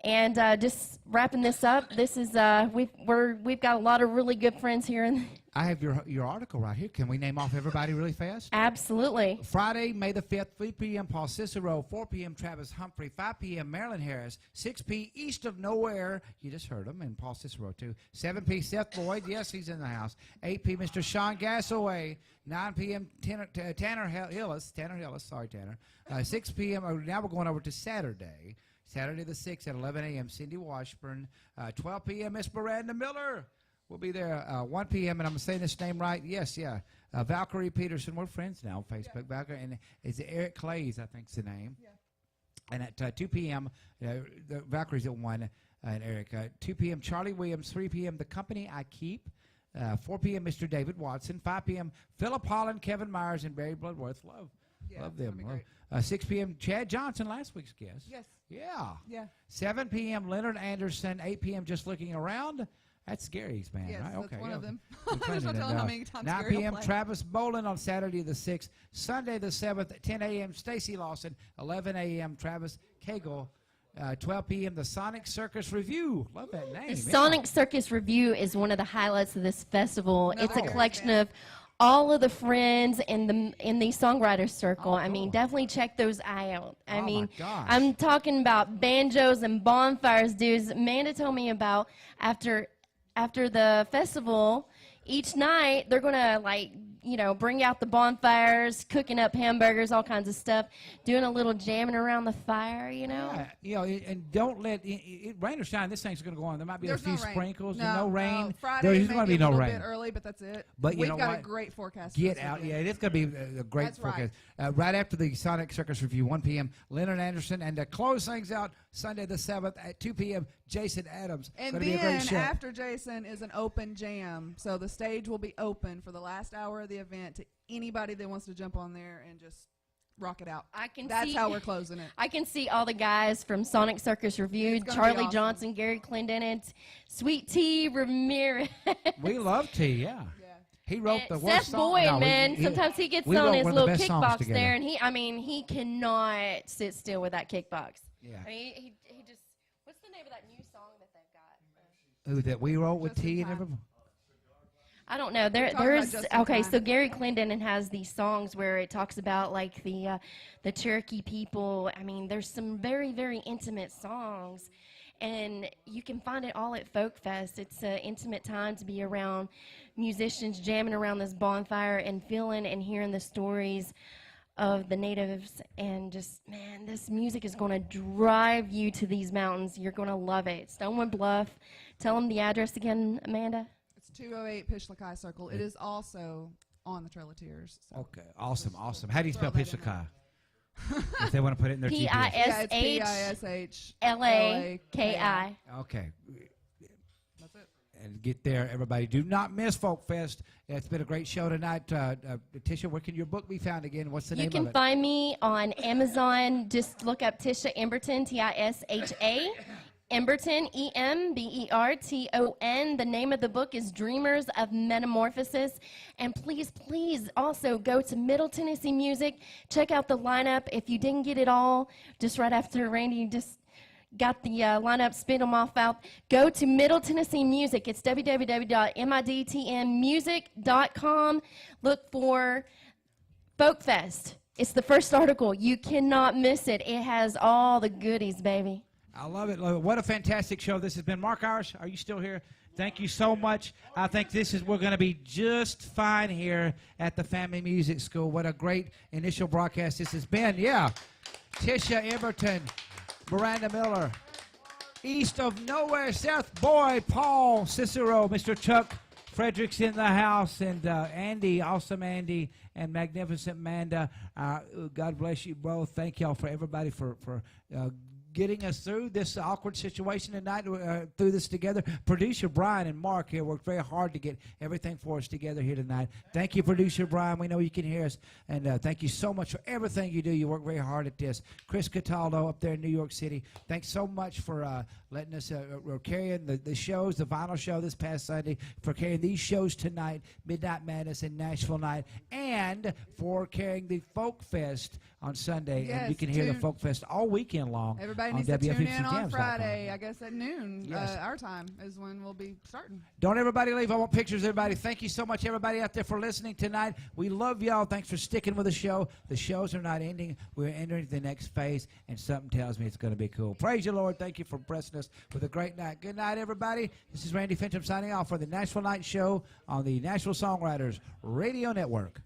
C: And just wrapping this up, this is we've got a lot of really good friends here.
A: I have your article right here. Can we name off everybody really fast?
C: Absolutely.
A: Friday, May the 5th, 3 p.m. Paul Cicero, 4 p.m. Travis Humphrey, 5 p.m. Marilyn Harris, 6 p. East of Nowhere. You just heard him, and Paul Cicero too. 7 p. Seth Boyd. Yes, he's in the house. 8 p. Mr. Sean Gasaway. 9 p.m. Tanner Hillis. Sorry, Tanner. 6 p.m. Now we're going over to Saturday. Saturday the 6th at 11 a.m. Cindy Washburn. 12 p.m. Miss Miranda Miller. We'll be there 1 p.m. and I'm saying this name right. Yes, yeah. Valkyrie Peterson. We're friends now on Facebook. Yeah. Valkyrie, and it's Eric Clays, I think is the name. Yeah. And at 2 p.m., Valkyrie's at 1, and Eric. 2 p.m. Charlie Williams. 3 p.m. The Company I Keep. 4 p.m. Mr. David Watson. 5 p.m. Philip Holland, Kevin Myers, and Barry Bloodworth. Love them. 6 p.m. Chad Johnson, last week's guest.
B: Yes.
A: Yeah. 7 p.m. Leonard Anderson. 8 p.m. Just Looking Around. That's Gary's band,
B: yes,
A: right?
B: That's
A: Okay.
B: one of them.
A: We're
B: There's no telling how many times
A: 9
B: Gary will
A: p.m.
B: play.
A: Travis Boland on Saturday the 6th. Sunday the 7th at 10 a.m. Stacy Lawson. 11 a.m. Travis Cagle. 12 p.m. The Sonic Circus Review. Love that name.
C: The Sonic Circus Review is one of the highlights of this festival.
B: Another
C: It's a
B: Gary's
C: collection
B: band.
C: of all of the friends in the songwriter circle. I mean,
A: cool.
C: definitely check those out. I
A: Oh, my
C: mean,
A: gosh.
C: I'm talking about banjos and bonfires, dudes. Amanda told me about after the festival, each night they're gonna bring out the bonfires, cooking up hamburgers, all kinds of stuff, doing a little jamming around the fire,
A: Yeah, and don't let rain or shine. This thing's going to go on. There might be
B: There's
A: a few
B: no rain.
A: sprinkles
B: No,
A: and no rain.
B: Friday
A: There's
B: may
A: going to
B: be
A: be
B: a
A: no
B: little
A: rain.
B: bit early, but that's it.
A: But you
B: we've
A: know
B: got
A: what?
B: a great forecast. for
A: Get
B: this
A: out.
B: weekend.
A: Yeah, it's going to be a great
B: That's
A: forecast.
B: right.
A: Right after the Sonic Circus Review, 1 p.m., Leonard Anderson. And to close things out, Sunday the 7th at 2 p.m., Jason Adams.
B: And
A: Gonna be a great
B: then
A: show.
B: after Jason is an open jam. So the stage will be open for the last hour of the event to anybody that wants to jump on there and just rock it out. That's how we're closing it.
C: I can see all the guys from Sonic Circus Review,
B: It's gonna be
C: Charlie
B: awesome.
C: Johnson, Gary Clendenin, Sweet Tea Ramirez.
A: We love T, yeah. He wrote the worst
C: Seth
A: song.
C: Boyd,
A: No,
C: man, sometimes he gets
A: we
C: on
A: wrote
C: his
A: one of the
C: little
A: best songs
C: kickbox
A: together.
C: there, and he cannot sit still with that kickbox.
A: Yeah.
C: I mean, he just, what's the name of that new song that they've got?
A: Who that we wrote with
B: Just in
A: T and
B: time.
A: everyone?
C: I don't know.
B: talking about
C: There's
B: Just in
C: okay.
B: Time.
C: So Gary Clendenin has these songs where it talks about like the Cherokee people. I mean, there's some very very intimate songs, and you can find it all at Folk Fest. It's an intimate time to be around musicians jamming around this bonfire and feeling and hearing the stories of the natives, and just, man, this music is going to drive you to these mountains. You're going to love it. Stonewood Bluff. Tell them the address again, Amanda.
B: It's 208 Pishlakai Circle. It is also on the Trail of Tears. So.
A: Okay, awesome. How do you spell
B: Throw that in
A: Pishlakai? If they want to put it in their GPS.
B: Yeah, it's
C: P-I-S-H-L-A-K-I.
A: Okay.
B: That's it.
A: And get there, everybody. Do not miss Folk Fest. It's been a great show tonight. Tisha, where can your book be found again? What's the
C: You
A: name
C: can
A: of it?
C: find me on Amazon. Just look up Tisha Emberton, Tisha. Emberton, Emberton. The name of the book is Dreamers of Metamorphosis. And please, please also go to Middle Tennessee Music. Check out the lineup. If you didn't get it all, just right after Randy just got the lineup, spit them off out. Go to Middle Tennessee Music. It's www.midtnmusic.com. Look for Folk Fest. It's the first article. You cannot miss it. It has all the goodies, baby.
A: I love it. What a fantastic show this has been. Mark Irish, are you still here? Thank you so much. I think we're going to be just fine here at the Family Music School. What a great initial broadcast this has been. Yeah. Tisha Emberton, Miranda Miller, East of Nowhere, Seth Boyd, Paul Cicero, Mr. Chuck Fredericks in the house, and Andy, awesome Andy, and magnificent Amanda. God bless you both. Thank y'all for everybody for getting us through this awkward situation tonight, through this together. Producer Brian and Mark here worked very hard to get everything for us together here tonight. Thank you, Producer Brian. We know you can hear us. And thank you so much for everything you do. You work very hard at this. Chris Cataldo up there in New York City, thanks so much for letting us carrying the shows, the vinyl show this past Sunday, for carrying these shows tonight, Midnight Madness and Nashville Night, and for carrying the Folk Fest on Sunday.
B: Yes,
A: and you can hear the Folk Fest all weekend long.
B: Everybody
A: on
B: needs to tune in on
A: WFMCJams.com.
B: Friday, I guess at noon.
A: Yes.
B: Our time is when we'll be starting.
A: Don't everybody leave. I want pictures of everybody. Thank you so much, everybody out there, for listening tonight. We love y'all. Thanks for sticking with the show. The shows are not ending. We're entering the next phase, and something tells me it's going to be cool. Praise you, Lord. Thank you for blessing us with a great night. Good night, everybody. This is Randy Fincham signing off for the Nashville Night Show on the Nashville Songwriters Radio Network.